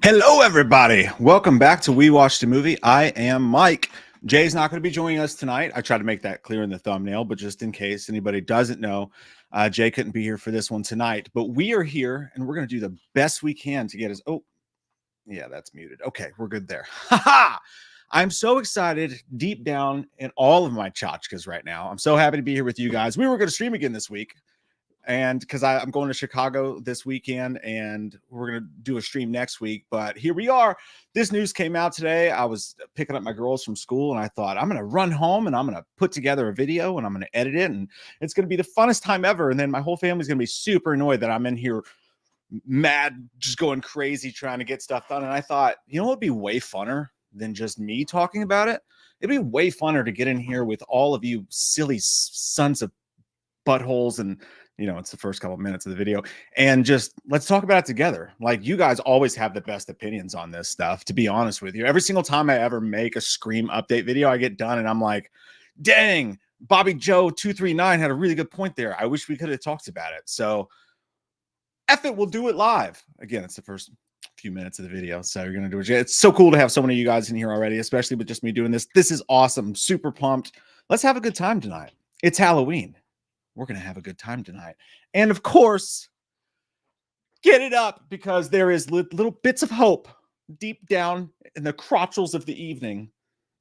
Hello, everybody. Welcome back to We Watched a Movie. I am Mike. Jay's not going to be joining us tonight. I tried to make that clear in the thumbnail, but just in case anybody doesn't know, Jay couldn't be here for this one tonight. But we are here, and we're going to do the best we can to get us. Oh, yeah, that's muted. Okay, we're good there. Ha! I'm so excited deep down in all of my tchotchkes right now. I'm so happy to be here with you guys. We were going to stream again this week, and because I'm going to Chicago this weekend, and we're going to do a stream next week. But here we are. This news came out today. I was picking up my girls from school, and I thought, I'm going to run home and I'm going to put together a video and I'm going to edit it, and it's going to be the funnest time ever. And then my whole family's going to be super annoyed that I'm in here mad, just going crazy trying to get stuff done. And I thought, you know what would be way funner than just me talking about it? It'd be way funner to get in here with all of you silly sons of buttholes, and it's the first couple of minutes of the video, and just let's talk about it together. Like, you guys always have the best opinions on this stuff, to be honest with you. Every single time I ever make a Scream update video, I get done and I'm like, dang, Bobby Joe 239 had a really good point there. I wish we could have talked about it. So F it, we'll do it live. Again, it's the first few minutes of the video, so you're gonna do it. It's so cool to have so many of you guys in here already, especially with just me doing this. This is awesome. Super pumped. Let's have a good time tonight. It's Halloween. We're going to have a good time tonight. And of course, get it up, because there is little bits of hope deep down in the crotchels of the evening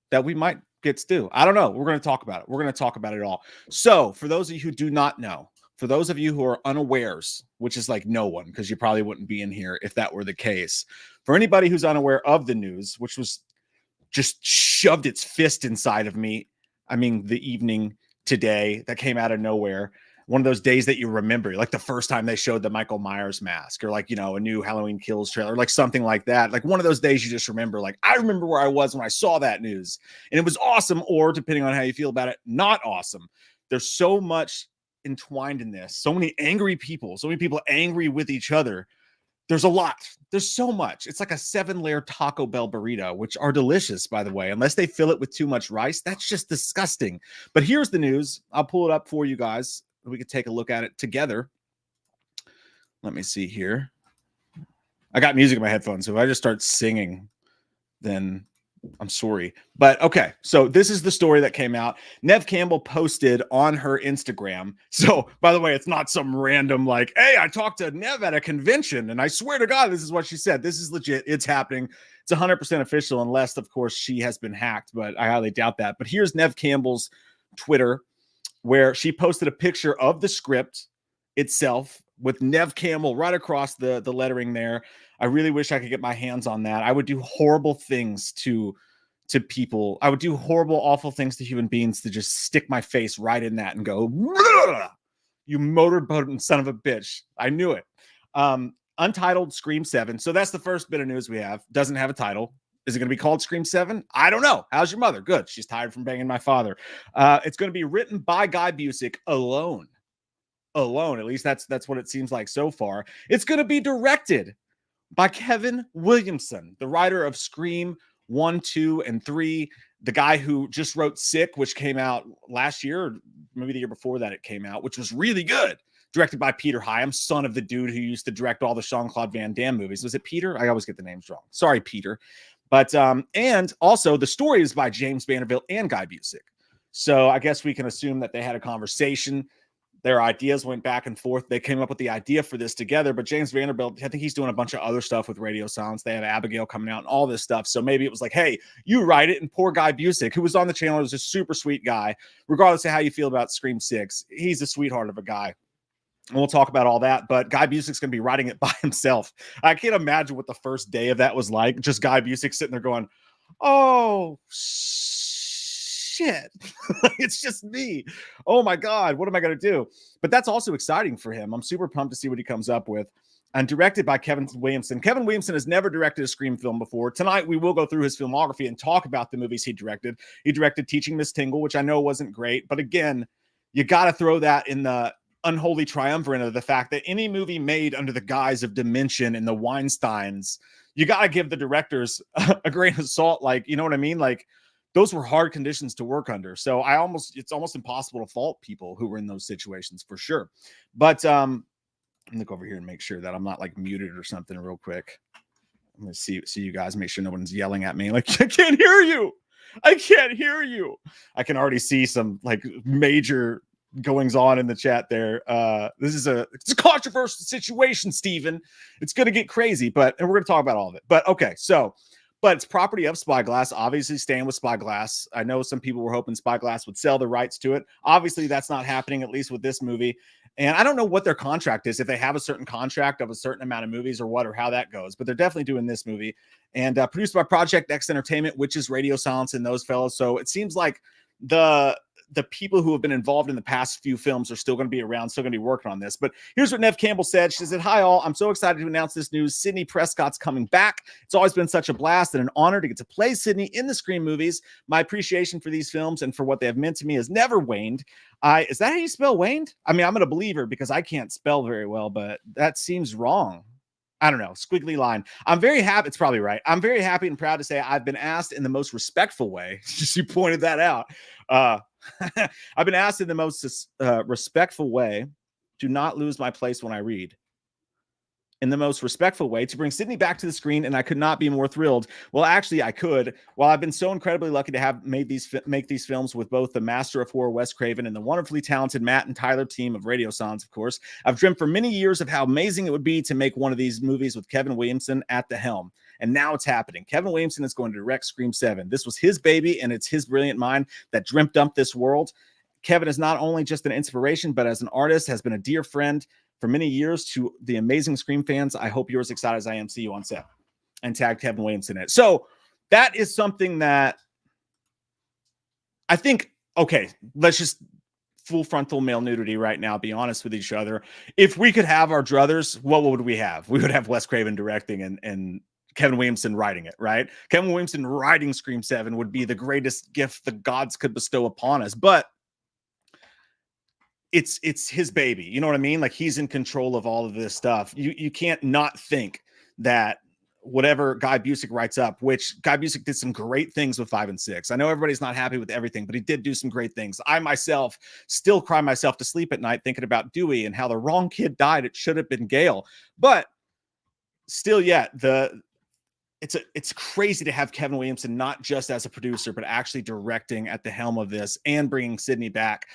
that we might get to do. I don't know. We're going to talk about it. We're going to talk about it all. So for those of you who do not know, for those of you who are unawares, which is like no one, because you probably wouldn't be in here if that were the case. For anybody who's unaware of the news, which was just shoved its fist inside of me, the evening today that came out of nowhere, one of those days that you remember, like the first time they showed the Michael Myers mask, or like, a new Halloween Kills trailer, like something like that. Like one of those days you just remember, like, I remember where I was when I saw that news, and it was awesome, or depending on how you feel about it, not awesome. There's so much entwined in this, so many angry people, so many people angry with each other. There's a lot. There's so much. It's like a 7-layer Taco Bell burrito, which are delicious, by the way, unless they fill it with too much rice. That's just disgusting. But here's the news. I'll pull it up for you guys. We could take a look at it together. Let me see here. I got music in my headphones, so if I just start singing, then I'm sorry. But okay, so this is the story that came out. Neve Campbell posted on her Instagram. So, by the way, it's not some random like, hey, I talked to Neve at a convention, and I swear to God, this is what she said. This is legit. It's happening. It's 100% official, unless, of course, she has been hacked, but I highly doubt that. But here's Neve Campbell's Twitter, where she posted a picture of the script itself with Neve Campbell right across the lettering there. I really wish I could get my hands on that. I would do horrible things to people. I would do horrible, awful things to human beings to just stick my face right in that and go, you motorboating son of a bitch. I knew it. Untitled Scream 7. So that's the first bit of news we have. Doesn't have a title. Is it going to be called Scream 7? I don't know. How's your mother? Good. She's tired from banging my father. It's going to be written by Guy Busick alone. At least that's what it seems like so far. It's going to be directed by Kevin Williamson, the writer of Scream 1, 2, and 3, the guy who just wrote Sick, which came out last year, or maybe the year before that it came out, which was really good. Directed by Peter Hyam, son of the dude who used to direct all the Jean-Claude Van Damme movies. Was it Peter? I always get the names wrong. Sorry, Peter. But, and also the story is by James Vanderbilt and Guy Busick. So I guess we can assume that they had a conversation. Their ideas went back and forth. They came up with the idea for this together, but James Vanderbilt, I think he's doing a bunch of other stuff with Radio Silence. They have Abigail coming out and all this stuff. So maybe it was like, hey, you write it. And poor Guy Busick, who was on the channel, was a super sweet guy. Regardless of how you feel about Scream 6, he's a sweetheart of a guy. And we'll talk about all that, but Guy Busick's going to be writing it by himself. I can't imagine what the first day of that was like. Just Guy Busick sitting there going, oh, shit. It's just me. Oh my God, what am I going to do? But that's also exciting for him. I'm super pumped to see what he comes up with. And directed by Kevin Williamson. Kevin Williamson has never directed a Scream film before. Tonight, we will go through his filmography and talk about the movies he directed. He directed Teaching Miss Tingle, which I know wasn't great. But again, you got to throw that in the unholy triumvirate of the fact that any movie made under the guise of Dimension and the Weinsteins, you got to give the directors a grain of salt. Like, you know what I mean? Like, those were hard conditions to work under. So it's almost impossible to fault people who were in those situations for sure. But look over here and make sure that I'm not like muted or something real quick. I'm gonna see you guys. Make sure no one's yelling at me. Like, I can't hear you. I can't hear you. I can already see some like major goings on in the chat there. It's a controversial situation, Steven. It's gonna get crazy, and we're gonna talk about all of it. But okay, but it's property of Spyglass. Obviously, staying with Spyglass. I know some people were hoping Spyglass would sell the rights to it. Obviously, that's not happening, at least with this movie. And I don't know what their contract is, if they have a certain contract of a certain amount of movies or what, or how that goes. But they're definitely doing this movie. And produced by Project X Entertainment, which is Radio Silence and those fellows. So it seems like the people who have been involved in the past few films are still going to be around, still going to be working on this. But here's what Neve Campbell said. She said, "Hi all, I'm so excited to announce this news. Sidney Prescott's coming back. It's always been such a blast and an honor to get to play Sidney in the Scream movies. My appreciation for these films and for what they have meant to me has never waned." Is that how you spell waned? I mean, I'm going to believe her because I can't spell very well, but that seems wrong. I don't know, squiggly line. I'm very happy. It's probably right. I'm very happy and proud to say I've been asked in the most respectful way. You pointed that out. I've been asked in the most respectful way to not lose my place when I read. In the most respectful way to bring Sidney back to the screen, and I could not be more thrilled. Well, actually, I could. While I've been so incredibly lucky to have make these films with both the master of horror Wes Craven and the wonderfully talented Matt and Tyler team of Radio Silence, of course, I've dreamt for many years of how amazing it would be to make one of these movies with Kevin Williamson at the helm. And now it's happening. Kevin Williamson is going to direct Scream 7. This was his baby, and it's his brilliant mind that dreamt up this world. Kevin is not only just an inspiration, but as an artist, has been a dear friend for many years to the amazing Scream fans. I hope you're as excited as I am. See you on set. And tag Kevin Williamson in it. So that is something that I think, okay, let's just full frontal male nudity right now, be honest with each other. If we could have our druthers, what would we have? We would have Wes Craven directing and Kevin Williamson writing it, right? Kevin Williamson writing Scream 7 would be the greatest gift the gods could bestow upon us. But it's his baby. You know what I mean? Like, he's in control of all of this stuff. You can't not think that whatever Guy Busick writes up, which Guy Busick did some great things with 5 and 6. I know everybody's not happy with everything, but he did do some great things. I myself still cry myself to sleep at night thinking about Dewey and how the wrong kid died. It should have been Gale. But still, yeah, it's crazy to have Kevin Williamson not just as a producer, but actually directing at the helm of this and bringing Sidney back.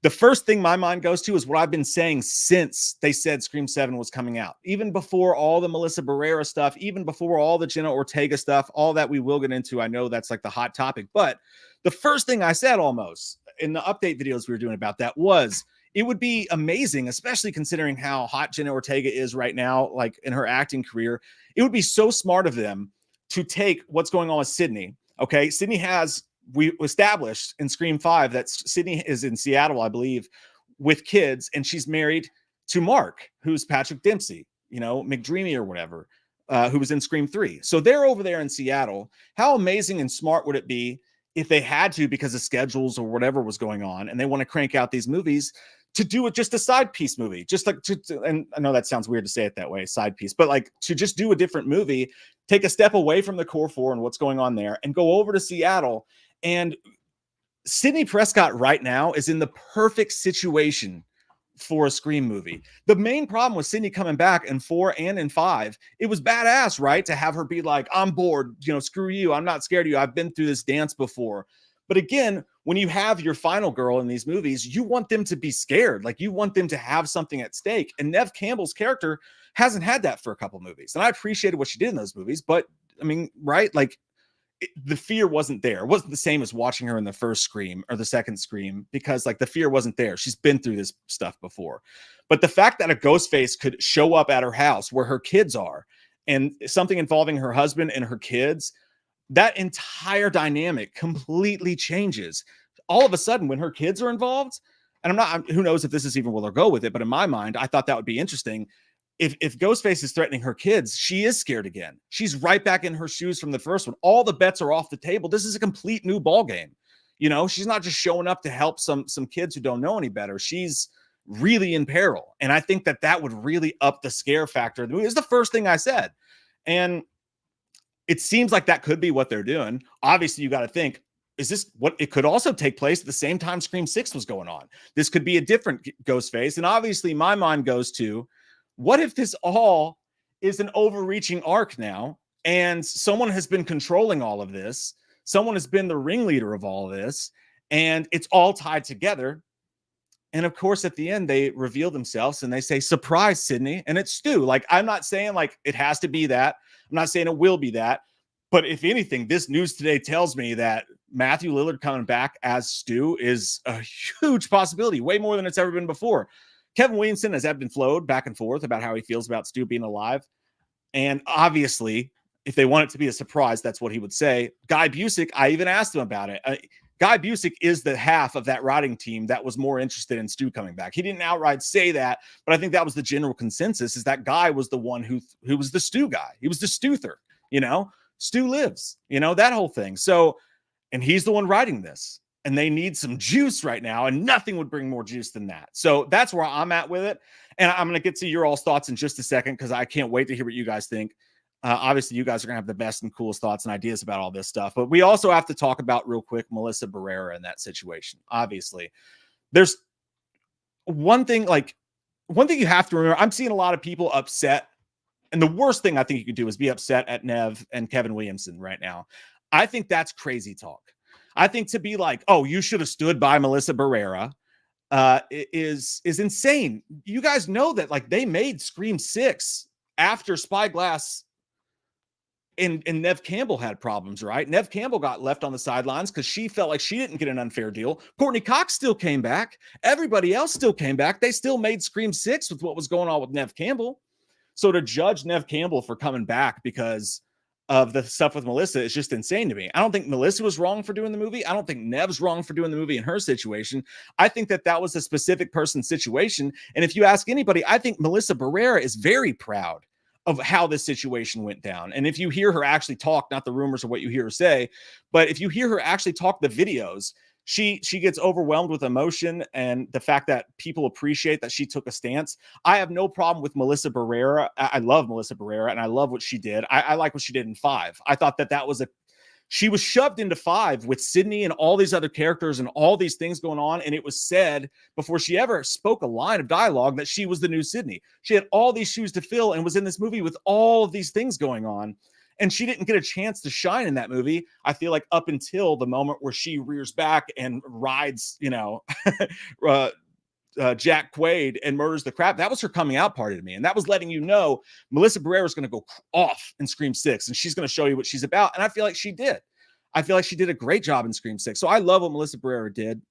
The first thing my mind goes to is what I've been saying since they said Scream 7 was coming out. Even before all the Melissa Barrera stuff, even before all the Jenna Ortega stuff, all that we will get into. I know that's like the hot topic. But the first thing I said almost in the update videos we were doing about that was it would be amazing, especially considering how hot Jenna Ortega is right now, like in her acting career. It would be so smart of them to take what's going on with Sidney. Okay, Sidney we established in Scream 5 that Sidney is in Seattle, I believe, with kids, and she's married to Mark, who's Patrick Dempsey, McDreamy or whatever, who was in Scream 3. So they're over there in Seattle. How amazing and smart would it be if they had to, because of schedules or whatever was going on, and they want to crank out these movies, to do it just a side piece movie, just like and I know that sounds weird to say it that way, side piece, but like to just do a different movie, take a step away from the core four and what's going on there, and go over to Seattle. And Sidney Prescott right now is in the perfect situation for a Scream movie. The main problem with Sidney coming back in 4 and in 5, it was badass, right? To have her be like, I'm bored, screw you. I'm not scared of you. I've been through this dance before. But again, when you have your final girl in these movies, you want them to be scared. Like, you want them to have something at stake. And Neve Campbell's character hasn't had that for a couple movies. And I appreciated what she did in those movies, but I mean, right? Like, the fear wasn't there. It wasn't the same as watching her in the first Scream or the second Scream, because like the fear wasn't there. She's been through this stuff before. But the fact that a ghost face could show up at her house where her kids are, and something involving her husband and her kids, that entire dynamic completely changes. All of a sudden, when her kids are involved, and who knows if this is even where they'll go with it, but in my mind, I thought that would be interesting. If Ghostface is threatening her kids, she is scared again. She's right back in her shoes from the first one. All the bets are off the table. This is a complete new ball game. She's not just showing up to help some kids who don't know any better. She's really in peril. And I think that would really up the scare factor of the movie. It's the first thing I said. And it seems like that could be what they're doing. Obviously, you got to think, is this what it could also take place at the same time Scream 6 was going on? This could be a different Ghostface. And obviously, my mind goes to, what if this all is an overreaching arc now And someone has been controlling all of this. Someone has been the ringleader of all of this. And it's all tied together. And of course, at the end, they reveal themselves and they say, surprise, Sydney. And it's Stu. Like, I'm not saying like it has to be that. I'm not saying it will be that. But if anything, this news today tells me that Matthew Lillard coming back as Stu is a huge possibility, way more than it's ever been before. Kevin Williamson has ebbed and flowed back and forth about how he feels about Stu being alive. And obviously, if they want it to be a surprise, that's what he would say. Guy Busick, I even asked him about it. Guy Busick is the half of that writing team that was more interested in Stu coming back. He didn't outright say that, but I think that was the general consensus, is that Guy was the one who was the Stu guy. He was the Stuther, Stu lives, that whole thing. So, and he's the one writing this, and they need some juice right now, and nothing would bring more juice than that. So that's where I'm at with it. And I'm going to get to your all's thoughts in just a second, because I can't wait to hear what you guys think. Obviously, you guys are going to have the best and coolest thoughts and ideas about all this stuff. But we also have to talk about real quick Melissa Barrera in that situation. Obviously, there's one thing you have to remember. I'm seeing a lot of people upset. And the worst thing I think you could do is be upset at Nev and Kevin Williamson right now. I think that's crazy talk. I think to be like, oh, you should have stood by Melissa Barrera is insane. You guys know that like they made Scream 6 after Spyglass and Nev Campbell had problems, right? Nev Campbell got left on the sidelines because she felt like she didn't get an unfair deal. Courtney Cox still came back. Everybody else still came back. They still made Scream 6 with what was going on with Nev Campbell. So to judge Nev Campbell for coming back because of the stuff with Melissa is just insane to me. I don't think Melissa was wrong for doing the movie. I don't think Nev's wrong for doing the movie in her situation. I think that was a specific person's situation. And if you ask anybody, I think Melissa Barrera is very proud of how this situation went down. And if you hear her actually talk, not the rumors of what you hear her say, but if you hear her actually talk the videos, she gets overwhelmed with emotion and the fact that people appreciate that she took a stance. I have no problem with Melissa Barrera. I love Melissa Barrera and I love what she did. I like what she did in 5. I thought that was she was shoved into 5 with Sydney and all these other characters and all these things going on. And it was said before she ever spoke a line of dialogue that she was the new Sydney. She had all these shoes to fill and was in this movie with all of these things going on. And she didn't get a chance to shine in that movie, I feel like, up until the moment where she rears back and rides, Jack Quaid and murders the crap. That was her coming out party to me. And that was letting you know Melissa Barrera is going to go off in Scream 6 and she's going to show you what she's about. And I feel like she did. I feel like she did a great job in Scream 6. So I love what Melissa Barrera did.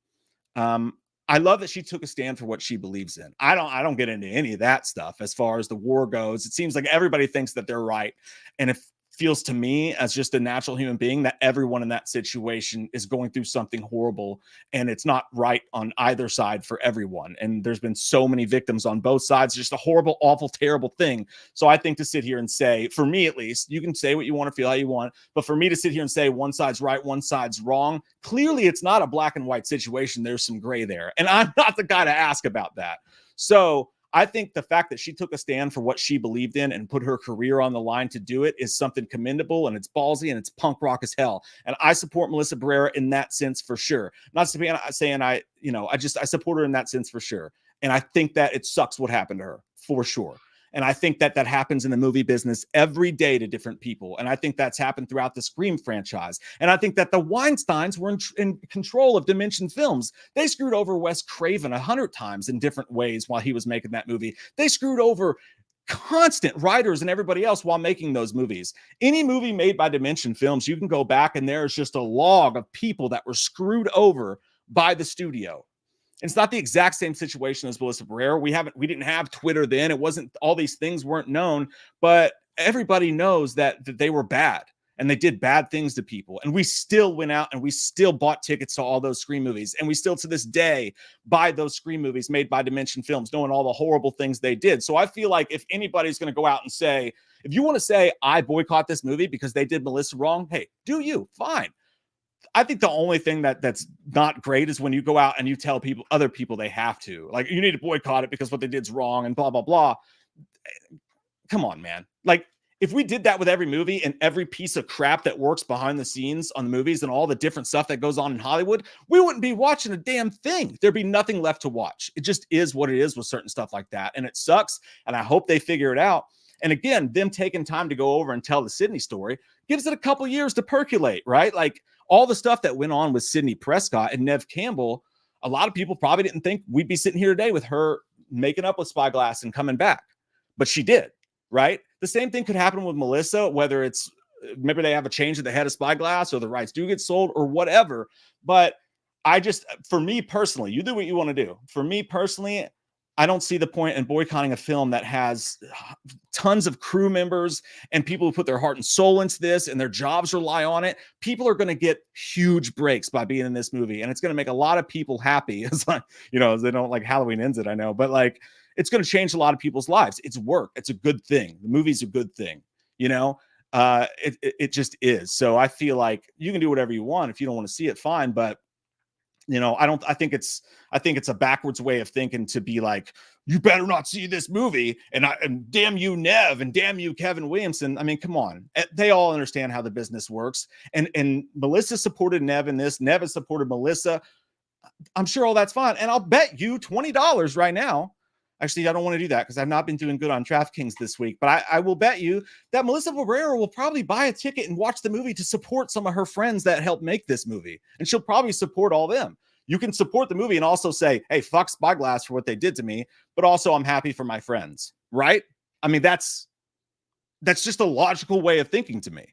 I love that she took a stand for what she believes in. I don't get into any of that stuff as far as the war goes. It seems like everybody thinks that they're right. And if feels to me as just a natural human being that everyone in that situation is going through something horrible and it's not right on either side for everyone. And there's been so many victims on both sides, just a horrible, awful, terrible thing. So I think to sit here and say, for me at least, you can say what you want to feel how you want, but for me to sit here and say one side's right, one side's wrong, clearly it's not a black and white situation. There's some gray there. And I'm not the guy to ask about that. So I think the fact that she took a stand for what she believed in and put her career on the line to do it is something commendable, and it's ballsy and it's punk rock as hell. And I support Melissa Barrera in that sense for sure. Not saying I support her in that sense for sure. And I think that it sucks what happened to her for sure. And I think that happens in the movie business every day to different people. And I think that's happened throughout the Scream franchise. And I think that the Weinsteins were in control of Dimension Films. They screwed over Wes Craven 100 times in different ways while he was making that movie. They screwed over constant writers and everybody else while making those movies. Any movie made by Dimension Films, you can go back and there's just a log of people that were screwed over by the studio. It's not the exact same situation as Melissa Barrera. We didn't have Twitter then. It wasn't, all these things weren't known, but everybody knows that they were bad and they did bad things to people. And we still went out and we still bought tickets to all those Scream movies. And we still to this day buy those Scream movies made by Dimension Films, knowing all the horrible things they did. So I feel like if anybody's going to go out and say, if you want to say I boycott this movie because they did Melissa wrong, hey, do you? Fine. I think the only thing that's not great is when you go out and you tell other people they have to, like, you need to boycott it because what they did's wrong and blah, blah, blah. Come on, man. Like, if we did that with every movie and every piece of crap that works behind the scenes on the movies and all the different stuff that goes on in Hollywood, we wouldn't be watching a damn thing. There'd be nothing left to watch. It just is what it is with certain stuff like that. And it sucks. And I hope they figure it out. And again, them taking time to go over and tell the Sydney story gives it a couple years to percolate, right? Like all the stuff that went on with Sydney Prescott and Nev Campbell, a lot of people probably didn't think we'd be sitting here today with her making up with Spyglass and coming back, but she did, right? The same thing could happen with Melissa, whether it's maybe they have a change at the head of Spyglass or the rights do get sold or whatever. But I just, for me personally, you do what you want to do. For me personally, I don't see the point in boycotting a film that has tons of crew members and people who put their heart and soul into this and their jobs rely on it. People are going to get huge breaks by being in this movie, and it's going to make a lot of people happy. It's like, you know, they don't like Halloween Ends It, I know, but like it's going to change a lot of people's lives. It's work. It's a good thing. The movie's a good thing, you know? It just is. So I feel like you can do whatever you want. If you don't want to see it, fine. But you know, I think it's a backwards way of thinking to be like, you better not see this movie, and damn you, Nev, and damn you, Kevin Williamson. I mean, come on. They all understand how the business works. And Melissa supported Nev in this. Nev has supported Melissa. I'm sure all that's fine. And I'll bet you $20 right now. Actually, I don't want to do that because I've not been doing good on DraftKings this week. But I will bet you that Melissa Barrera will probably buy a ticket and watch the movie to support some of her friends that helped make this movie. And she'll probably support all them. You can support the movie and also say, hey, fuck Spyglass for what they did to me. But also I'm happy for my friends, right? I mean, that's just a logical way of thinking to me.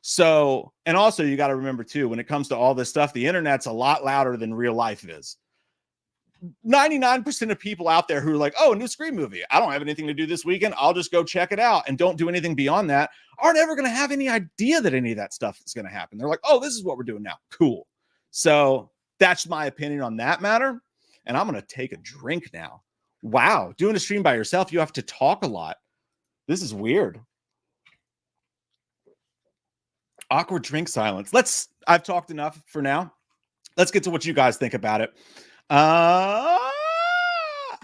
So, and also you got to remember too, when it comes to all this stuff, the internet's a lot louder than real life is. 99% of people out there who are like, oh, a new Scream movie, I don't have anything to do this weekend, I'll just go check it out, and don't do anything beyond that, aren't ever going to have any idea that any of that stuff is going to happen. They're like, oh, this is what we're doing now. Cool. So that's my opinion on that matter. And I'm going to take a drink now. Wow. Doing a stream by yourself, you have to talk a lot. This is weird. Awkward drink silence. I've talked enough for now. Let's get to what you guys think about it.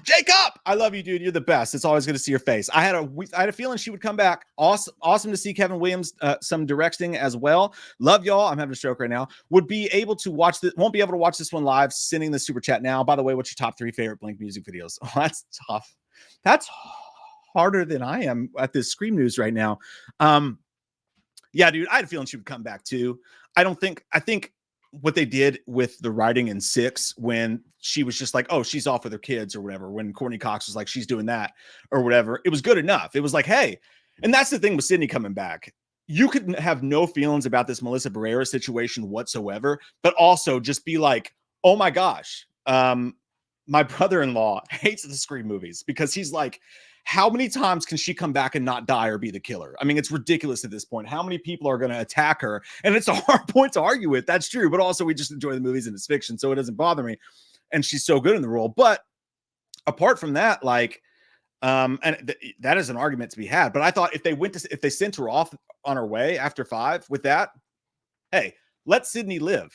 Jacob, I love you, dude. You're the best. It's always good to see your face. I had a feeling she would come back. Awesome to see Kevin Williams, some directing as well. Love y'all. I'm having a stroke right now. Won't be able to watch this one live. Sending the super chat now. By the way, what's your top 3 favorite Blink music videos? Oh, that's tough. That's harder than I am at this Scream news right now. Yeah, dude, I had a feeling she would come back too. I think what they did with the writing in 6, when she was just like, oh, she's off with her kids or whatever, when Courtney Cox was like, she's doing that or whatever, it was good enough. It was like, hey, and that's the thing with Sydney coming back. You could have no feelings about this Melissa Barrera situation whatsoever, but also just be like, oh my gosh, my brother-in-law hates the Scream movies because he's like, how many times can she come back and not die or be the killer? I mean, it's ridiculous at this point. How many people are going to attack her? And it's a hard point to argue with. That's true. But also we just enjoy the movies and it's fiction, so it doesn't bother me. And she's so good in the role. But apart from that, like, that is an argument to be had. But I thought if they sent her off on her way after 5 with that, hey, let Sydney live.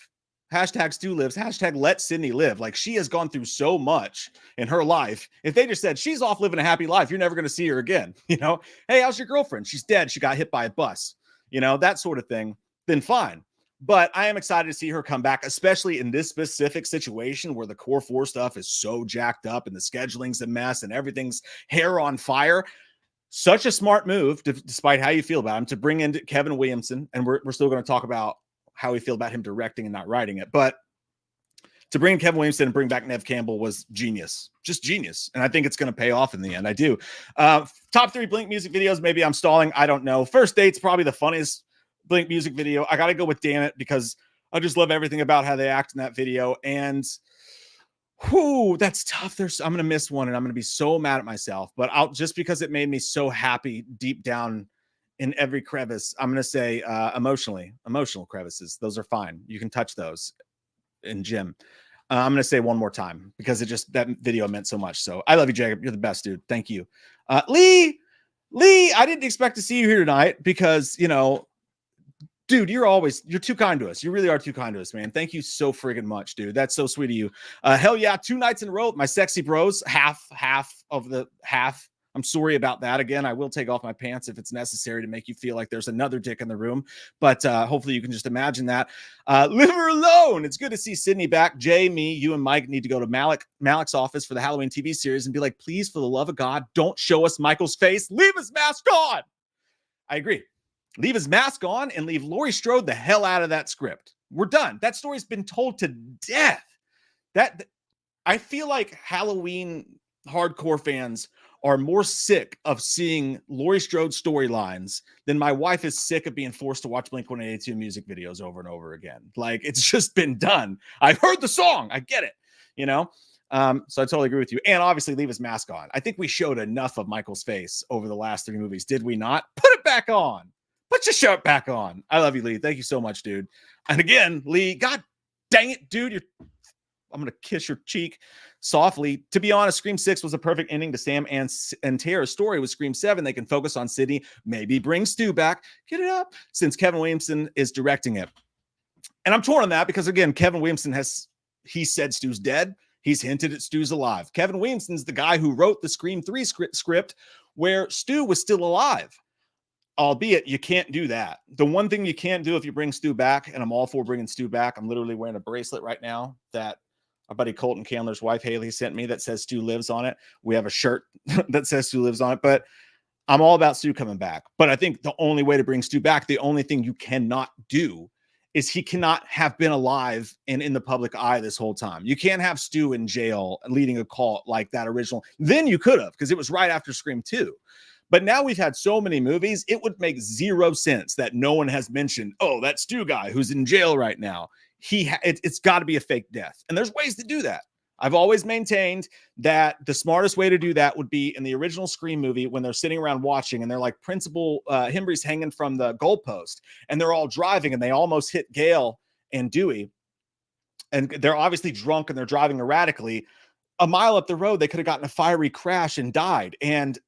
Hashtag Stu lives. Hashtag let Sydney live. Like, she has gone through so much in her life. If they just said she's off living a happy life, you're never going to see her again. You know, hey, how's your girlfriend? She's dead. She got hit by a bus. You know, that sort of thing. Then fine. But I am excited to see her come back, especially in this specific situation where the core 4 stuff is so jacked up and the scheduling's a mess and everything's hair on fire. Such a smart move, despite how you feel about him, to bring in Kevin Williamson. And we're still going to talk about how we feel about him directing and not writing it. But to bring Kevin Williamson and bring back Nev Campbell was genius, just genius. And I think it's going to pay off in the end. I do. Top 3 Blink music videos. Maybe I'm stalling. I don't know. First Date's probably the funniest Blink music video. I got to go with Damn It because I just love everything about how they act in that video. And whoo, that's tough. I'm going to miss one and I'm going to be so mad at myself, but just because it made me so happy deep down in every crevice, I'm going to say emotional crevices. Those are fine. You can touch those in gym. I'm going to say one more time because that video meant so much. So I love you, Jacob. You're the best, dude. Thank you. Lee, I didn't expect to see you here tonight because, you know, dude, you're too kind to us. You really are too kind to us, man. Thank you so friggin' much, dude. That's so sweet of you. Hell yeah. 2 nights in a row, my sexy bros, half I'm sorry about that. Again, I will take off my pants if it's necessary to make you feel like there's another dick in the room. But hopefully you can just imagine that. Leave her alone. It's good to see Sydney back. Jay, me, you, and Mike need to go to Malik's office for the Halloween TV series and be like, please, for the love of God, don't show us Michael's face. Leave his mask on. I agree. Leave his mask on and leave Laurie Strode the hell out of that script. We're done. That story's been told to death. That I feel like Halloween hardcore fans are more sick of seeing Laurie Strode storylines than my wife is sick of being forced to watch Blink-182 music videos over and over again. Like, it's just been done. I've heard the song. I get it, you know? So I totally agree with you. And obviously leave his mask on. I think we showed enough of Michael's face over the last 3 movies. Did we not? Put it back on. Put your shirt back on. I love you, Lee. Thank you so much, dude. And again, Lee, God dang it, dude. I'm going to kiss your cheek softly. To be honest, Scream 6 was a perfect ending to Sam and Tara's story. With Scream 7, they can focus on Sydney, maybe bring Stu back, get it up, since Kevin Williamson is directing it. And I'm torn on that because, again, Kevin Williamson he said Stu's dead. He's hinted at Stu's alive. Kevin Williamson's the guy who wrote the Scream 3 script where Stu was still alive. Albeit, you can't do that. The one thing you can't do if you bring Stu back, and I'm all for bringing Stu back. I'm literally wearing a bracelet right now that our buddy Colton Candler's wife, Haley, sent me that says Stu lives on it. We have a shirt that says Stu lives on it, but I'm all about Stu coming back. But I think the only way to bring Stu back, the only thing you cannot do is he cannot have been alive and in the public eye this whole time. You can't have Stu in jail leading a cult like that original. Then you could have, because it was right after Scream 2. But now we've had so many movies, it would make zero sense that no one has mentioned, oh, that Stu guy who's in jail right now. It's got to be a fake death. And there's ways to do that. I've always maintained that the smartest way to do that would be in the original Scream movie when they're sitting around watching and they're like Principal Himbry's hanging from the goalpost and they're all driving and they almost hit Gail and Dewey. And they're obviously drunk and they're driving erratically. A mile up the road, they could have gotten a fiery crash and died. And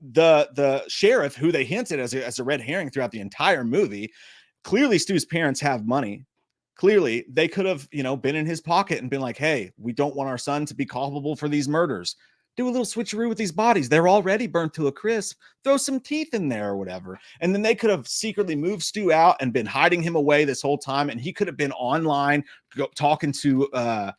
the sheriff, who they hinted as a red herring throughout the entire movie, clearly Stu's parents have money. Clearly, they could have, been in his pocket and been like, hey, we don't want our son to be culpable for these murders. Do a little switcheroo with these bodies. They're already burnt to a crisp. Throw some teeth in there or whatever. And then they could have secretly moved Stu out and been hiding him away this whole time. And he could have been online talking to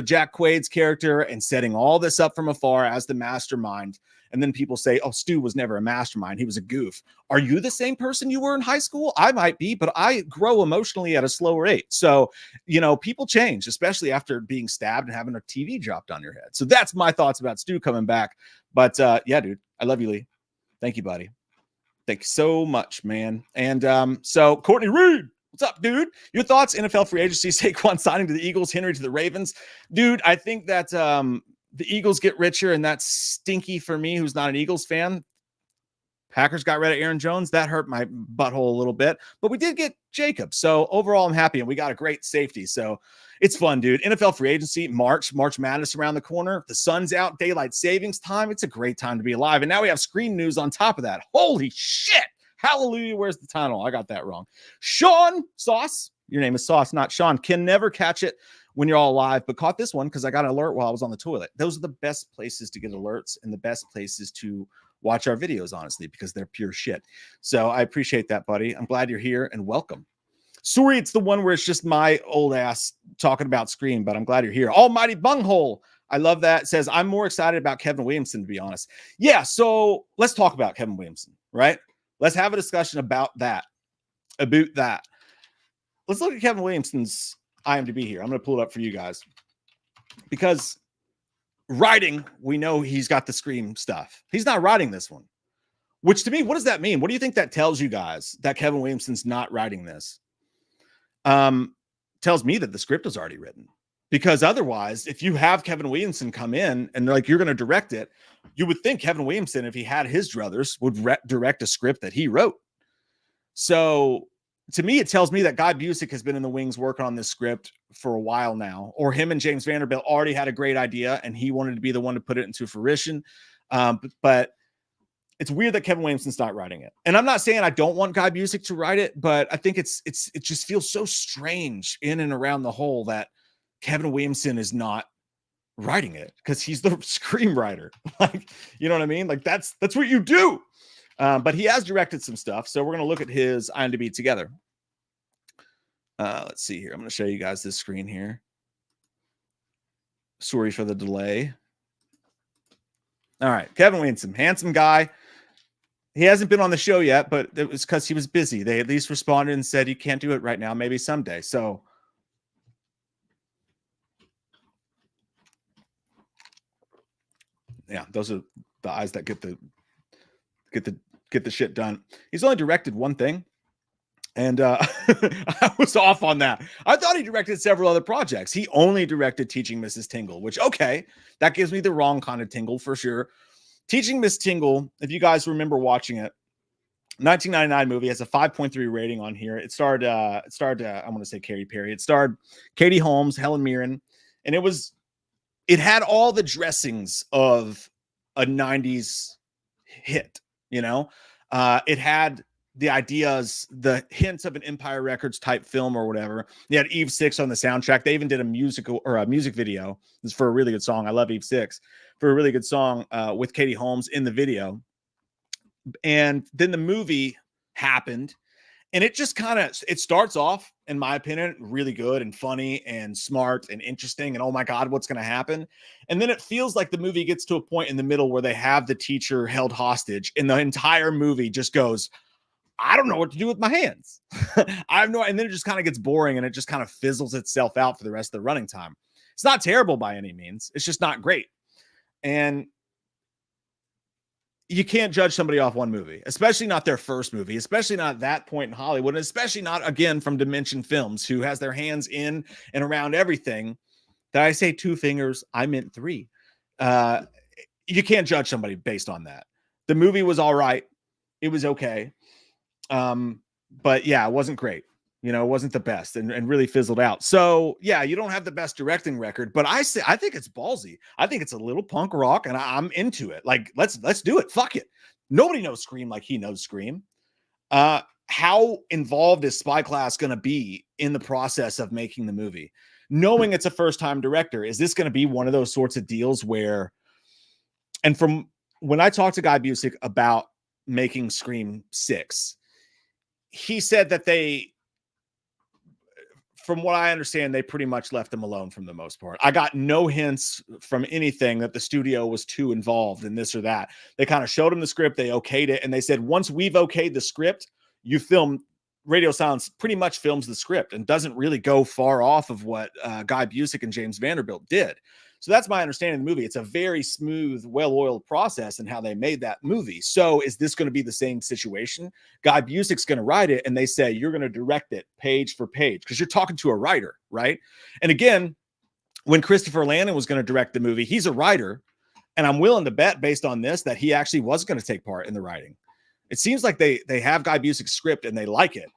Jack Quaid's character and setting all this up from afar as the mastermind. And then people say, oh, Stu was never a mastermind. He was a goof. Are you the same person you were in high school? I might be, but I grow emotionally at a slow rate. So, people change, especially after being stabbed and having a TV dropped on your head. So that's my thoughts about Stu coming back. But yeah, dude, I love you, Lee. Thank you, buddy. Thank you so much, man. And so Courtney Reed, what's up, dude? Your thoughts? NFL free agency, Saquon signing to the Eagles, Henry to the Ravens. Dude, I think that the Eagles get richer, and that's stinky for me, who's not an Eagles fan. Packers got rid of Aaron Jones. That hurt my butthole a little bit, but we did get Jacobs. So overall, I'm happy, and we got a great safety. So it's fun, dude. NFL free agency, March Madness around the corner. The sun's out, daylight savings time. It's a great time to be alive. And now we have Screen News on top of that. Holy shit. Hallelujah. Where's the tunnel? I got that wrong. Sean Sauce. Your name is Sauce, not Sean. Can never catch it when you're all alive, but caught this one because I got an alert while I was on the toilet. Those are the best places to get alerts and the best places to watch our videos, honestly, because they're pure shit. So I appreciate that, buddy. I'm glad you're here and welcome. Sorry, it's the one where it's just my old ass talking about Scream, but I'm glad you're here. Almighty Bunghole. I love that. It says, I'm more excited about Kevin Williamson, to be honest. Yeah, so let's talk about Kevin Williamson, right? Let's have a discussion about that. Let's look at Kevin Williamson's IMDb here. I'm going to pull it up for you guys because writing, we know he's got the Scream stuff. He's not writing this one, which to me, what does that mean? What do you think that tells you guys that Kevin Williamson's not writing this? Tells me that the script is already written, because otherwise, if you have Kevin Williamson come in and they're like, you're going to direct it, you would think Kevin Williamson, if he had his druthers, would direct a script that he wrote. So to me, it tells me that Guy Busick has been in the wings working on this script for a while now, or him and James Vanderbilt already had a great idea and he wanted to be the one to put it into fruition. But it's weird that Kevin Williamson's not writing it. And I'm not saying I don't want Guy Busick to write it, but I think it just feels so strange in and around the whole that Kevin Williamson is not writing it because he's the screenwriter. Like, you know what I mean? Like that's what you do. But he has directed some stuff, so we're gonna look at his IMDb together. Let's see here. I'm gonna show you guys this screen here. Sorry for the delay. All right, Kevin Williamson, handsome guy. He hasn't been on the show yet, but it was because he was busy. They at least responded and said, you can't do it right now, maybe someday. So yeah, those are the eyes that get the shit done. He's only directed one thing, and I was off on that. I thought he directed several other projects. He only directed Teaching Mrs. Tingle, which, okay, that gives me the wrong kind of tingle for sure. Teaching Miss Tingle, if you guys remember watching it, 1999 movie, has a 5.3 rating on here. It starred I want to say Katy Perry. It starred Katie Holmes, Helen Mirren, and it had all the dressings of a 90s hit, you know? It had the ideas, the hints of an Empire Records type film or whatever. They had Eve 6 on the soundtrack. They even did a music video. This is for a really good song. I love Eve 6 for a really good song with Katie Holmes in the video. And then the movie happened, and it just it starts off, in my opinion, really good and funny and smart and interesting. And oh my God, what's going to happen? And then it feels like the movie gets to a point in the middle where they have the teacher held hostage, and the entire movie just goes, I don't know what to do with my hands. I have no, and then it just kind of gets boring, and it just kind of fizzles itself out for the rest of the running time. It's not terrible by any means. It's just not great. And you can't judge somebody off one movie, especially not their first movie, especially not that point in Hollywood, and especially not, again, from Dimension Films, who has their hands in and around everything. Did I say 2 fingers? I meant 3. You can't judge somebody based on that. The movie was all right. It was okay. But yeah, it wasn't great. You know, it wasn't the best and really fizzled out. So yeah, you don't have the best directing record, but I think it's ballsy. I think it's a little punk rock, and I'm into it. Like, let's do it. Fuck it. Nobody knows Scream like he knows Scream. How involved is Spy Class going to be in the process of making the movie? Knowing it's a first-time director, is this going to be one of those sorts of deals where, and from when I talked to Guy Busick about making Scream 6, he said that from what I understand, they pretty much left him alone from the most part. I got no hints from anything that the studio was too involved in this or that. They kind of showed him the script, they okayed it, and they said, once we've okayed the script, you film. Radio Silence pretty much films the script and doesn't really go far off of what Guy Busick and James Vanderbilt did. So that's my understanding of the movie. It's a very smooth, well-oiled process in how they made that movie. So is this going to be the same situation? Guy Busick's going to write it, and they say, you're going to direct it page for page, because you're talking to a writer, right? And again, when Christopher Landon was going to direct the movie, he's a writer, and I'm willing to bet based on this that he actually was going to take part in the writing. It seems like they have Guy Busick's script and they like it.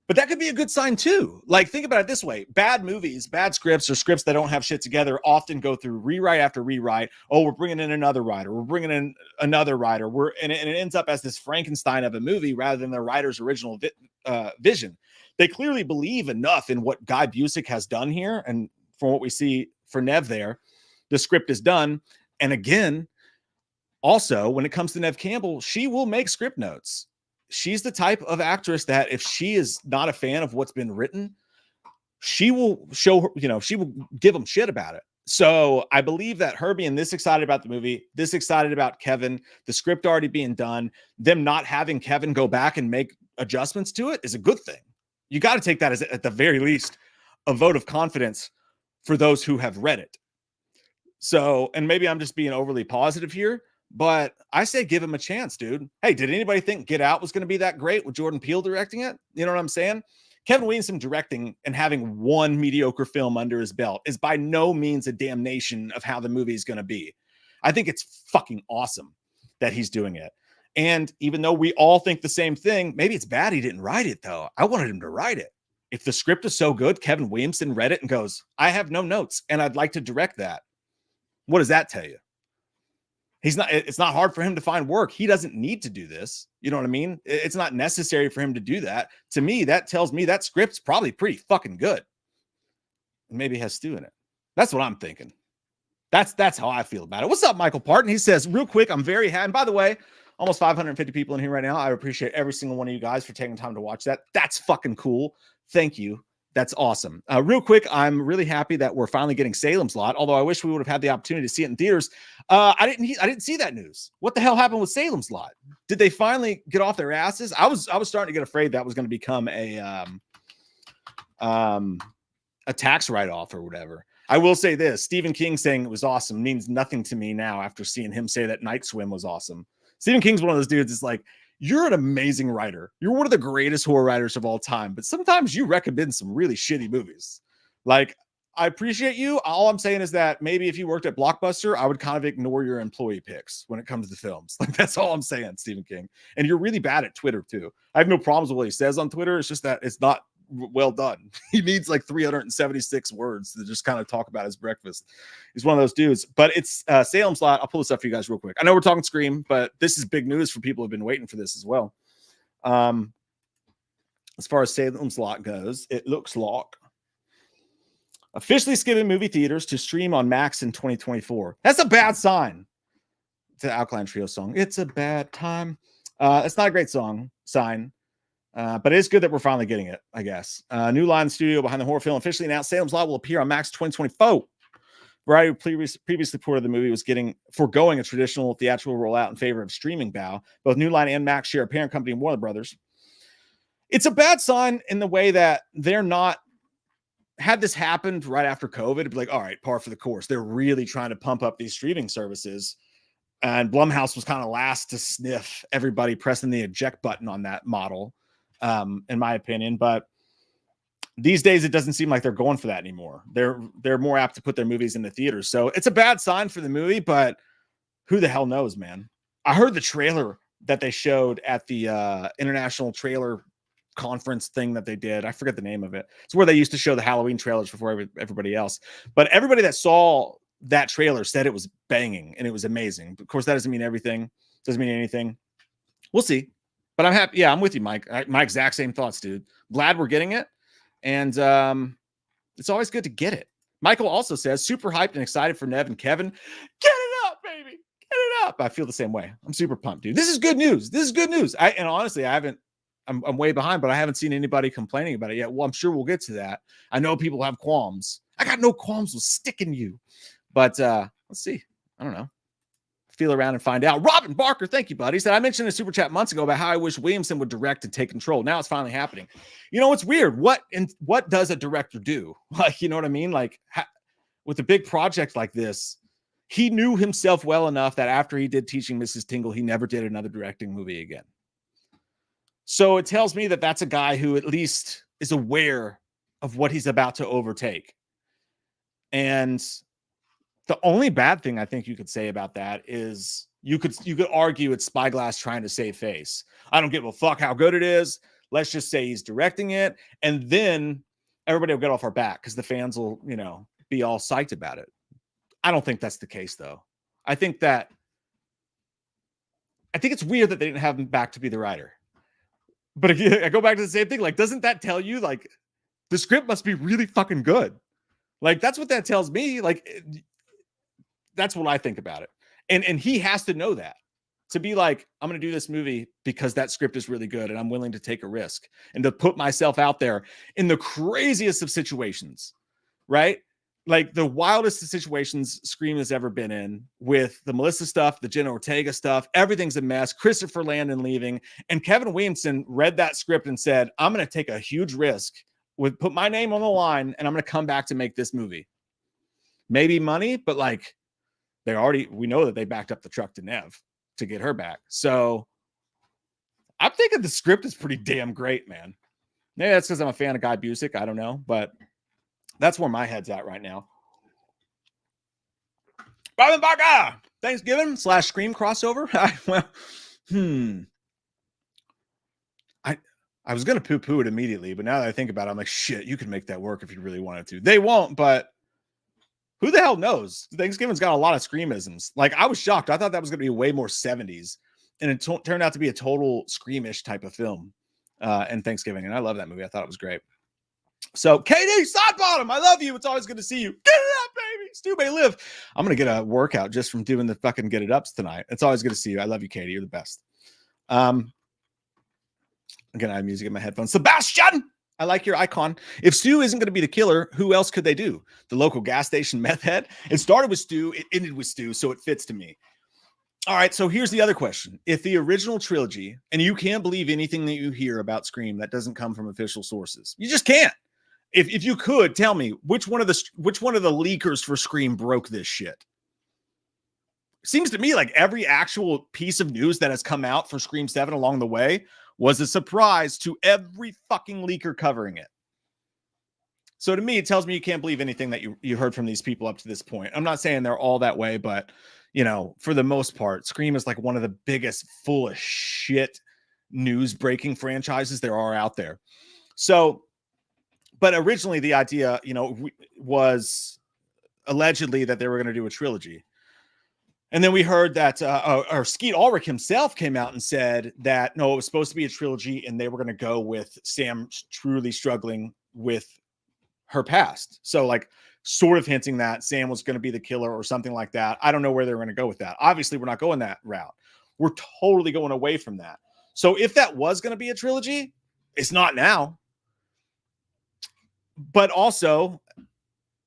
But that could be a good sign too. Like, think about it this way. Bad movies, bad scripts, or scripts that don't have shit together often go through rewrite after rewrite. Oh, we're bringing in another writer. We're bringing in another writer. And it ends up as this Frankenstein of a movie rather than the writer's original vision. They clearly believe enough in what Guy Busick has done here. And from what we see for Nev there, the script is done. And again, also, when it comes to Nev Campbell, she will make script notes. She's the type of actress that if she is not a fan of what's been written, she will show her, she will give them shit about it. So I believe that her being this excited about the movie, this excited about Kevin, the script already being done, them not having Kevin go back and make adjustments to it is a good thing. You got to take that as, at the very least, a vote of confidence for those who have read it. So, and maybe I'm just being overly positive here, but I say give him a chance, dude. Hey, did anybody think Get Out was going to be that great with Jordan Peele directing it? You know what I'm saying? Kevin Williamson directing and having one mediocre film under his belt is by no means a damnation of how the movie is going to be. I think it's fucking awesome that he's doing it. And even though we all think the same thing, maybe it's bad he didn't write it, though. I wanted him to write it. If the script is so good, Kevin Williamson read it and goes, I have no notes and I'd like to direct that. What does that tell you? It's not hard for him to find work. He doesn't need to do this. You know what I mean? It's not necessary for him to do that. To me, that tells me that script's probably pretty fucking good. Maybe it has Stu in it. That's what I'm thinking. That's how I feel about it. What's up, Michael Parton? He says, real quick, I'm very happy. And by the way, almost 550 people in here right now. I appreciate every single one of you guys for taking time to watch that. That's fucking cool. Thank you. That's awesome. Real quick, I'm really happy that we're finally getting Salem's Lot, although I wish we would have had the opportunity to see it in theaters. I didn't see that news. What the hell happened with Salem's Lot? Did they finally get off their asses? I was starting to get afraid that was going to become a tax write-off or whatever. I will say this, Stephen King saying it was awesome means nothing to me now after seeing him say that Night Swim was awesome. Stephen King's one of those dudes. It's like, you're an amazing writer. You're one of the greatest horror writers of all time, but sometimes you recommend some really shitty movies. Like, I appreciate you. All I'm saying is that maybe if you worked at Blockbuster, I would kind of ignore your employee picks when it comes to films. Like, that's all I'm saying, Stephen King. And you're really bad at Twitter too. I have no problems with what he says on Twitter. It's just that it's not well done. He needs like 376 words to just kind of talk about his breakfast. He's one of those dudes. But it's Salem's Lot. I'll pull this up for you guys real quick. I know we're talking Scream, but this is big news for people who've been waiting for this as well. As far as Salem's Lot goes, it looks like officially skipping movie theaters to stream on Max in 2024. That's a bad sign. It's an Alkaline Trio song. It's a bad time. It's not a great sign. But it is good that we're finally getting it, I guess. New Line studio behind the horror film officially announced Salem's Lot will appear on Max 2024. Variety previously reported the movie was foregoing a traditional theatrical rollout in favor of streaming bow. Both New Line and Max share a parent company in Warner Brothers. It's a bad sign in the way that they're not, had this happened right after COVID, it'd be like, all right, par for the course. They're really trying to pump up these streaming services. And Blumhouse was kind of last to sniff everybody pressing the eject button on that model. In my opinion, but these days it doesn't seem like they're going for that anymore. They're more apt to put their movies in the theaters. So it's a bad sign for the movie, but who the hell knows, man? I heard the trailer that they showed at the international trailer conference thing that they did. I forget the name of it. It's where they used to show the Halloween trailers before everybody else. But everybody that saw that trailer said it was banging and it was amazing. Of course, that doesn't mean everything. Doesn't mean anything. We'll see. But I'm happy. Yeah, I'm with you, Mike. My exact same thoughts, dude. Glad we're getting it. And it's always good to get it. Michael also says, super hyped and excited for Nev and Kevin. Get it up, baby. Get it up. I feel the same way. I'm super pumped, dude. This is good news. And honestly, I'm way behind, but I haven't seen anybody complaining about it yet. Well, I'm sure we'll get to that. I know people have qualms. I got no qualms with sticking you. But let's see. I don't know. Feel around and find out. Robin Barker, thank you, buddy. He said, I mentioned in a super chat months ago about how I wish Williamson would direct and take control. Now it's finally happening. You know, it's weird. What does a director do? Like, you know what I mean? Like, with a big project like this, he knew himself well enough that after he did Teaching Mrs. Tingle, he never did another directing movie again. So it tells me that that's a guy who at least is aware of what he's about to overtake. And the only bad thing I think you could say about that is you could argue it's Spyglass trying to save face. I don't give a fuck how good it is. Let's just say he's directing it. And then everybody will get off our back because the fans will, be all psyched about it. I don't think that's the case, though. I think it's weird that they didn't have him back to be the writer. But again, I go back to the same thing. Like, doesn't that tell you, like, the script must be really fucking good? Like, that's what that tells me. Like, that's what I think about it. And he has to know that, to be like, I'm going to do this movie because that script is really good and I'm willing to take a risk and to put myself out there in the craziest of situations, right? Like the wildest of situations Scream has ever been in, with the Melissa stuff, the Jenna Ortega stuff. Everything's a mess. Christopher Landon leaving. And Kevin Williamson read that script and said, I'm going to take a huge risk, put my name on the line, and I'm going to come back to make this movie. Maybe money, but like, we know that they backed up the truck to Nev to get her back. So I'm thinking the script is pretty damn great, man. Maybe that's because I'm a fan of Guy Busick. I don't know, but that's where my head's at right now. Robin Barker, Thanksgiving / Scream crossover. I was going to poo-poo it immediately, but now that I think about it, I'm like, shit, you could make that work if you really wanted to. They won't, but who the hell knows? Thanksgiving's got a lot of Screamisms. Like, I was shocked. I thought that was going to be way more 70s. And it turned out to be a total Screamish type of film in Thanksgiving. And I love that movie. I thought it was great. So, KD, Side Bottom, I love you. It's always good to see you. Get it up, baby. Stu may live. I'm going to get a workout just from doing the fucking Get It Ups tonight. It's always good to see you. I love you, Katie. You're the best. Again, I have music in my headphones. Sebastian, I like your icon. If Stu isn't going to be the killer, who else could they do? The local gas station meth head? It started with Stu. It ended with Stu, so it fits to me. All right, so here's the other question. If the original trilogy, and you can't believe anything that you hear about Scream that doesn't come from official sources. You just can't. If you could tell me which one of the leakers for Scream broke this shit. Seems to me like every actual piece of news that has come out for Scream 7 along the way was a surprise to every fucking leaker covering it. So to me, it tells me you can't believe anything that you heard from these people up to this point. I'm not saying they're all that way, but you know, for the most part, Scream is like one of the biggest full of shit news breaking franchises there are out there. So, but originally the idea, you know, was allegedly that they were going to do a trilogy. And then we heard that or Skeet Ulrich himself came out and said that, no, it was supposed to be a trilogy and they were going to go with Sam truly struggling with her past. So like sort of hinting that Sam was going to be the killer or something like that. I don't know where they're going to go with that. Obviously, we're not going that route. We're totally going away from that. So if that was going to be a trilogy, it's not now. But also,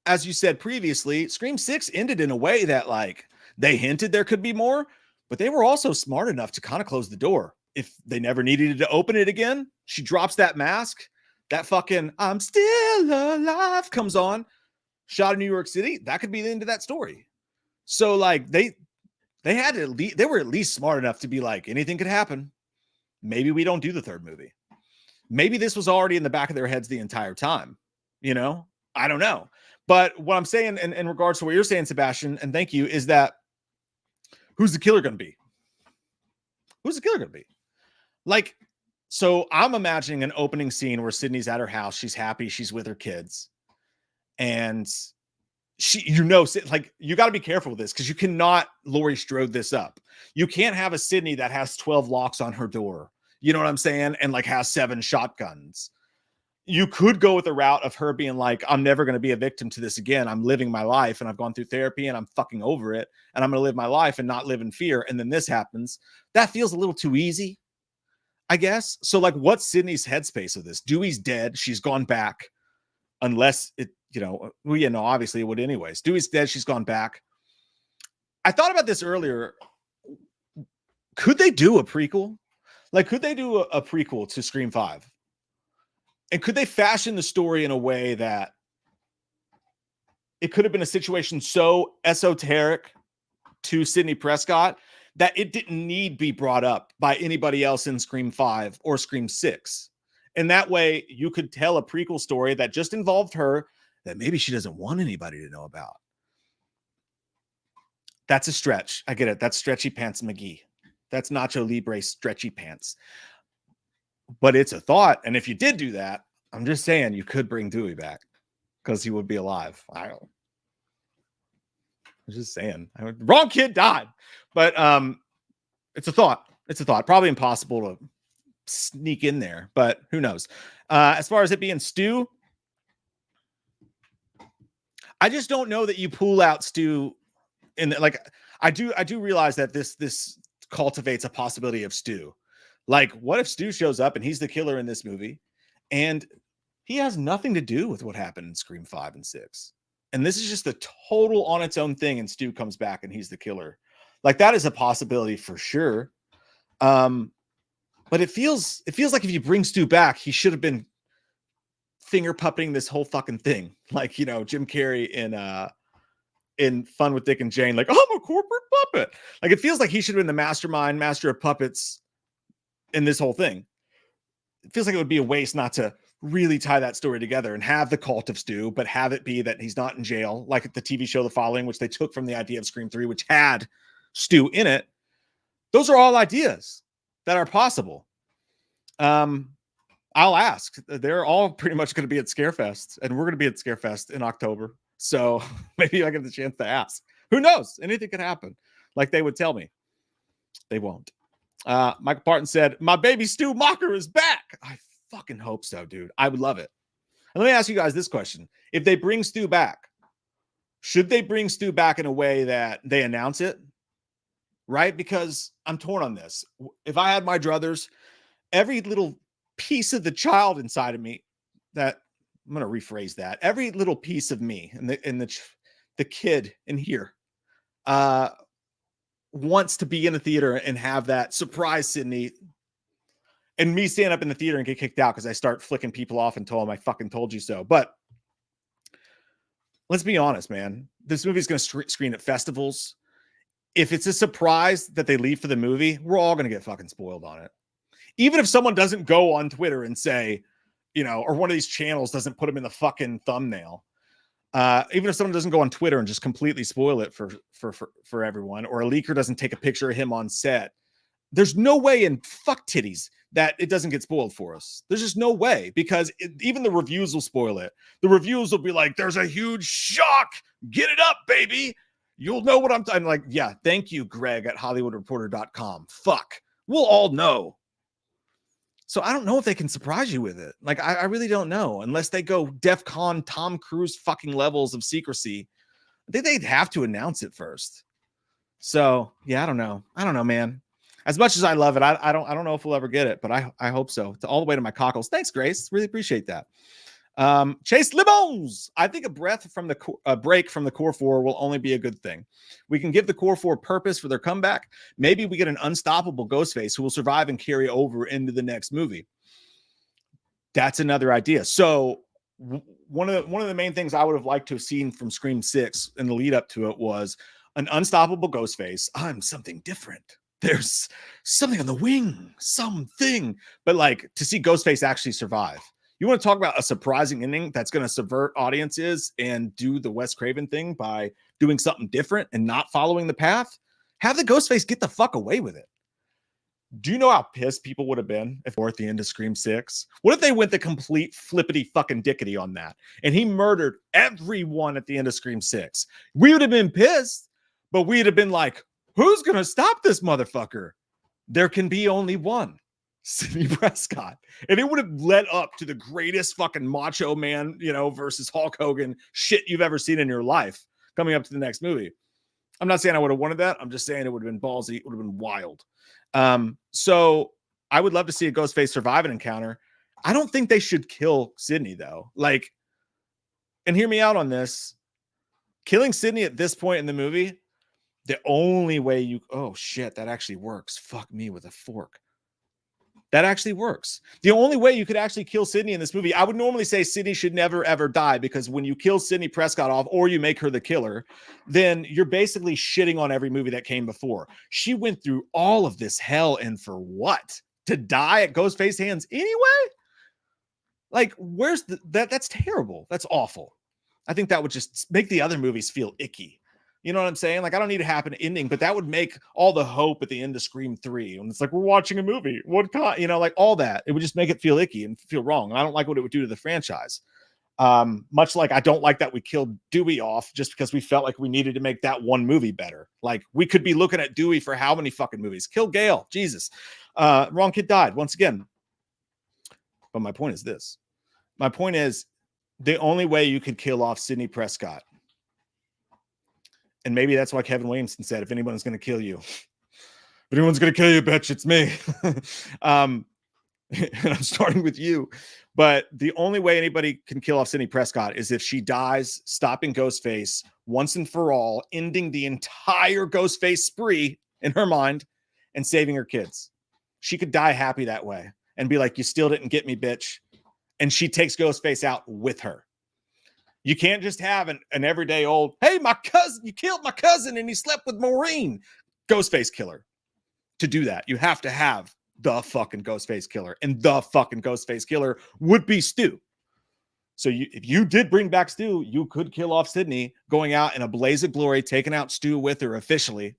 as you said previously, Scream 6 ended in a way that like they hinted there could be more, but they were also smart enough to kind of close the door. If they never needed to open it again, she drops that mask, that fucking I'm still alive comes on, shot in New York City. That could be the end of that story. So like they had to they were at least smart enough to be like, anything could happen. Maybe we don't do the third movie. Maybe this was already in the back of their heads the entire time. You know, I don't know. But what I'm saying in regards to what you're saying, Sebastian, and thank you, is that who's the killer going to be? Who's the killer going to be? Like, so I'm imagining an opening scene where Sydney's at her house. She's happy. She's with her kids. And she, you know, like you got to be careful with this because you cannot Laurie Strode this up. You can't have a Sydney that has 12 locks on her door. You know what I'm saying? And like has 7 shotguns. You could go with the route of her being like, I'm never going to be a victim to this again. I'm living my life and I've gone through therapy and I'm fucking over it. And I'm going to live my life and not live in fear. And then this happens. That feels a little too easy, I guess. So like what's Sydney's headspace of this? Dewey's dead. She's gone back. Unless it, you know, well, you know, obviously it would anyways. Dewey's dead. She's gone back. I thought about this earlier. Could they do a prequel? Like, could they do a prequel to Scream 5? And could they fashion the story in a way that it could have been a situation so esoteric to Sidney Prescott that it didn't need be brought up by anybody else in Scream 5 or Scream 6? And that way you could tell a prequel story that just involved her that maybe she doesn't want anybody to know about. That's a stretch. I get it. That's Stretchy Pants McGee. That's Nacho Libre Stretchy Pants. But it's a thought. And if you did do that, I'm just saying you could bring Dewey back because he would be alive. I'm just saying. Wrong kid died. But it's a thought. It's a thought. Probably impossible to sneak in there, but who knows? As far as it being Stu, I just don't know that you pull out Stu in like I do realize that this cultivates a possibility of Stu. Like, what if Stu shows up and he's the killer in this movie and he has nothing to do with what happened in Scream 5 and 6? And this is just a total on its own thing and Stu comes back and he's the killer. Like, that is a possibility for sure. But it feels like if you bring Stu back, he should have been finger puppeting this whole fucking thing. Like, you know, Jim Carrey in Fun with Dick and Jane, like, I'm a corporate puppet. Like, it feels like he should have been the mastermind, master of puppets in this whole thing. It feels like it would be a waste not to really tie that story together and have the cult of Stu, but have it be that he's not in jail, like the TV show The Following, which they took from the idea of Scream 3, which had Stu in it. Those are all ideas that are possible. I'll ask. They're all pretty much going to be at Scarefest, and we're going to be at Scarefest in October. So maybe I get the chance to ask. Who knows? Anything could happen. Like they would tell me. They won't. Michael Parton said, my baby Stu Macher is back. I fucking hope so, dude. I would love it. And let me ask you guys this question. If they bring Stu back, Should they bring Stu back in a way that they announce it? Right? Because I'm torn on this. If I had my druthers, every little piece of the child inside of me that I'm going to rephrase that. Every little piece of me and the kid in here wants to be in the theater and have that surprise Sydney, and me stand up in the theater and get kicked out because I start flicking people off and tell them I fucking told you so. But let's be honest, man. This movie's going to screen at festivals. If it's a surprise that they leave for the movie, we're all going to get fucking spoiled on it. Even if someone doesn't go on Twitter and say, you know, or one of these channels doesn't put them in the fucking thumbnail. Even if someone doesn't go on Twitter and just completely spoil it for everyone, or a leaker doesn't take a picture of him on set, there's no way in fuck titties that it doesn't get spoiled for us. There's just no way, because even the reviews will spoil it. The reviews will be like, there's a huge shock. Get it up, baby. You'll know what I'm like, yeah, thank you, Greg at HollywoodReporter.com. Fuck. We'll all know. So I don't know if they can surprise you with it. Like, I really don't know, unless they go DEFCON Tom Cruise fucking levels of secrecy. I think they'd have to announce it first. So yeah, I don't know. I don't know, man. As much as I love it, I don't know if we'll ever get it, but I hope so. To all the way to my cockles. Thanks, Grace. Really appreciate that. Chase Libons. I think a break from the core four will only be a good thing. We can give the core four purpose for their comeback. Maybe we get an unstoppable Ghostface who will survive and carry over into the next movie. That's another idea. So one of the main things I would have liked to have seen from Scream 6 in the lead up to it was an unstoppable Ghostface. I'm something different. There's something on the wing, something. But like, to see Ghostface actually survive. You want to talk about a surprising ending that's going to subvert audiences and do the Wes Craven thing by doing something different and not following the path? Have the Ghostface get the fuck away with it. Do you know how pissed people would have been if we're at the end of Scream 6? What if they went the complete flippity fucking dickety on that and he murdered everyone at the end of Scream 6? We would have been pissed, but we'd have been like, who's going to stop this motherfucker? There can be only one. Sidney Prescott. And it would have led up to the greatest fucking Macho Man, you know, versus Hulk Hogan shit you've ever seen in your life coming up to the next movie. I'm not saying I would have wanted that. I'm just saying it would have been ballsy. It would have been wild. So I would love to see a Ghostface survive an encounter. I don't think they should kill Sidney, though. Like, and hear me out on this. Killing Sidney at this point in the movie, the only way you... Oh, shit, that actually works. Fuck me with a fork. That actually works. The only way you could actually kill Sidney in this movie, I would normally say Sidney should never, ever die, because when you kill Sidney Prescott off or you make her the killer, then you're basically shitting on every movie that came before. She went through all of this hell, and for what? To die at Ghostface's hands anyway? Like, where's that's terrible. That's awful. I think that would just make the other movies feel icky. You know what I'm saying? Like, I don't need a happy ending, but that would make all the hope at the end of Scream 3. And it's like, we're watching a movie. You know, like all that. It would just make it feel icky and feel wrong. I don't like what it would do to the franchise. Much like I don't like that we killed Dewey off just because we felt like we needed to make that one movie better. Like, we could be looking at Dewey for how many fucking movies? Kill Gale. Jesus. Wrong kid died once again. But my point is this. My point is, the only way you could kill off Sidney Prescott, and maybe that's why Kevin Williamson said, if anyone's going to kill you, if anyone's going to kill you, bitch, it's me. And I'm starting with you. But the only way anybody can kill off Sidney Prescott is if she dies, stopping Ghostface once and for all, ending the entire Ghostface spree in her mind and saving her kids. She could die happy that way and be like, you still didn't get me, bitch. And she takes Ghostface out with her. You can't just have an everyday old, hey, my cousin, you killed my cousin and he slept with Maureen. Ghostface killer. To do that, you have to have the fucking Ghostface killer. And the fucking Ghostface killer would be Stu. So if you did bring back Stu, you could kill off Sidney, going out in a blaze of glory, taking out Stu with her officially.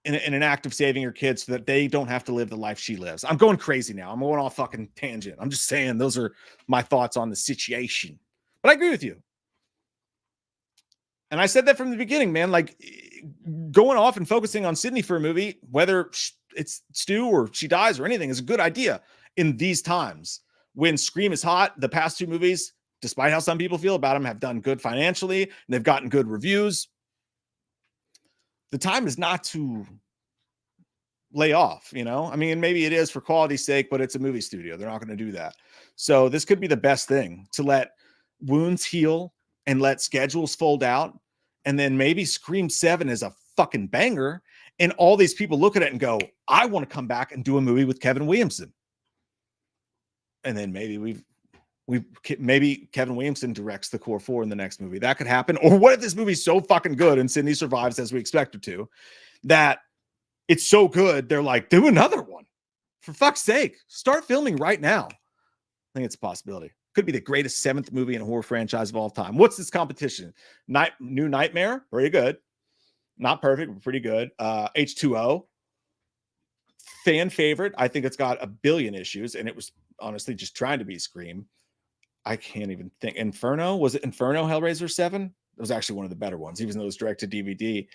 In an act of saving her kids so that they don't have to live the life she lives. I'm going crazy now. I'm going off fucking tangent. I'm just saying those are my thoughts on the situation. But I agree with you. And I said that from the beginning, man. Like, going off and focusing on Sidney for a movie, whether it's Stu or she dies or anything, is a good idea in these times. When Scream is hot, the past two movies despite how some people feel about them, have done good financially and they've gotten good reviews. The time is not to lay off, you know? I mean, maybe it is for quality's sake, but it's a movie studio. They're not going to do that. So this could be the best thing, to let wounds heal and let schedules fold out. And then maybe Scream 7 is a fucking banger. And all these people look at it and go, I want to come back and do a movie with Kevin Williamson. And then maybe maybe Kevin Williamson directs the Core 4 in the next movie. That could happen. Or what if this movie's so fucking good and Sydney survives as we expect her to, that it's so good they're like, do another one. For fuck's sake, start filming right now. I think it's a possibility. Could be the greatest 7th movie in a horror franchise of all time. What's this competition? New Nightmare, very good. Not perfect, but pretty good. H2O, fan favorite. I think it's got a billion issues, and it was honestly just trying to be Scream. I can't even think. Inferno, was it Inferno Hellraiser 7? It was actually one of the better ones, even though it was direct to DVD.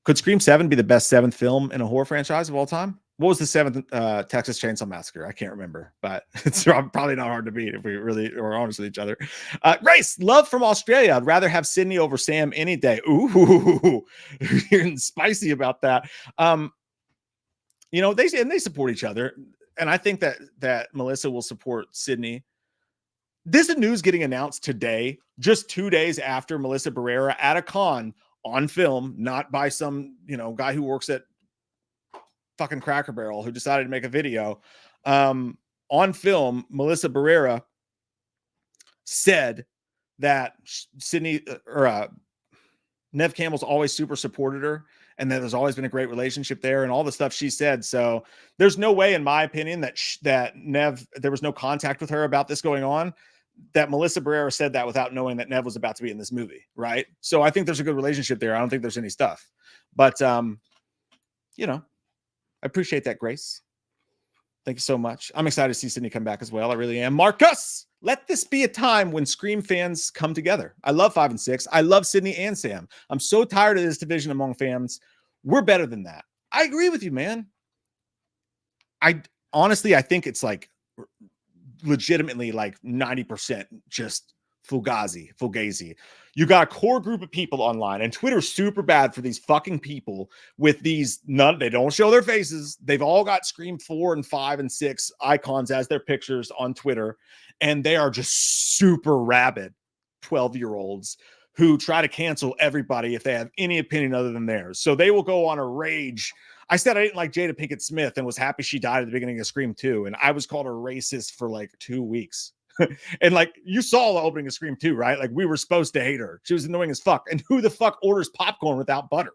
Could Scream 7 be the best 7th film in a horror franchise of all time? What was the 7th Texas Chainsaw Massacre? I can't remember, but it's probably not hard to beat if we really are honest with each other. Grace, love from Australia. I'd rather have Sydney over Sam any day. Ooh, you're getting spicy about that. You know, they support each other. And I think that Melissa will support Sydney. This is news getting announced today, just 2 days after Melissa Barrera at a con on film, not by some, you know, guy who works at fucking Cracker Barrel who decided to make a video. On film, Melissa Barrera said that Sydney Nev Campbell's always super supported her, and that there's always been a great relationship there, and all the stuff she said. So there's no way, in my opinion, that Nev, there was no contact with her about this going on, that Melissa Barrera said that without knowing that Nev was about to be in this movie, right? So I think there's a good relationship there. I don't think there's any stuff. But, you know, I appreciate that, Grace. Thank you so much. I'm excited to see Sydney come back as well. I really am. Marcus, let this be a time when Scream fans come together. I love 5 and 6. I love Sydney and Sam. I'm so tired of this division among fans. We're better than that. I agree with you, man. I honestly think it's like legitimately like 90% just fugazi. You got a core group of people online, and Twitter's super bad for these fucking people with these they don't show their faces. They've all got Scream 4 and 5 and 6 icons as their pictures on Twitter, and they are just super rabid 12-year-olds who try to cancel everybody if they have any opinion other than theirs. So they will go on a rage. I said I didn't like Jada Pinkett Smith and was happy she died at the beginning of Scream 2, and I was called a racist for like 2 weeks. And like, you saw the opening of Scream 2, right? Like, we were supposed to hate her. She was annoying as fuck. And who the fuck orders popcorn without butter?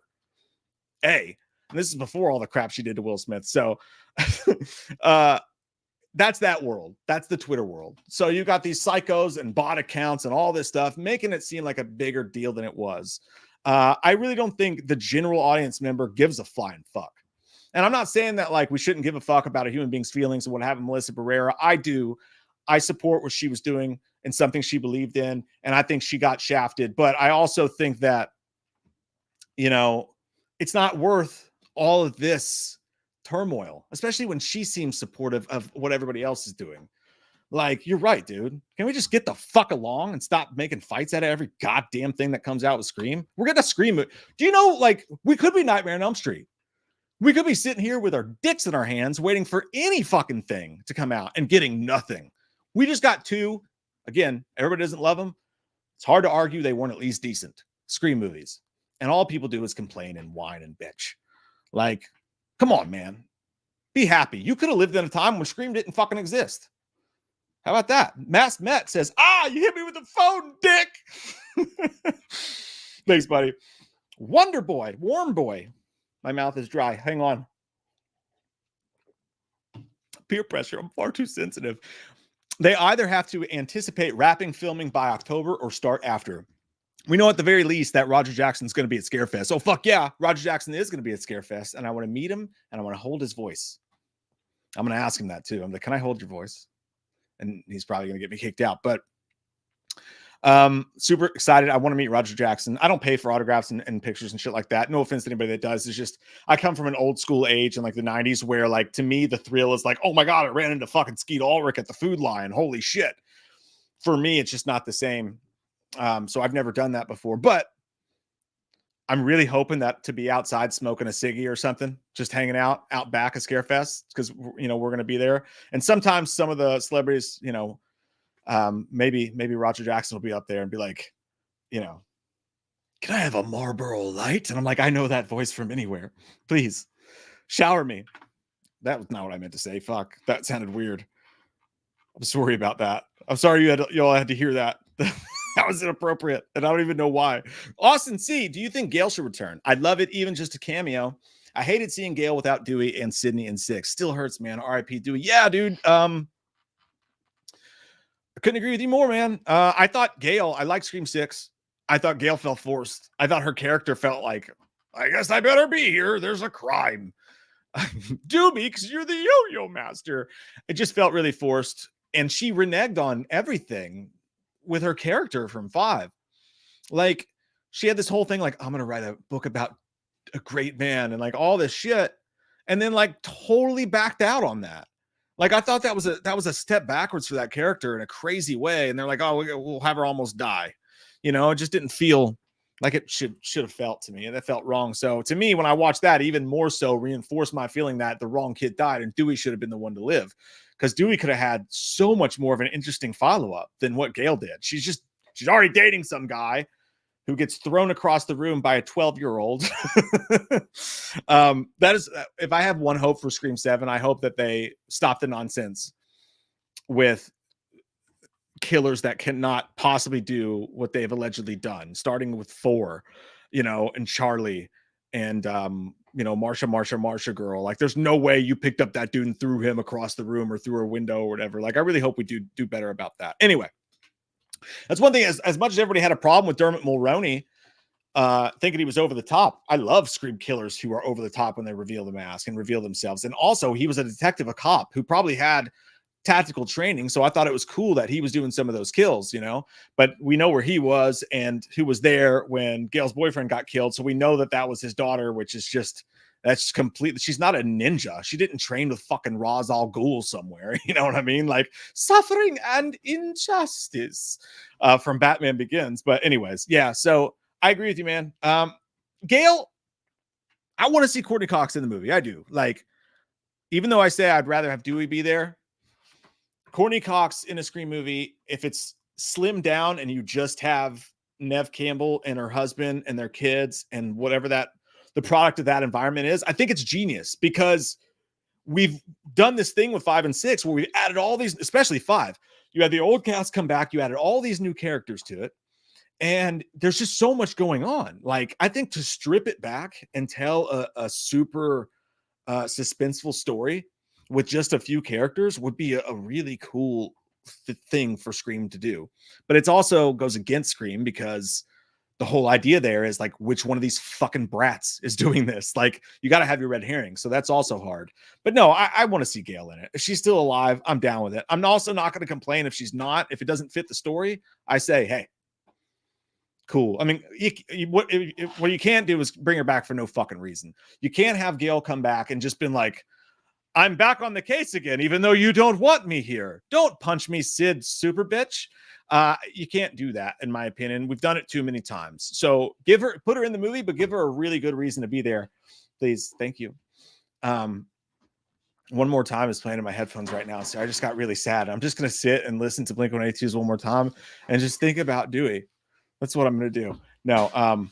And this is before all the crap she did to Will Smith. So that's that world. That's the Twitter world. So you got these psychos and bot accounts and all this stuff, making it seem like a bigger deal than it was. I really don't think the general audience member gives a flying fuck. And I'm not saying that like we shouldn't give a fuck about a human being's feelings and what happened to Melissa Barrera. I do. I support what she was doing and something she believed in. And I think she got shafted. But I also think that, you know, it's not worth all of this turmoil, especially when she seems supportive of what everybody else is doing. Like, you're right, dude. Can we just get the fuck along and stop making fights out of every goddamn thing that comes out with Scream? We're getting a Scream. Do you know, like, we could be Nightmare on Elm Street. We could be sitting here with our dicks in our hands waiting for any fucking thing to come out and getting nothing. We just got 2. Again, everybody doesn't love them. It's hard to argue they weren't at least decent Scream movies. And all people do is complain and whine and bitch. Like, come on, man. Be happy. You could have lived in a time when Scream didn't fucking exist. How about that? Mass Met says, you hit me with the phone, dick. Thanks, buddy. Wonder Boy, Warm Boy. My mouth is dry. Hang on. Peer pressure. I'm far too sensitive. They either have to anticipate wrapping filming by October or start after. We know at the very least that Roger Jackson's going to be at Scarefest. Oh, fuck yeah. Roger Jackson is going to be at Scarefest, and I want to meet him, and I want to hold his voice. I'm going to ask him that, too. I'm like, can I hold your voice? And he's probably going to get me kicked out. But super excited. I want to meet Roger Jackson. I don't pay for autographs and pictures and shit like that. No offense to anybody that does. It's just, I come from an old school age in like the 90s where like, to me, the thrill is like, oh my God, I ran into fucking Skeet Ulrich at the Food Lion. Holy shit. for me, it's just not the same. So I've never done that before, but I'm really hoping that to be outside smoking a ciggy or something, just hanging out back at Scarefest, because we're going to be there. And sometimes some of the celebrities, maybe Roger Jackson will be up there and be like, can I have a Marlboro Light? And I'm like, I know that voice from anywhere. Please shower me. That was not what I meant to say. Fuck, that sounded weird. I'm sorry about that. I'm sorry you all had to hear that. That was inappropriate, and I don't even know why. Austin C, do you think Gale should return? I'd love it, even just a cameo. I hated seeing Gale without Dewey and Sydney in 6. Still hurts, man. R.I.P. Dewey. Yeah, dude. I couldn't agree with you more, man. I thought Gale, I like Scream 6. I thought Gale felt forced. I thought her character felt like, I guess I better be here. There's a crime. Do me, because you're the yo-yo master. It just felt really forced. And she reneged on everything with her character from 5. Like, she had this whole thing like, I'm going to write a book about a great man and like all this shit. And then like totally backed out on that. Like, I thought that was a step backwards for that character in a crazy way. And they're like, oh, we'll have her almost die. It just didn't feel like it should have felt to me. And that felt wrong. So to me, when I watched that, even more so reinforced my feeling that the wrong kid died and Dewey should have been the one to live. Because Dewey could have had so much more of an interesting follow-up than what Gale did. She's already dating some guy who gets thrown across the room by a 12-year-old. That is, if I have one hope for Scream 7, I hope that they stop the nonsense with killers that cannot possibly do what they've allegedly done, starting with 4, and Charlie and Marsha girl. Like, there's no way you picked up that dude and threw him across the room or through a window or whatever. Like, I really hope we do better about that. Anyway, that's one thing. As much as everybody had a problem with Dermot Mulroney thinking he was over the top, I love Scream killers who are over the top when they reveal the mask and reveal themselves. And also, he was a detective, a cop who probably had tactical training, so I thought it was cool that he was doing some of those kills, but we know where he was and who was there when Gale's boyfriend got killed, so we know that was his daughter, which is that's completely, she's not a ninja. She didn't train with fucking Ra's al Ghul somewhere. You know what I mean? Like, suffering and injustice from Batman Begins. But anyways, yeah, so I agree with you, man. Gale, I want to see Courtney Cox in the movie. I do. Like, even though I say I'd rather have Dewey be there, Courtney Cox in a Scream movie, if it's slimmed down and you just have Neve Campbell and her husband and their kids and whatever the product of that environment is, I think it's genius, because we've done this thing with 5 and 6 where we've added all these, especially 5. You had the old cast come back, you added all these new characters to it, and there's just so much going on. Like, I think to strip it back and tell a super suspenseful story with just a few characters would be a really cool thing for Scream to do. But it also goes against Scream, because the whole idea there is like, which one of these fucking brats is doing this? Like, you got to have your red herring. So that's also hard. But no, I want to see Gale in it. If she's still alive, I'm down with it. I'm also not going to complain if she's not. If it doesn't fit the story, I say, hey, cool. I mean, what you can't do is bring her back for no fucking reason. You can't have Gale come back and just been like, I'm back on the case again, even though you don't want me here. Don't punch me, Sid, super bitch. You can't do that, in my opinion. We've done it too many times. So put her in the movie, but give her a really good reason to be there. Please. Thank you. One More Time is playing in my headphones right now. So I just got really sad. I'm just going to sit and listen to Blink-182's One More Time and just think about Dewey. That's what I'm going to do. No,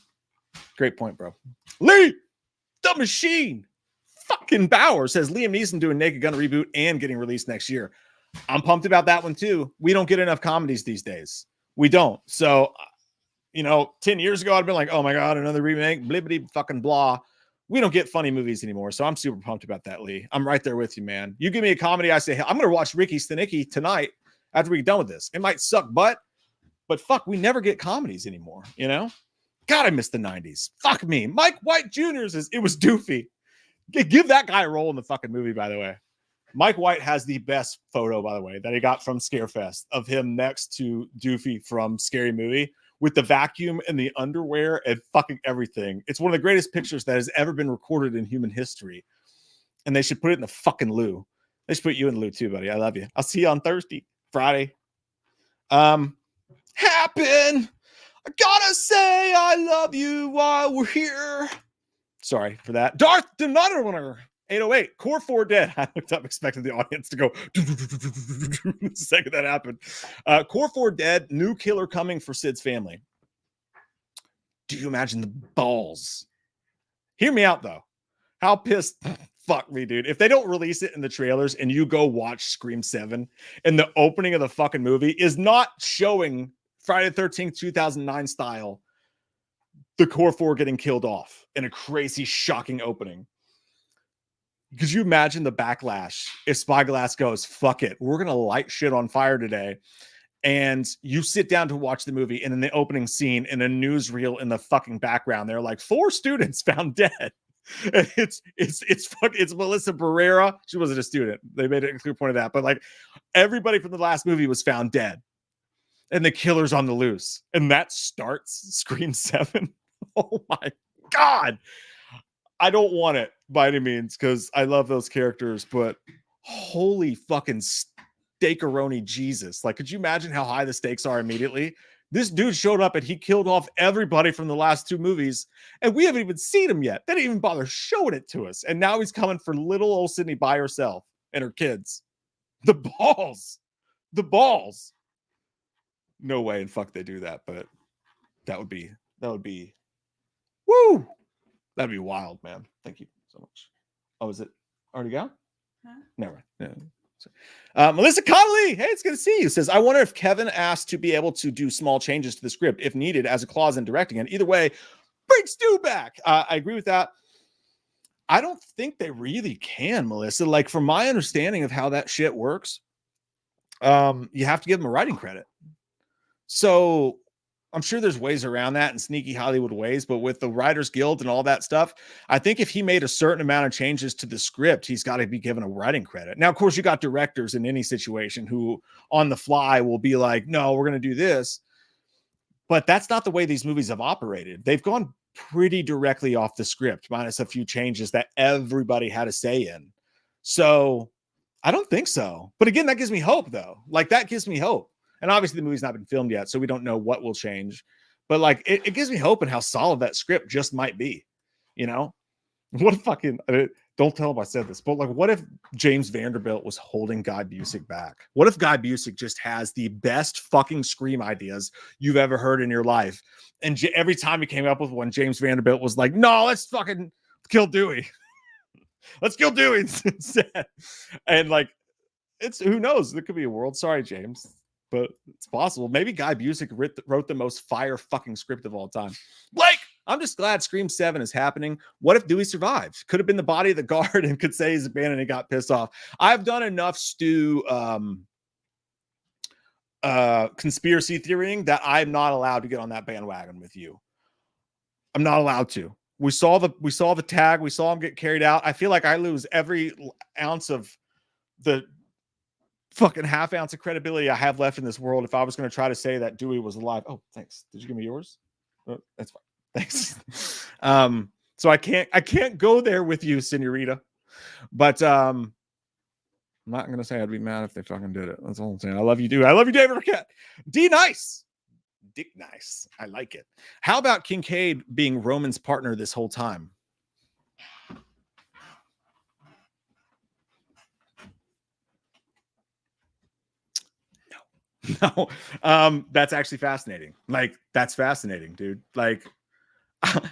great point, bro. Lee, the Machine. Fucking Bauer says Liam Neeson doing Naked Gun reboot and getting released next year. I'm pumped about that one too. We don't get enough comedies these days. We don't. So, 10 years ago, I'd been like, oh my God, another remake, blibbity fucking blah. We don't get funny movies anymore. So I'm super pumped about that, Lee. I'm right there with you, man. You give me a comedy, I say, hey, I'm going to watch Ricky Stenicki tonight after we get done with this. It might suck butt, but fuck, we never get comedies anymore, God, I miss the 90s. Fuck me. Mike White Jr. says it was doofy. Give that guy a role in the fucking movie, by the way. Mike White has the best photo, by the way, that he got from Scarefest of him next to Doofy from Scary Movie with the vacuum and the underwear and fucking everything. It's one of the greatest pictures that has ever been recorded in human history. And they should put it in the fucking loo. They should put you in the loo too, buddy. I love you. I'll see you on Thursday, Friday. Happen. I gotta say I love you while we're here. Sorry for that. Darth Denunner. 808. Core 4 dead. I looked up expecting the audience to go the second that happened. Core 4 dead. New killer coming for Sid's family. Do you imagine the balls? Hear me out, though. How pissed... Fuck me, dude. If they don't release it in the trailers and you go watch Scream 7 and the opening of the fucking movie is not showing Friday the 13th, 2009 style, the Core 4 getting killed off in a crazy, shocking opening. Could you imagine the backlash if Spyglass goes, fuck it, we're going to light shit on fire today. And you sit down to watch the movie, and in the opening scene, in a newsreel in the fucking background, they're like, 4 students found dead. And it's Melissa Barrera. She wasn't a student. They made a clear point of that. But like everybody from the last movie was found dead. And the killer's on the loose. And that starts Scream 7. Oh my God. I don't want it by any means because I love those characters, but holy fucking steakeroni Jesus. Like, could you imagine how high the stakes are immediately? This dude showed up and he killed off everybody from the last 2 movies, and we haven't even seen him yet. They didn't even bother showing it to us. And now he's coming for little old Sydney by herself and her kids. The balls. The balls. No way in fuck they do that, but that would be woo. That'd be wild, man. Thank you so much. Oh, is it already gone? Huh? Never mind. Yeah. Melissa Connolly, hey, it's good to see you. Says, I wonder if Kevin asked to be able to do small changes to the script if needed as a clause in directing it. Either way, bring Stu back. I agree with that. I don't think they really can, Melissa. Like, from my understanding of how that shit works, you have to give them a writing credit. So I'm sure there's ways around that in sneaky Hollywood ways, but with the Writers Guild and all that stuff, I think if he made a certain amount of changes to the script, he's got to be given a writing credit. Now, of course, you got directors in any situation who on the fly will be like, no, we're going to do this. But that's not the way these movies have operated. They've gone pretty directly off the script, minus a few changes that everybody had a say in. So I don't think so. But again, that gives me hope, though. Like, that gives me hope. And obviously the movie's not been filmed yet, so we don't know what will change. But like, it gives me hope in how solid that script just might be. You know, what if fucking don't tell him I said this, but like, what if James Vanderbilt was holding Guy Busick back? What if Guy Busick just has the best fucking Scream ideas you've ever heard in your life, and every time he came up with one, James Vanderbilt was like, "No, let's fucking kill Dewey. Let's kill Dewey instead." And like, it's who knows? There could be a world. Sorry, James. But it's possible. Maybe Guy Busick wrote the most fire fucking script of all time. Blake, I'm just glad Scream 7 is happening. What if Dewey survived? Could have been the body of the guard and could say he's abandoned and got pissed off. I've done enough conspiracy theorying that I'm not allowed to get on that bandwagon with you. I'm not allowed to. We saw the tag. We saw him get carried out. I feel like I lose every ounce of the fucking half ounce of credibility I have left in this world if I was going to try to say that Dewey was alive. Oh, thanks. Did you give me yours? Oh, that's fine. Thanks. So I can't go there with you, Senorita. But I'm not going to say I'd be mad if they fucking did it. That's all I'm saying. I love you, dude. I love you, David Arquette. D Nice. Dick Nice. I like it. How about Kincaid being Roman's partner this whole time? No, that's actually fascinating. Like, that's fascinating, dude. Like,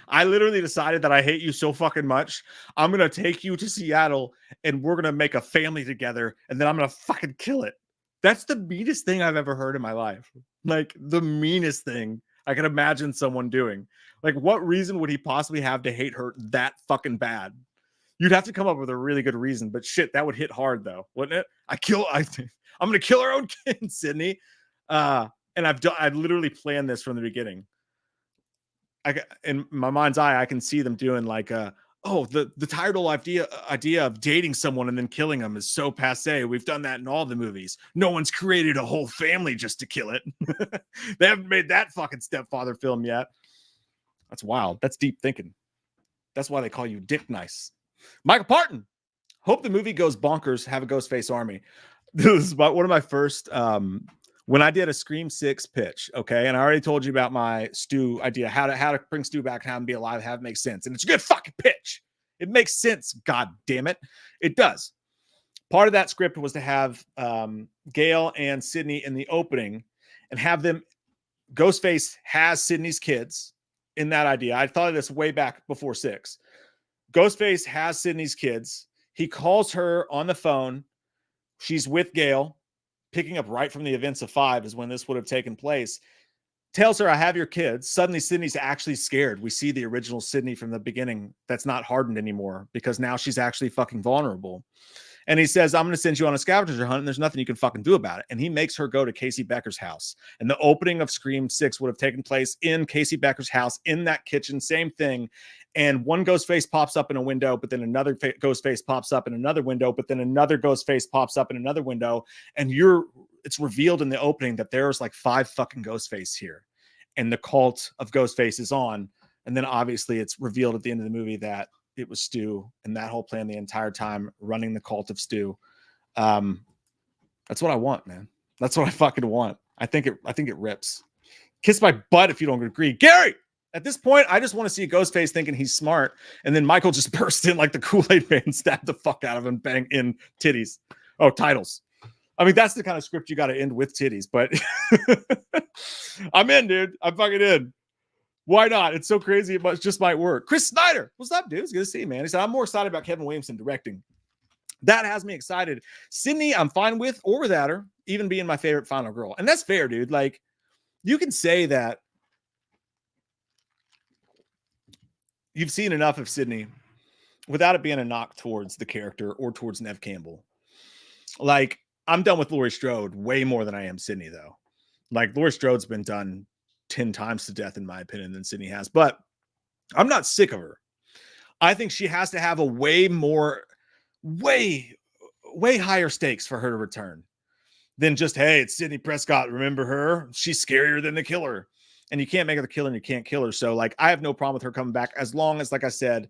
I literally decided that I hate you so fucking much. I'm going to take you to Seattle and we're going to make a family together. And then I'm going to fucking kill it. That's the meanest thing I've ever heard in my life. Like, the meanest thing I can imagine someone doing. Like, what reason would he possibly have to hate her that fucking bad? You'd have to come up with a really good reason, but shit, that would hit hard though, wouldn't it? I'm going to kill our own kid, Sydney. And I've literally planned this from the beginning. In my mind's eye, I can see them doing like, the tired old idea of dating someone and then killing them is so passe. We've done that in all the movies. No one's created a whole family just to kill it. They haven't made that fucking stepfather film yet. That's wild. That's deep thinking. That's why they call you Dick Nice. Michael Parton. Hope the movie goes bonkers. Have a Ghostface army. This is one of my first when I did a Scream 6 pitch, okay, and I already told you about my Stu idea, how to bring Stu back, have him be alive, have it make sense. And it's a good fucking pitch. It makes sense, god damn it. It does. Part of that script was to have Gale and Sidney in the opening and have them, Ghostface has Sidney's kids in that idea. I thought of this way back before 6. Ghostface has Sidney's kids. He calls her on the phone. She's with Gale, picking up right from the events of 5 is when this would have taken place. Tells her, I have your kids. Suddenly, Sidney's actually scared. We see the original Sidney from the beginning that's not hardened anymore because now she's actually fucking vulnerable. And he says, I'm going to send you on a scavenger hunt, and there's nothing you can fucking do about it. And he makes her go to Casey Becker's house. And the opening of Scream 6 would have taken place in Casey Becker's house, in that kitchen, same thing. And one ghost face pops up in a window, but then another ghost face pops up in another window, but then another ghost face pops up in another window. And it's revealed in the opening that there's like 5 fucking ghost face here. And the cult of Ghostface is on. And then obviously it's revealed at the end of the movie that it was Stu and that whole plan the entire time running the cult of Stu. That's what I want, man. That's what I fucking want. I think it rips. Kiss my butt if you don't agree. Gary, at this point, I just want to see a Ghostface thinking he's smart. And then Michael just burst in like the Kool-Aid man, stabbed the fuck out of him, bang in titties. Oh, titles. I mean, that's the kind of script you got to end with titties, but I'm in, dude. I'm fucking in. Why not? It's so crazy. It just might work. Chris Snyder. What's up, dude? It's good to see you, man. He said, I'm more excited about Kevin Williamson directing. That has me excited. Sydney, I'm fine with or without her, even being my favorite final girl. And that's fair, dude. Like, you can say that you've seen enough of Sydney without it being a knock towards the character or towards Neve Campbell. Like, I'm done with Laurie Strode way more than I am Sydney, though. Like, Laurie Strode's been done 10 times to death, in my opinion, than Sydney has. But I'm not sick of her. I think she has to have a way higher stakes for her to return than just, hey, it's Sidney Prescott. Remember her? She's scarier than the killer. And you can't make her the killer and you can't kill her. So, like, I have no problem with her coming back as long as, like I said,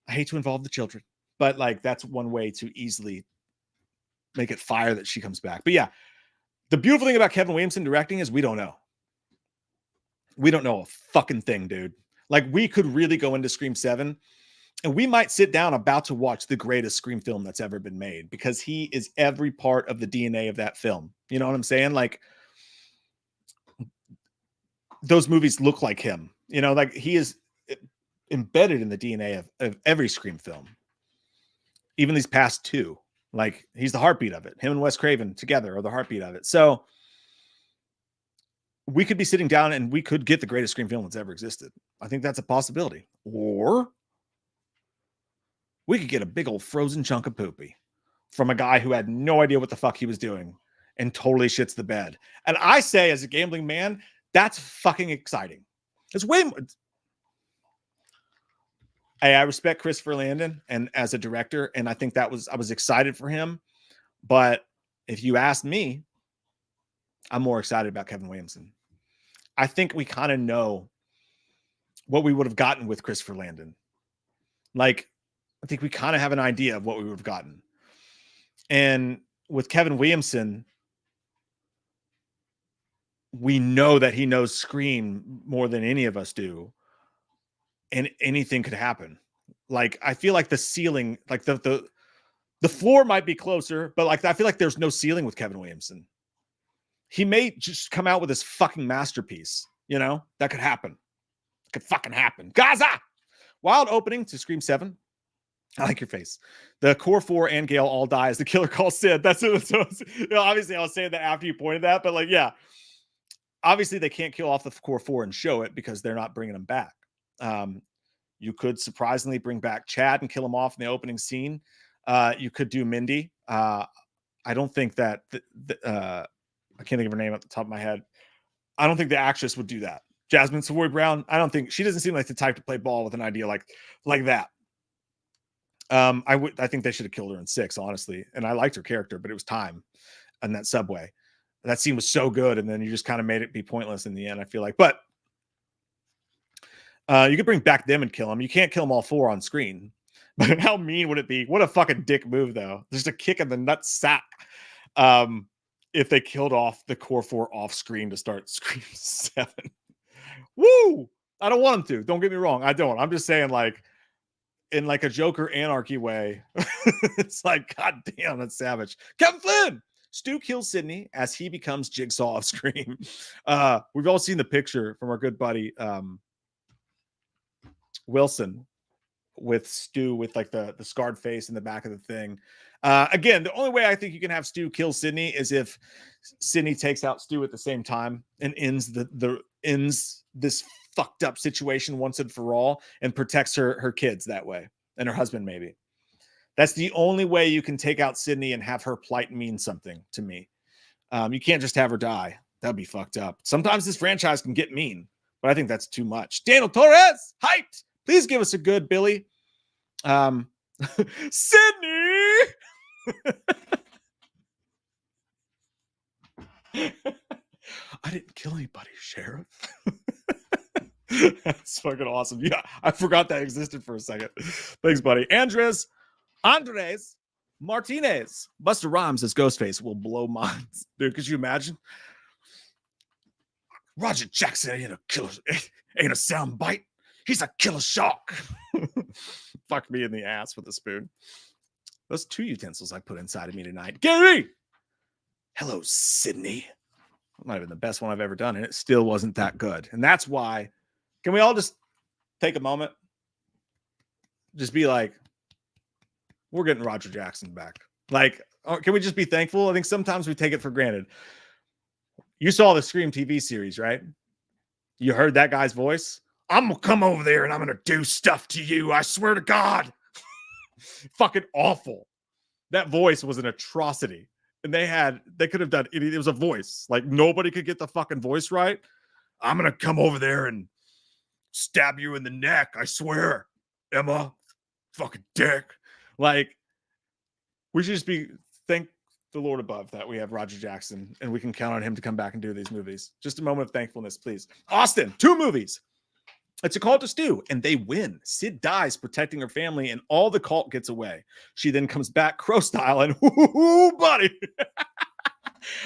I hate to involve the children. But, like, that's one way to easily make it fire that she comes back. But, yeah, the beautiful thing about Kevin Williamson directing is we don't know. We don't know a fucking thing, dude. Like, we could really go into Scream 7 and we might sit down about to watch the greatest Scream film that's ever been made because he is every part of the DNA of that film. You know what I'm saying? Like, those movies look like him. You know, like, he is embedded in the DNA of every Scream film. Even these past 2. Like, he's the heartbeat of it. Him and Wes Craven together are the heartbeat of it. So we could be sitting down and we could get the greatest Scream film that's ever existed. I think that's a possibility. Or we could get a big old frozen chunk of poopy from a guy who had no idea what the fuck he was doing and totally shits the bed. And I say, as a gambling man, that's fucking exciting. It's way more. I respect Christopher Landon and as a director, and I think I was excited for him. But if you ask me, I'm more excited about Kevin Williamson. I think we kind of know what we would have gotten with Christopher Landon. Like, I think we kind of have an idea of what we would have gotten. And with Kevin Williamson, we know that he knows Scream more than any of us do. And anything could happen. Like, I feel like the ceiling, like the floor might be closer, but like, I feel like there's no ceiling with Kevin Williamson. He may just come out with this fucking masterpiece, you know? That could happen. It could fucking happen. Gaza! Wild opening to Scream 7. I like your face. The core 4 and Gale all die as the killer calls Sid. That's what you know, obviously I was saying that after you pointed that, but like, yeah. Obviously they can't kill off the core 4 and show it because they're not bringing them back. You could surprisingly bring back Chad and kill him off in the opening scene. You could do Mindy. I don't think that I can't think of her name at the top of my head. I don't think the actress would do that. Jasmine Savoy Brown. I don't think she doesn't seem like the type to play ball with an idea like that. I think they should have killed her in 6, honestly. And I liked her character, but it was time on that subway. That scene was so good, and then you just kind of made it be pointless in the end, I feel like. But you could bring back them and kill them. You can't kill them all 4 on screen. But how mean would it be? What a fucking dick move, though. Just a kick in the nut sack. if they killed off the core 4 off screen to start Scream 7. Woo! I don't want them to. Don't get me wrong. I don't. I'm just saying, like, in like a Joker anarchy way, it's like, God damn, that's savage. Kevin Flynn! Stu kills Sidney as he becomes Jigsaw of Scream. We've all seen the picture from our good buddy Wilson with Stu with like the scarred face in the back of the thing. Again, the only way I think you can have Stu kill Sidney is if Sidney takes out Stu at the same time and ends this fucked up situation once and for all and protects her kids that way and her husband maybe. That's the only way you can take out Sidney and have her plight mean something to me. You can't just have her die. That'd be fucked up. Sometimes this franchise can get mean, but I think that's too much. Daniel Torres, hyped. Please give us a good Billy. Sidney. I didn't kill anybody, Sheriff. That's fucking awesome. Yeah, I forgot that existed for a second. Thanks, buddy. Andres Martinez. Busta Rhymes as Ghostface will blow minds. Dude, could you imagine? Roger Jackson ain't a sound bite. He's a killer shark. Fuck me in the ass with a spoon. Those 2 utensils I put inside of me tonight. Gary! Hello, Sidney. Might have been the best one I've ever done, and it still wasn't that good. And that's why, can we all just take a moment? Just be like, we're getting Roger Jackson back. Like, can we just be thankful? I think sometimes we take it for granted. You saw the Scream TV series, right? You heard that guy's voice? I'm going to come over there and I'm going to do stuff to you. I swear to God. Fucking awful. That voice was an atrocity. And they could have done it. It was a voice. Like, nobody could get the fucking voice right. I'm going to come over there and stab you in the neck. I swear. Emma, fucking dick. Like, we should just thank the Lord above that we have Roger Jackson and we can count on him to come back and do these movies. Just a moment of thankfulness, please. Austin, 2 movies. It's a call to Stu, and they win. Sid dies protecting her family, and all the cult gets away. She then comes back Crow style, and ooh, buddy.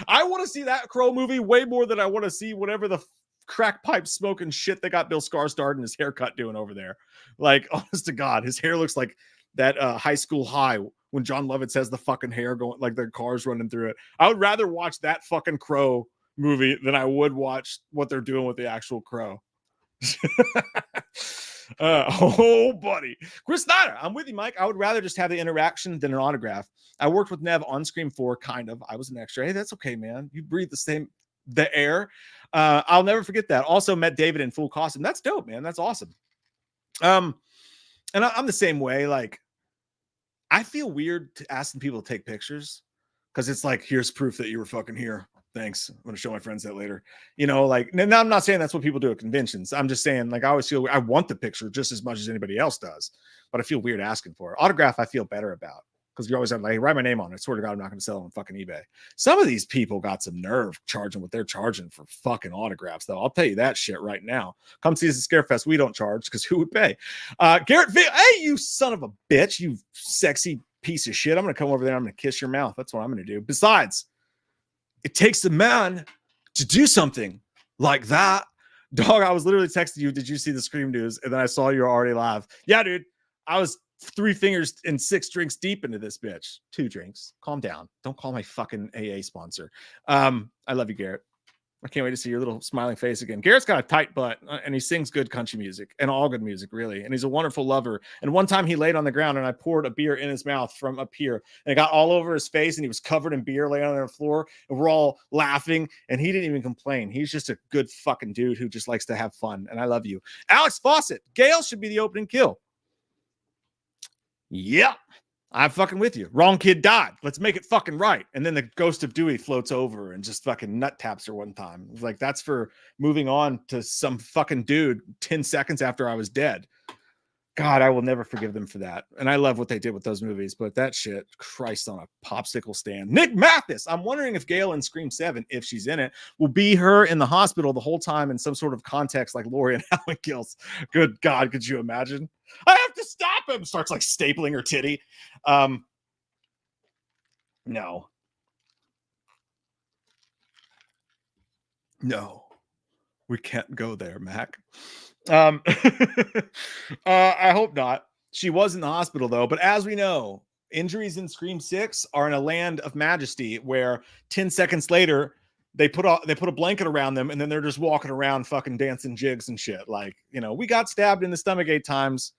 I want to see that Crow movie way more than I want to see whatever the crack pipe smoking shit they got Bill Skarsgård and his haircut doing over there. Like, honest to God, his hair looks like that High School High when John Lovitz has the fucking hair going, like the cars running through it. I would rather watch that fucking Crow movie than I would watch what they're doing with the actual Crow. Oh, buddy. Chris Snyder, I'm with you, Mike. I would rather just have the interaction than an autograph. I worked with Nev on Scream 4, kind of. I was an extra. Hey, that's okay, man. You breathe the air. I'll never forget that. Also met David in full costume. That's dope, man. That's awesome. And I'm the same way. Like, I feel weird asking people to take pictures because it's like, here's proof that you were fucking here. Thanks. I'm going to show my friends that later. You know, like, now I'm not saying that's what people do at conventions. I'm just saying, like, I always feel I want the picture just as much as anybody else does, but I feel weird asking for it. Autograph, I feel better about because you're always like, hey, write my name on it. I swear to God, I'm not going to sell it on fucking eBay. Some of these people got some nerve charging what they're charging for fucking autographs, though. I'll tell you that shit right now. Come see us at Scarefest. We don't charge because who would pay? Garrett, hey, you son of a bitch, you sexy piece of shit. I'm going to come over there. I'm going to kiss your mouth. That's what I'm going to do. Besides, it takes a man to do something like that. Dog, I was literally texting you, did you see the Scream news? And then I saw you were already live. Yeah, dude. I was 3 fingers and 6 drinks deep into this bitch. 2 drinks. Calm down. Don't call my fucking AA sponsor. I love you, Garrett. I can't wait to see your little smiling face again. Garrett's got a tight butt, and he sings good country music and all good music, really. And he's a wonderful lover. And one time he laid on the ground, and I poured a beer in his mouth from up here, and it got all over his face, and he was covered in beer laying on the floor, and we're all laughing, and he didn't even complain. He's just a good fucking dude who just likes to have fun, and I love you. Alex Fawcett, Gale should be the opening kill. Yep. I'm fucking with you. Wrong kid died. Let's make it fucking right. And then the ghost of Dewey floats over and just fucking nut taps her one time. Like, that's for moving on to some fucking dude 10 seconds after I was dead. God, I will never forgive them for that. And I love what they did with those movies, but that shit, Christ on a popsicle stand. Nick Mathis, I'm wondering if Gale in Scream 7, if she's in it, will be her in the hospital the whole time in some sort of context like Laurie and Alan Kills. Good God, could you imagine? I have to stop him. Starts like stapling her titty. No. No, we can't go there, Mac. I hope not. She was in the hospital though, but as we know, injuries in Scream 6 are in a land of majesty where 10 seconds later they put a blanket around them and then they're just walking around fucking dancing jigs and shit. Like, you know, we got stabbed in the stomach 8 times.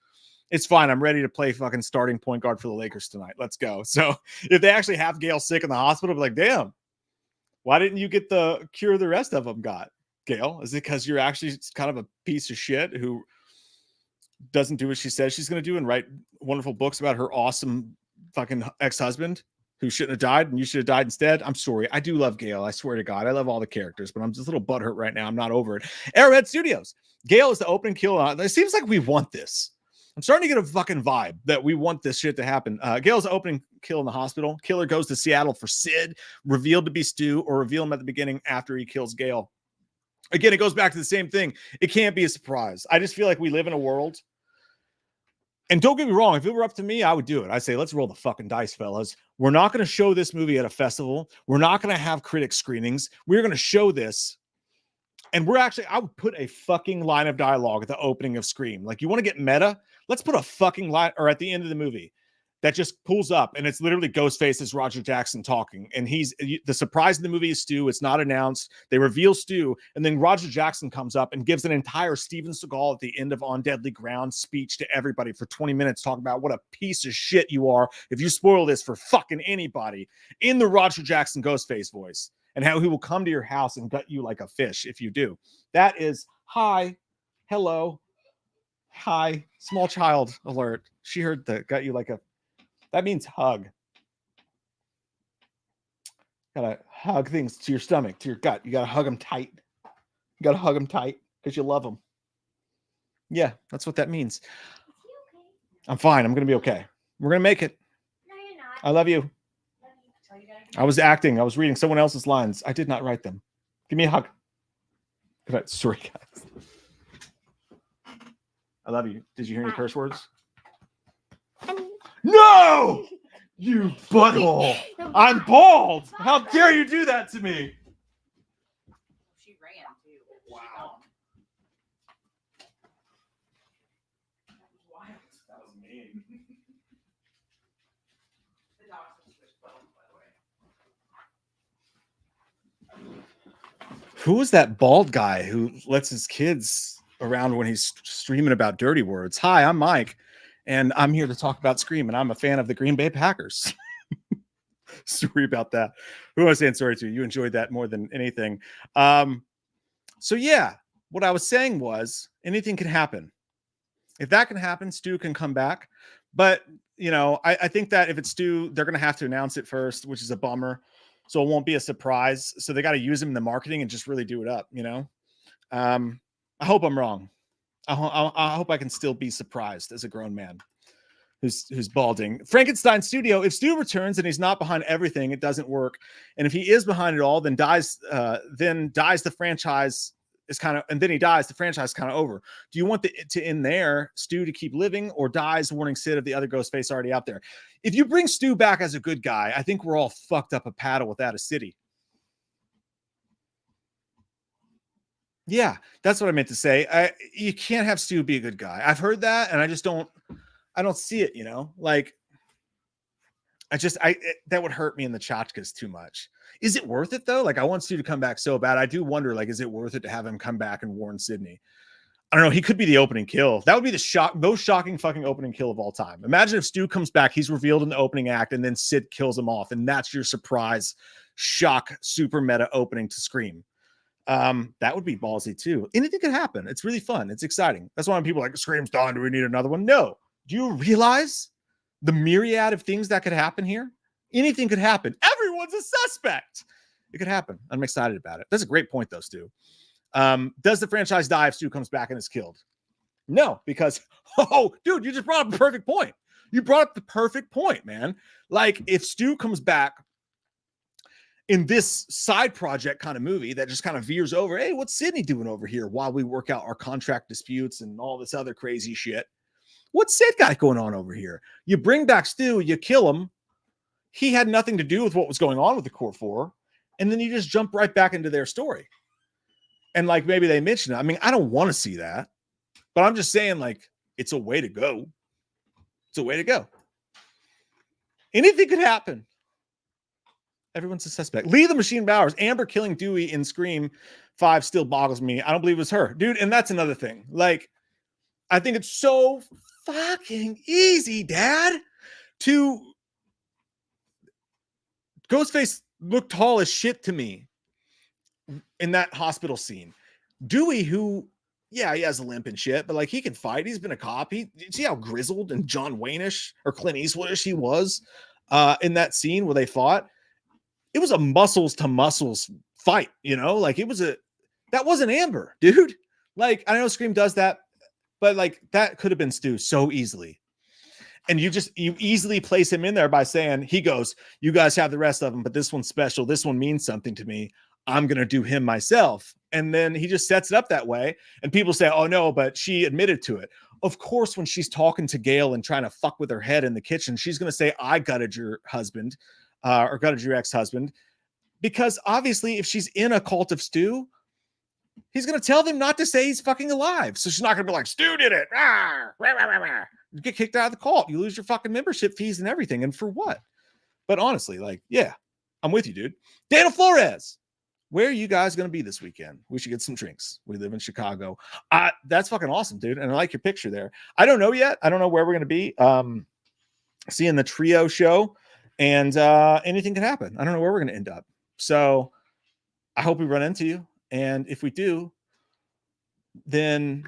It's fine. I'm ready to play fucking starting point guard for the Lakers tonight. Let's go. So if they actually have Gail sick in the hospital, be like, damn, why didn't you get the cure the rest of them got? Gail, is it because you're actually kind of a piece of shit who doesn't do what she says she's going to do and write wonderful books about her awesome fucking ex-husband who shouldn't have died and you should have died instead? I'm sorry. I do love Gail. I swear to God. I love all the characters, but I'm just a little butthurt right now. I'm not over it. Arrowhead Studios. Gail is the opening kill. It seems like we want this. I'm starting to get a fucking vibe that we want this shit to happen. Gail's opening kill in the hospital. Killer goes to Seattle for Sid, revealed to be Stu, or reveal him at the beginning after he kills Gail. Again, it goes back to the same thing. It can't be a surprise. I just feel like we live in a world. And don't get me wrong, if it were up to me, I would do it. I'd say, let's roll the fucking dice, fellas. We're not going to show this movie at a festival. We're not going to have critic screenings. We're going to show this. And I would put a fucking line of dialogue at the opening of Scream. Like, you want to get meta? Let's put a fucking line, or at the end of the movie, that just pulls up and it's literally Ghostface as Roger Jackson talking. And the surprise in the movie is Stu. It's not announced. They reveal Stu. And then Roger Jackson comes up and gives an entire Steven Seagal at the end of On Deadly Ground speech to everybody for 20 minutes, talking about what a piece of shit you are if you spoil this for fucking anybody, in the Roger Jackson Ghostface voice, and how he will come to your house and gut you like a fish if you do. That is hi, hello, hi, small child alert. She heard the gut you like a, that means hug. Gotta hug things to your stomach, to your gut. You gotta hug them tight. You gotta hug them tight because you love them. Yeah, that's what that means. Is he okay? I'm fine. I'm gonna be okay. We're gonna make it. No, you're not. I love you. I was acting. I was reading someone else's lines. I did not write them. Give me a hug. Sorry, guys. I love you. Did you hear any curse words? No! You butthole! I'm bald! How dare you do that to me? She ran too. Wow. That was wild. That was mean. The dogs have switched bones, by the way. Who was that bald guy who lets his kids around when he's streaming about dirty words? Hi, I'm Mike. And I'm here to talk about Scream, and I'm a fan of the Green Bay Packers. Sorry about that. Who am I saying sorry to? You enjoyed that more than anything. So yeah, what I was saying was anything can happen. If that can happen, Stu can come back. But, you know, I think that if it's Stu, they're going to have to announce it first, which is a bummer. So it won't be a surprise. So they got to use him in the marketing and just really do it up, you know? I hope I'm wrong. I hope I can still be surprised as a grown man who's balding. Frankenstein Studio. If Stu returns and he's not behind everything, it doesn't work. And if he is behind it all, then dies the franchise is kind of, and then he dies, the franchise is kind of over. Do you want to end there, Stu to keep living, or dies warning Sid of the other Ghostface already out there? If you bring Stu back as a good guy, I think we're all fucked up a paddle without a city. Yeah, that's what I meant to say. You can't have Stu be a good guy. I've heard that, and I don't see it, you know? Like, that would hurt me in the Chachkas too much. Is it worth it, though? Like, I want Stu to come back so bad. I do wonder, like, is it worth it to have him come back and warn Sydney? I don't know. He could be the opening kill. That would be the most shocking fucking opening kill of all time. Imagine if Stu comes back, he's revealed in the opening act, and then Sid kills him off, and that's your surprise, shock, super meta opening to Scream. That would be ballsy too. Anything could happen. It's really fun. It's exciting. That's why when people are like, Scream's done, do we need another one? No. Do you realize the myriad of things that could happen here? Anything could happen. Everyone's a suspect. It could happen. I'm excited about it. That's a great point, though, Stu. Does the franchise die if Stu comes back and is killed? No, because, oh, dude, you just brought up a perfect point. You brought up the perfect point, man. Like, if Stu comes back in this side project kind of movie that just kind of veers over, hey, what's Sydney doing over here while we work out our contract disputes and all this other crazy shit? What's Sid got going on over here? You bring back Stu, you kill him. He had nothing to do with what was going on with the Core 4. And then you just jump right back into their story. And like maybe they mention it. I mean, I don't want to see that, but I'm just saying, like, it's a way to go. It's a way to go. Anything could happen. Everyone's a suspect. Lee the Machine Bowers, Amber killing Dewey in Scream 5 still boggles me. I don't believe it was her, dude. And that's another thing. Like, I think it's so fucking easy, Dad, to Ghostface looked tall as shit to me in that hospital scene. Dewey, who, yeah, he has a limp and shit, but like he can fight. He's been a cop. You see how grizzled and John Wayne-ish or Clint Eastwood-ish he was in that scene where they fought. It was a muscles to muscles fight, you know, like that wasn't Amber, dude. Like, I know Scream does that, but like that could have been Stu so easily. And you easily place him in there by saying, he goes, you guys have the rest of them, but this one's special. This one means something to me. I'm going to do him myself. And then he just sets it up that way. And people say, oh no, but she admitted to it. Of course, when she's talking to Gail and trying to fuck with her head in the kitchen, she's going to say, I gutted your husband. Or gutted your ex-husband, because obviously if she's in a cult of Stu, he's going to tell them not to say he's fucking alive. So she's not going to be like, Stu did it. You get kicked out of the cult. You lose your fucking membership fees and everything. And for what? But honestly, like, yeah, I'm with you, dude. Dana Flores, where are you guys going to be this weekend? We should get some drinks. We live in Chicago. That's fucking awesome, dude. And I like your picture there. I don't know yet. I don't know where we're going to be. Seeing the trio show. And anything can happen. I don't know where we're going to end up. So I hope we run into you. And if we do, then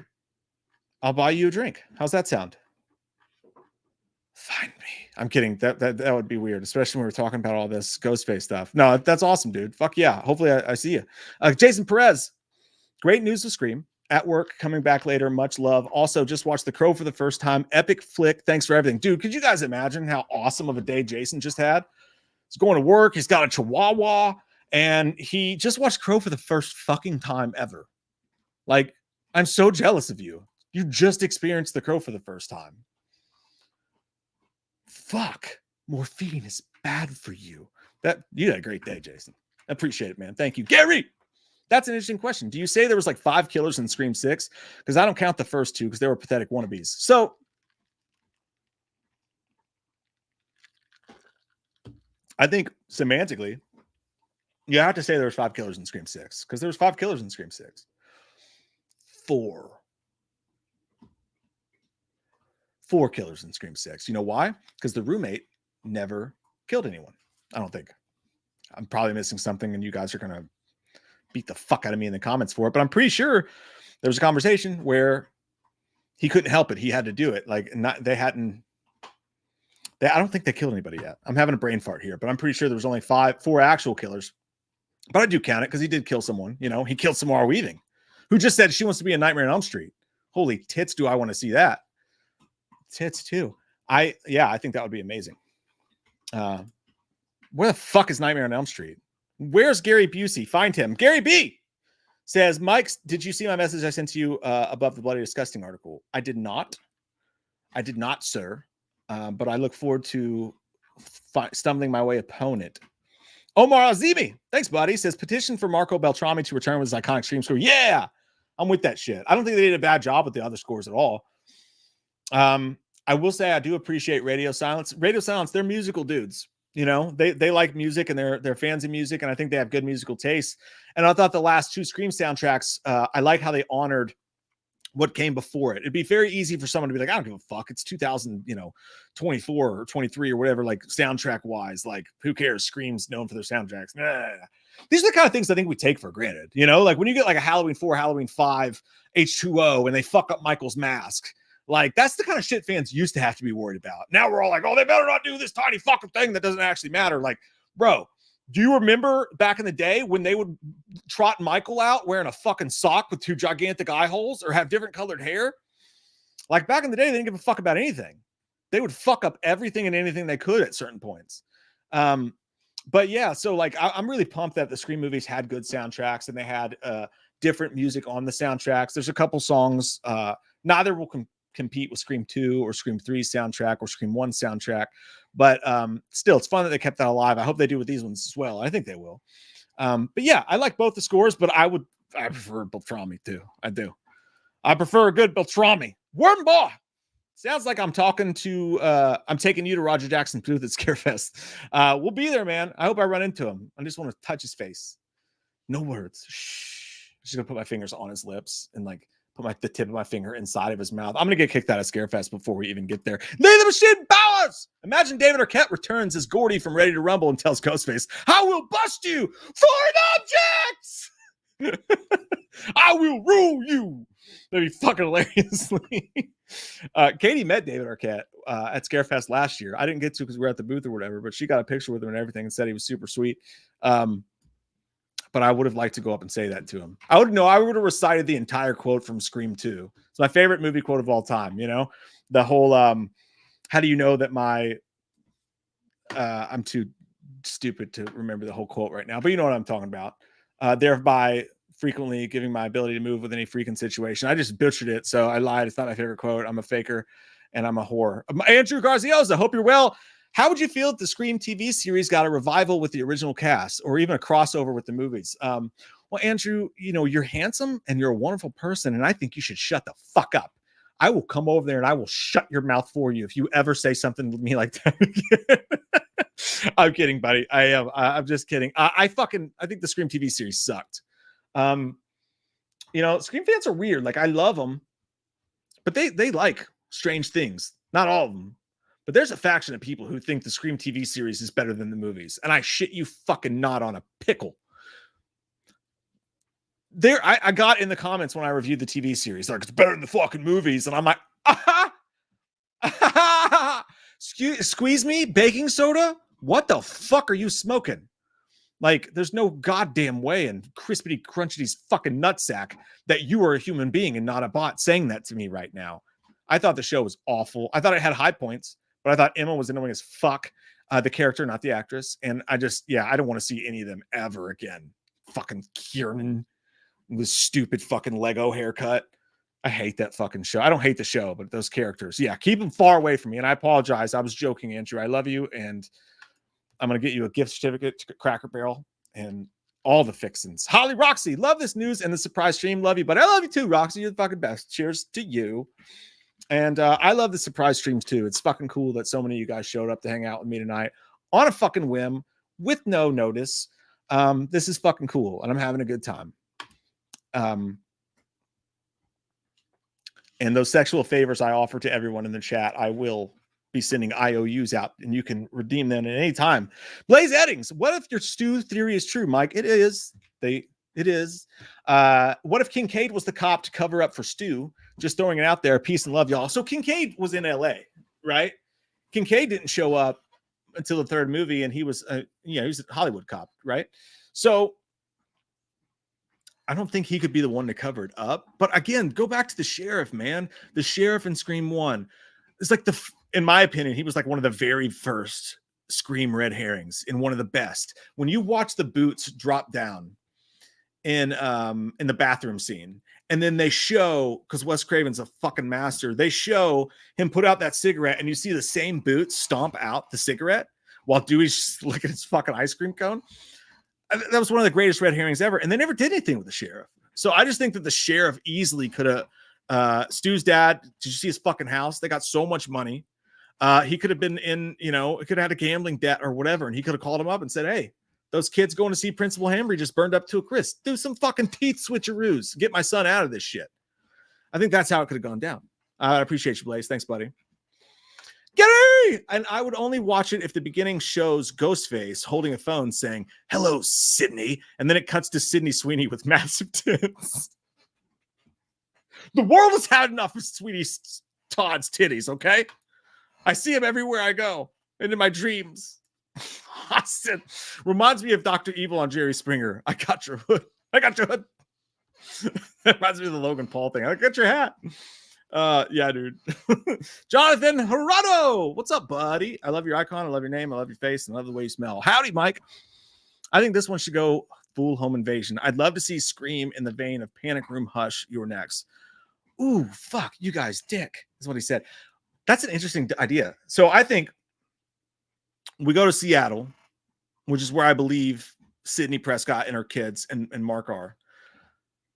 I'll buy you a drink. How's that sound? Find me. I'm kidding. That would be weird, especially when we're talking about all this Ghostface stuff. No, that's awesome, dude. Fuck yeah. Hopefully I see you. Jason Perez. Great news with Scream. At work, coming back later. Much love. Also, just watched The Crow for the first time. Epic flick. Thanks for everything. Dude, could you guys imagine how awesome of a day Jason just had? He's going to work. He's got a chihuahua. And he just watched Crow for the first fucking time ever. Like, I'm so jealous of you. You just experienced The Crow for the first time. Fuck. Morphine is bad for you. You had a great day, Jason. I appreciate it, man. Thank you. Gary! That's an interesting question. Do you say there was like 5 killers in Scream 6? Because I don't count the first 2 because they were pathetic wannabes. So I think semantically, you have to say there was 5 killers in Scream 6 because there was 5 killers in Scream 6. 4 killers in Scream 6. You know why? Because the roommate never killed anyone. I don't think. I'm probably missing something and you guys are going to beat the fuck out of me in the comments for it, but I'm pretty sure there was a conversation where he couldn't help it. He had to do it. Like, I don't think they killed anybody yet. I'm having a brain fart here, but I'm pretty sure there was only 4 actual killers. But I do count it because he did kill someone. You know, he killed Samara Weaving, who just said she wants to be in Nightmare on Elm Street. Holy tits, do I want to see that? Tits too. I think that would be amazing. Where the fuck is Nightmare on Elm Street? Where's Gary Busey? Find him. Gary B says, Mike, did you see my message I sent to you above the Bloody Disgusting article? I did not, sir. But I look forward to stumbling my way upon it. Omar Azimi, thanks, buddy. Says, petition for Marco Beltrami to return with his iconic Scream score. Yeah, I'm with that shit. I don't think they did a bad job with the other scores at all. I will say I do appreciate Radio Silence. Radio Silence, they're musical dudes. You know, they like music and they're fans of music, and I think they have good musical taste. And I thought the last 2 Scream soundtracks, I like how they honored what came before it. It'd be very easy for someone to be like, I don't give a fuck. It's 2024 or 23 or whatever, like soundtrack wise, like who cares? Scream's known for their soundtracks. Nah. These are the kind of things I think we take for granted. You know, like when you get like a Halloween 4, Halloween 5, H2O, and they fuck up Michael's mask. Like, that's the kind of shit fans used to have to be worried about. Now we're all like, oh, they better not do this tiny fucking thing that doesn't actually matter. Like, bro, do you remember back in the day when they would trot Michael out wearing a fucking sock with 2 gigantic eye holes or have different colored hair? Like, back in the day, they didn't give a fuck about anything. They would fuck up everything and anything they could at certain points. But yeah, so like, I'm really pumped that the Scream movies had good soundtracks and they had different music on the soundtracks. There's a couple songs, neither will compete with Scream 2 or Scream 3 soundtrack or Scream 1 soundtrack, but still, it's fun that they kept that alive. I hope they do with these ones as well. I think they will. But yeah, I like both the scores, but I would I prefer Beltrami too. I do. I prefer a good Beltrami. Wormbaugh. Sounds like I'm talking to I'm taking you to Roger Jackson's booth at Scarefest. We'll be there, man. I hope I run into him. I just want to touch his face. No words. Shh. I'm just gonna put my fingers on his lips and like put the tip of my finger inside of his mouth. I'm gonna get kicked out of Scarefest before we even get there. They the Machine Powers! Imagine David Arquette returns as Gordy from Ready to Rumble and tells Ghostface, I will bust you for an object! I will rule you. That'd be fucking hilariously. Katie met David Arquette at Scarefest last year. I didn't get to because we were at the booth or whatever, but she got a picture with him and everything and said he was super sweet. But I would have liked to go up and say that to him. I would have recited the entire quote from Scream 2. It's my favorite movie quote of all time. You know, the whole how do you know that my I'm too stupid to remember the whole quote right now, but you know what I'm talking about. Thereby frequently giving my ability to move with any freaking situation. I just butchered it, so I lied. It's not my favorite quote. I'm a faker and I'm a whore. Andrew Garzioza, hope you're well. How would you feel if the Scream TV series got a revival with the original cast or even a crossover with the movies? Well, Andrew, you know, you're handsome and you're a wonderful person, and I think you should shut the fuck up. I will come over there and I will shut your mouth for you if you ever say something to me like that again. I'm kidding, buddy. I am. I'm just kidding. I think the Scream TV series sucked. You know, Scream fans are weird. Like, I love them, but they like strange things. Not all of them. But there's a faction of people who think the Scream TV series is better than the movies. And I shit you fucking not on a pickle. I got in the comments when I reviewed the TV series, like, it's better than the fucking movies. And I'm like, squeeze me, baking soda? What the fuck are you smoking? Like, there's no goddamn way in crispity crunchity's fucking nutsack that you are a human being and not a bot saying that to me right now. I thought the show was awful. I thought it had high points. But I thought Emma was annoying as fuck. The character, not the actress. And I don't want to see any of them ever again. Fucking Kieran with stupid fucking Lego haircut. I hate that fucking show. I don't hate the show, but those characters. Yeah, keep them far away from me. And I apologize. I was joking, Andrew. I love you. And I'm going to get you a gift certificate to Cracker Barrel and all the fixins. Holly Roxy, love this news and the surprise stream. Love you, but I love you too, Roxy. You're the fucking best. Cheers to you. And I love the surprise streams too. It's fucking cool that so many of you guys showed up to hang out with me tonight on a fucking whim with no notice. This is fucking cool, and I'm having a good time. And those sexual favors I offer to everyone in the chat, I will be sending IOUs out, and you can redeem them at any time. Blaze Eddings, what if your Stu theory is true, Mike? It is. It is. What if Kincaid was the cop to cover up for Stu? Just throwing it out there. Peace and love, y'all. So Kincaid was in LA, right? Kincaid didn't show up until the third movie, and he was, he was a Hollywood cop, right? So I don't think he could be the one to cover it up. But again, go back to the sheriff, man. The sheriff in Scream 1. It's like in my opinion, he was like one of the very first Scream red herrings and one of the best. When you watch the boots drop down in the bathroom scene, and then they show, because Wes Craven's a fucking master, they show him put out that cigarette, and you see the same boots stomp out the cigarette while Dewey's looking at his fucking ice cream cone. That was one of the greatest red herrings ever, and they never did anything with the sheriff. So I just think that the sheriff easily could have Stu's dad. Did you see his fucking house? They got so much money. He could have been in, it could have had a gambling debt or whatever, and he could have called him up and said, hey, those kids going to see Principal Henry just burned up to a crisp. Do some fucking teeth switcheroos. Get my son out of this shit. I think that's how it could have gone down. I appreciate you, Blaze. Thanks, buddy. Get it! And I would only watch it if the beginning shows Ghostface holding a phone saying, hello, Sydney. And then it cuts to Sydney Sweeney with massive tits. The world has had enough of Sweetie Todd's titties, okay? I see him everywhere I go and in my dreams. Austin reminds me of Dr. Evil on Jerry Springer. I got your hood. I got your hood. That reminds me of the Logan Paul thing. I got your hat. Yeah, dude. Jonathan Gerardo, what's up, buddy? I love your icon. I love your name. I love your face. And I love the way you smell. Howdy, Mike. I think this one should go full home invasion. I'd love to see Scream in the vein of Panic Room Hush. You're next. Ooh, fuck, you guys, dick, is what he said. That's an interesting idea. So I think we go to Seattle, which is where I believe Sydney Prescott and her kids and Mark are.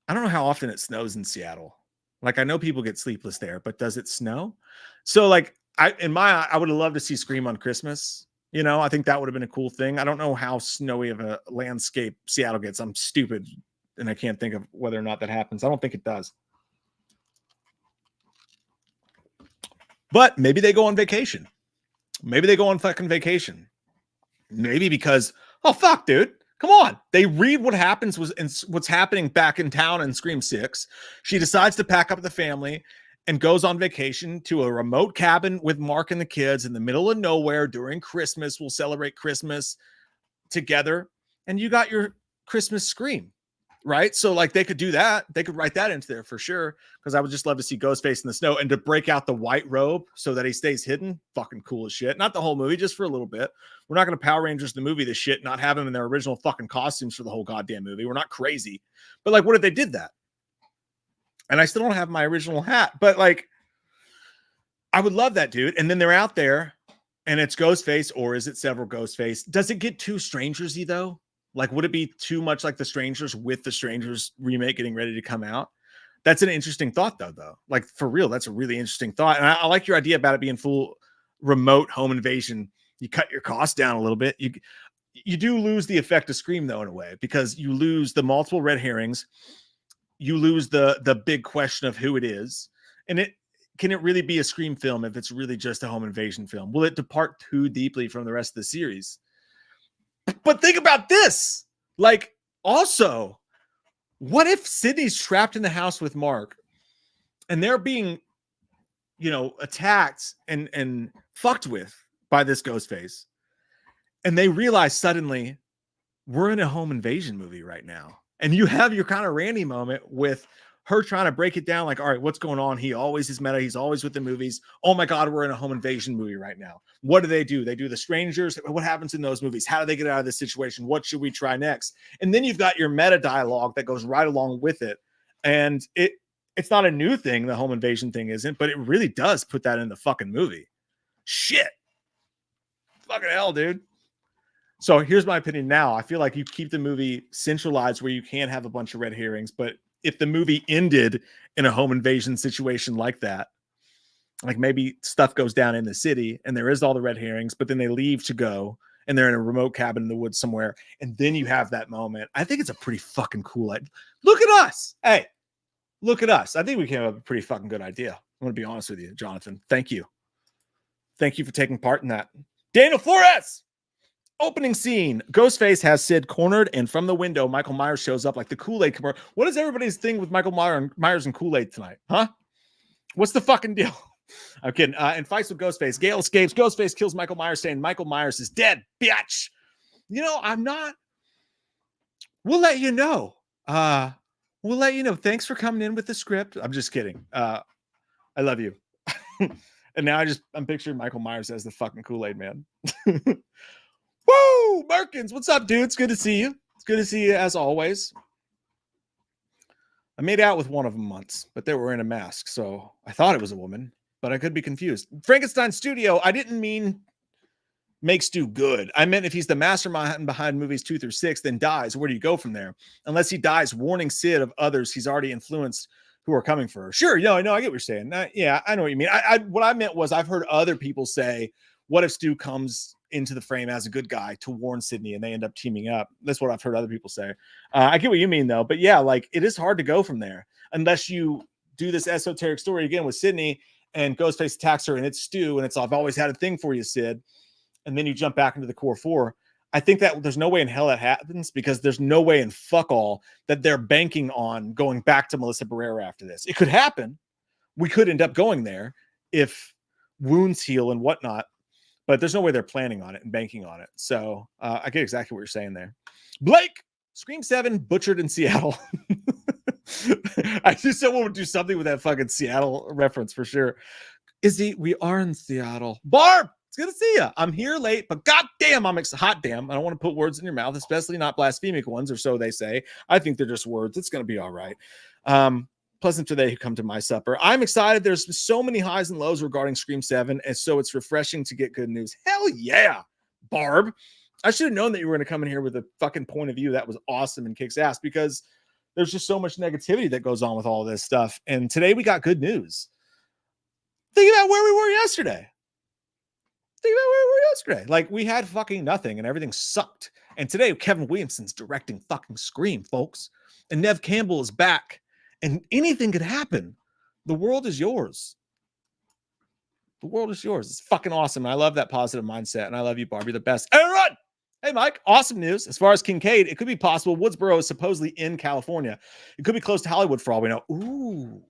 I don't know how often it snows in Seattle. Like I know people get sleepless there, but does it snow? So like I would have loved to see Scream on Christmas. You know, I think that would have been a cool thing. I don't know how snowy of a landscape Seattle gets. I'm stupid and I can't think of whether or not that happens. I don't think it does. But maybe they go on vacation. Maybe they go on fucking vacation. Maybe because, oh fuck, dude. Come on. They read what happens was what's happening back in town in Scream 6. She decides to pack up the family and goes on vacation to a remote cabin with Mark and the kids in the middle of nowhere during Christmas. We'll celebrate Christmas together. And you got your Christmas Scream, right? So like they could do that. They could write that into there for sure. Because I would just love to see Ghostface in the snow and to break out the white robe so that he stays hidden. Fucking cool as shit. Not the whole movie, just for a little bit. We're not going to Power Rangers the movie this shit, not have them in their original fucking costumes for the whole goddamn movie. We're not crazy. But like, what if they did that? And I still don't have my original hat, but like, I would love that, dude. And then they're out there and it's Ghostface, or is it several Ghostface? Does it get too Strangersy though? Like, would it be too much like The Strangers with The Strangers remake getting ready to come out? That's an interesting thought though. Like for real, that's a really interesting thought. And I like your idea about it being full remote home invasion. You cut your costs down a little bit. You do lose the effect of Scream though, in a way, because you lose the multiple red herrings. You lose the big question of who it is. And can it really be a Scream film if it's really just a home invasion film? Will it depart too deeply from the rest of the series? But think about this. Like, also, what if Sydney's trapped in the house with Mark and they're being, attacked and fucked with by this Ghostface, and they realize suddenly we're in a home invasion movie right now, and you have your kind of Randy moment with her trying to break it down, like, all right, what's going on? He always is meta. He's always with the movies. Oh my God, we're in a home invasion movie right now. What do? They do The Strangers. What happens in those movies? How do they get out of this situation? What should we try next? And then you've got your meta dialogue that goes right along with it. And it's not a new thing. The home invasion thing isn't, but it really does put that in the fucking movie. Shit. Fucking hell, dude. So here's my opinion now. I feel like you keep the movie centralized where you can have a bunch of red herrings, but if the movie ended in a home invasion situation like that, like maybe stuff goes down in the city and there is all the red herrings, but then they leave to go and they're in a remote cabin in the woods somewhere. And then you have that moment. I think it's a pretty fucking cool idea. Look at us. Hey, look at us. I think we came up with a pretty fucking good idea. I want to be honest with you, Jonathan. Thank you. Thank you for taking part in that. Daniel Flores. Opening scene. Ghostface has Sid cornered, and from the window, Michael Myers shows up like the Kool-Aid commercial. What is everybody's thing with Michael Myers and Kool-Aid tonight? Huh? What's the fucking deal? I'm kidding. And fights with Ghostface. Gale escapes. Ghostface kills Michael Myers, saying Michael Myers is dead, bitch. I'm not. We'll let you know. We'll let you know. Thanks for coming in with the script. I'm just kidding. I love you. And now I'm picturing Michael Myers as the fucking Kool-Aid man. Woo! Merkins, what's up, dude? It's good to see you. It's good to see you as always. I made out with one of them once, but they were wearing a mask, so I thought it was a woman, but I could be confused. Frankenstein Studio, I didn't mean make Stu good. I meant if he's the mastermind behind movies 2 through 6, then dies, where do you go from there? Unless he dies warning Sid of others he's already influenced who are coming for her. Sure, I get what you're saying. Yeah, I know what you mean. What I meant was I've heard other people say, what if Stu comes into the frame as a good guy to warn Sydney and they end up teaming up? That's what I've heard other people say. I get what you mean though, but yeah, like it is hard to go from there unless you do this esoteric story again with Sydney and Ghostface attacks her and it's Stu and it's I've always had a thing for you, Sid. And then you jump back into the core 4. I think that there's no way in hell that happens because there's no way in fuck all that they're banking on going back to Melissa Barrera after this. It could happen. We could end up going there if wounds heal and whatnot. But there's no way they're planning on it and banking on it. So I get exactly what you're saying there. Blake, Scream 7 butchered in Seattle. I just someone would do something with that fucking Seattle reference for sure. We are in Seattle. Barb, it's good to see you. I'm here late, but goddamn, hot damn. I don't want to put words in your mouth, especially not blasphemic ones, or so they say. I think they're just words. It's going to be all right. Pleasant are they who come to my supper. I'm excited. There's so many highs and lows regarding Scream 7, and so it's refreshing to get good news. Hell yeah, Barb. I should have known that you were going to come in here with a fucking point of view that was awesome and kicks ass, because there's just so much negativity that goes on with all this stuff. And today we got good news. Think about where we were yesterday. Like, we had fucking nothing and everything sucked. And today, Kevin Williamson's directing fucking Scream, folks. And Nev Campbell is back. And anything could happen. The world is yours. The world is yours. It's fucking awesome. And I love that positive mindset. And I love you, Barbie, the best. Aaron! Hey, Mike. Awesome news. As far as Kincaid, it could be possible. Woodsboro is supposedly in California. It could be close to Hollywood for all we know. Ooh.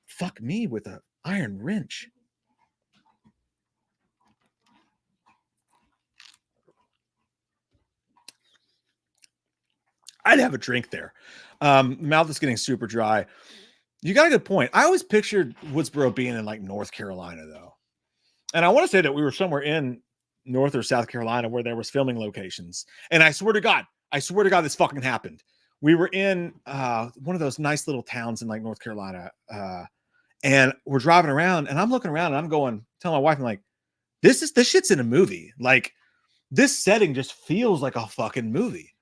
Fuck me with an iron wrench. I'd have a drink there. Mouth is getting super dry. You got a good point. I always pictured Woodsboro being in like North Carolina, though. And I want to say that we were somewhere in North or South Carolina where there was filming locations. And I swear to God, this fucking happened. We were in one of those nice little towns in like North Carolina. And we're driving around and I'm looking around and I'm going, telling my wife, I'm like, this shit's in a movie. Like, this setting just feels like a fucking movie.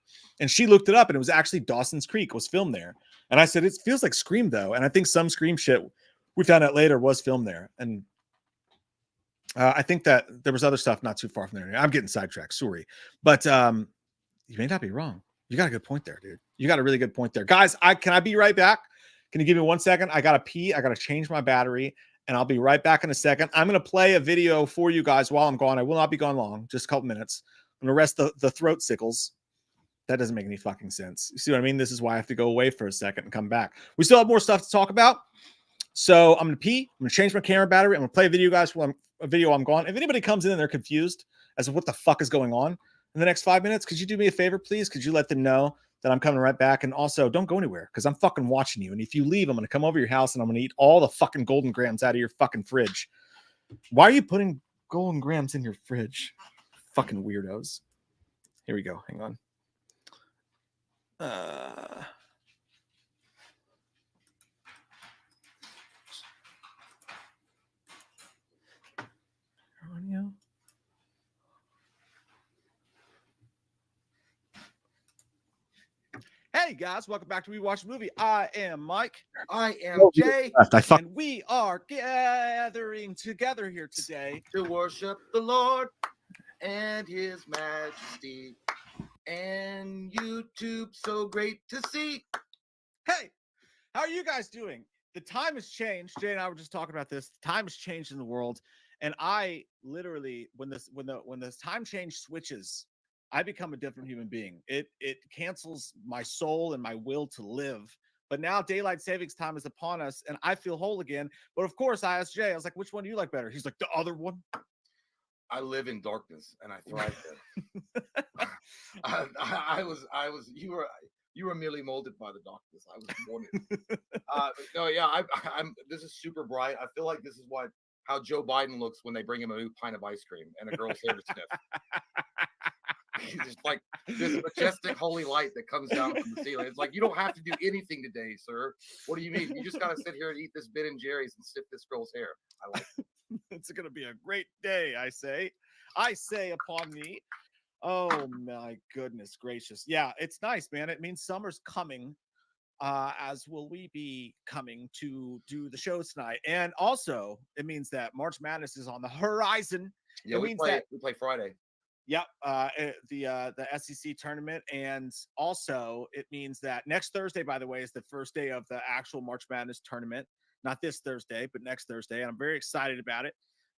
And she looked it up and it was actually Dawson's Creek was filmed there. And I said, it feels like Scream though. And I think some Scream shit we found out later was filmed there. And I think that there was other stuff not too far from there. I'm getting sidetracked. Sorry. But you may not be wrong. You got a good point there, dude. You got a really good point there. Guys, can I be right back? Can you give me 1 second? I got to pee. I got to change my battery. And I'll be right back in a second. I'm going to play a video for you guys while I'm gone. I will not be gone long. Just a couple minutes. I'm going to rest the throat sickles. That doesn't make any fucking sense. You see what I mean? This is why I have to go away for a second and come back. We still have more stuff to talk about. So I'm going to pee. I'm going to change my camera battery. I'm going to play a video, guys, while I'm gone. If anybody comes in and they're confused as to what the fuck is going on in the next 5 minutes, could you do me a favor, please? Could you let them know that I'm coming right back? And also, don't go anywhere because I'm fucking watching you. And if you leave, I'm going to come over your house and I'm going to eat all the fucking Golden Grams out of your fucking fridge. Why are you putting Golden Grams in your fridge? Fucking weirdos. Here we go. Hang on. Hey guys, welcome back to We Watch the Movie. I am Mike. I am Jay. And we are gathering together here today to worship the Lord and His Majesty. And YouTube, so great to see. Hey, how are you guys doing? The time has changed. Jay and I were just talking about this. The time has changed in the world, and I literally, when the time change switches, I become a different human being. It cancels my soul and my will to live. But now daylight savings time is upon us, and I feel whole again. But of course, I asked Jay. I was like, "Which one do you like better?" He's like, "The other one." I live in darkness and I thrive there. You were merely molded by the darkness. I was born in. This is super bright. I feel like this is how Joe Biden looks when they bring him a new pint of ice cream and a girl's hair to sniff. He's just like this majestic holy light that comes down from the ceiling. It's like, you don't have to do anything today, sir. What do you mean? You just got to sit here and eat this Ben and Jerry's and sniff this girl's hair. I like it. It's going to be a great day, I say upon me. Oh my goodness gracious. Yeah, it's nice, man. It means summer's coming, as will we be coming to do the show tonight. And also, it means that March Madness is on the horizon. Yeah, we play Friday. Yep, the SEC tournament. And also, it means that next Thursday, by the way, is the first day of the actual March Madness tournament. Not this Thursday, but next Thursday. And I'm very excited about it.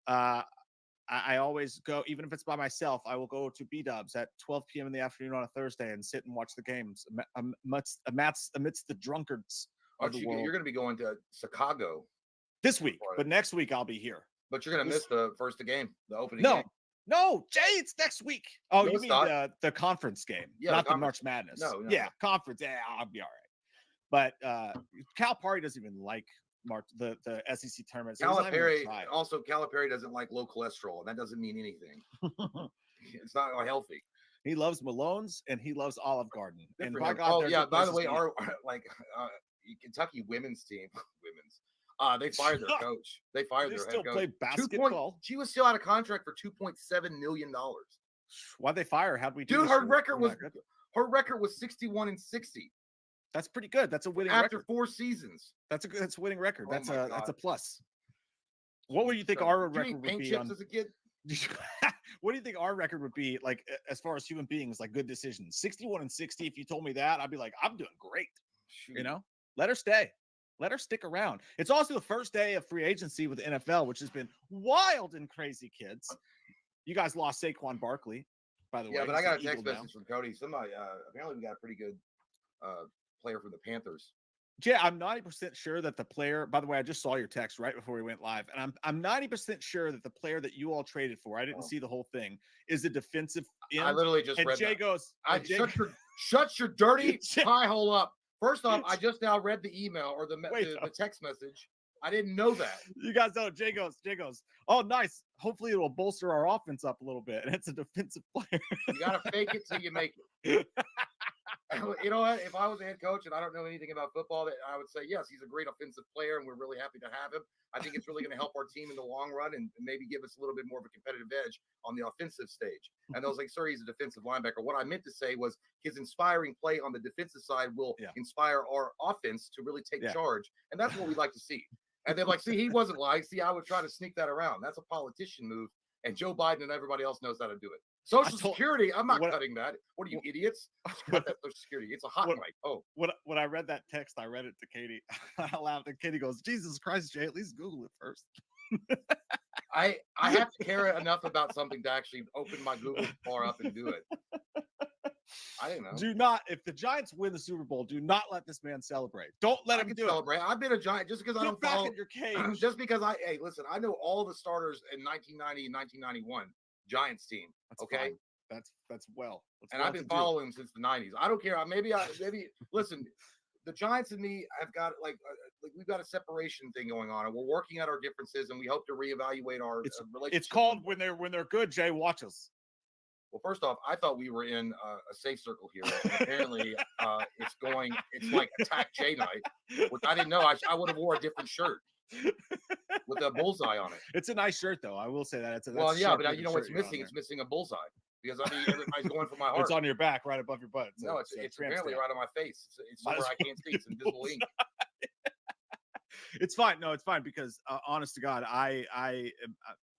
I always go, even if it's by myself, I will go to B-Dubs at 12 p.m. in the afternoon on a Thursday and sit and watch the games amidst the drunkards of the world. You're going to be going to Chicago this week, but next week I'll be here. But you're going to miss the opening game. No, Jay, it's next week. Oh, no, you mean the conference game, not the March Madness. No. Yeah, conference. Yeah, I'll be all right. But Cal Party doesn't even like the SEC tournament. So Calipari doesn't like low cholesterol, and that doesn't mean anything. It's not healthy. He loves Malone's and he loves Olive Garden. And by God, by the way, our Kentucky women's team, they fired their coach. They fired their head coach. Play basketball. She was still out of contract for $2.7 million. Why'd they fire her? How'd we do? Dude, her record was 61-60. That's pretty good. That's a winning after record. 4 seasons. That's a winning record. Oh That's my a God. plus. What would you think So, our did you eat record would paint be chips on? as a kid? What do you think our record would be like as far as human beings, like good decisions? 61-60. If you told me that, I'd be like, I'm doing great. Shoot. You know, let her stay. Let her stick around. It's also the first day of free agency with the NFL, which has been wild and crazy, kids. You guys lost Saquon Barkley, by the way. Yeah, but I He's got an a text Eagle now. message from Cody. Somebody apparently we got a pretty good player from the Panthers. Yeah, I'm 90% sure that the player, by the way, I just saw your text right before we went live, and I'm 90% sure that the player that you all traded for, I didn't see the whole thing, is a defensive end. I literally just and read Jay that. goes, I and Jay- shut your dirty Jay- pie hole up. First off, I just now read the email or the Wait, the text message. I didn't know that. you guys know, Jay goes, oh, nice. Hopefully it'll bolster our offense up a little bit. And it's a defensive player. You gotta fake it till you make it. You know what? If I was a head coach and I don't know anything about football, I would say yes, he's a great offensive player, and we're really happy to have him. I think it's really going to help our team in the long run and maybe give us a little bit more of a competitive edge on the offensive stage. And I was like, sir, he's a defensive linebacker. What I meant to say was his inspiring play on the defensive side will inspire our offense to really take charge. And that's what we like to see. And they're like, see, he wasn't like, see, I would try to sneak that around. That's a politician move. And Joe Biden and everybody else knows how to do it. Social Security, I'm not cutting that. What are you, idiots? Cut that Social Security. It's a hot mic. Oh. When I read that text, I read it to Katie. I laughed, and Katie goes, Jesus Christ, Jay, at least Google it first. I have to care enough about something to actually open my Google bar up and do it. I don't know. Do not, if the Giants win the Super Bowl, do not let this man celebrate. Don't let him do celebrate. I've been a Giant just because I don't follow. Get back in your cage. Just because hey, listen, I know all the starters in 1990 and 1991 Giants team. That's okay, fine. That's well. And I've been following him since the 90s. I don't care. Maybe listen. The Giants and me have got like we've got a separation thing going on, and we're working out our differences, and we hope to reevaluate our relationship. It's called when they're good. Jay, watch us. Well, first off, I thought we were in a safe circle here. And apparently, it's like Attack Jay night, which I didn't know. I would have wore a different shirt with a bullseye on it. It's a nice shirt, though. I will say that. But you know what's missing? It's missing a bullseye because everybody's going for my heart. It's on your back, right above your butt. No, it's apparently right on my face. It's somewhere I can't see. It's invisible ink. It's fine. No, it's fine because honest to God,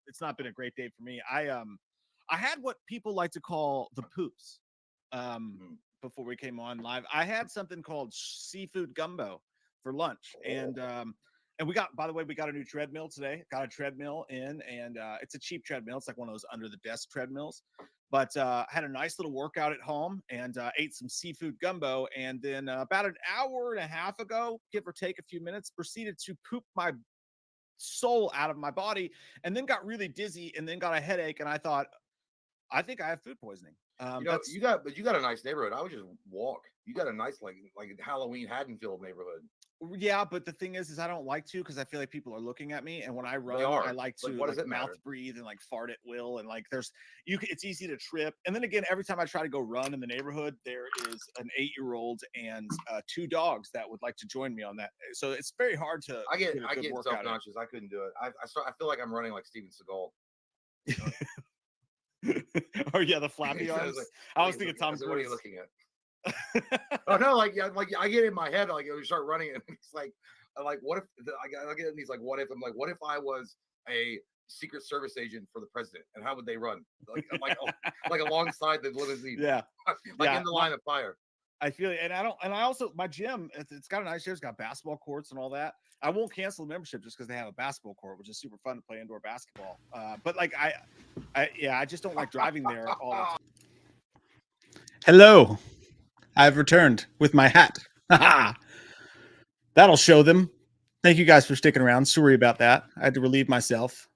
it's not been a great day for me. I had what people like to call the poops before we came on live. I had something called seafood gumbo for lunch, and we got, by the way, we got a new treadmill today. Got a treadmill in, and it's a cheap treadmill. It's like one of those under the desk treadmills. But had a nice little workout at home and ate some seafood gumbo. And then about an hour and a half ago, give or take a few minutes, proceeded to poop my soul out of my body, and then got really dizzy, and then got a headache. And I thought, I think I have food poisoning. You got a nice neighborhood. I would just walk. You got a nice like Halloween Haddonfield neighborhood. Yeah, but the thing is I don't like to because I feel like people are looking at me, and when I run, I like to mouth breathe and like fart at will, and like it's easy to trip. And then again, every time I try to go run in the neighborhood, there is an 8-year-old and 2 dogs that would like to join me on that. So it's very hard to. I get self-conscious. I couldn't do it. I feel like I'm running like Steven Seagal. Oh yeah, the flappy arms. I was thinking Tom Cruise. What are you looking at? Oh no, like I get in my head, like you start running, and it's like what if I get in these like what if I'm like what if I was a Secret Service agent for the president, and how would they run like alongside the limousine? Yeah, in the line of fire. I feel it, and I also my gym. It's got a nice. It's got basketball courts and all that. I won't cancel the membership just because they have a basketball court, which is super fun to play indoor basketball. But like I just don't like driving there all the time. Hello, I've returned with my hat. That'll show them. Thank you guys for sticking around. Sorry about that. I had to relieve myself.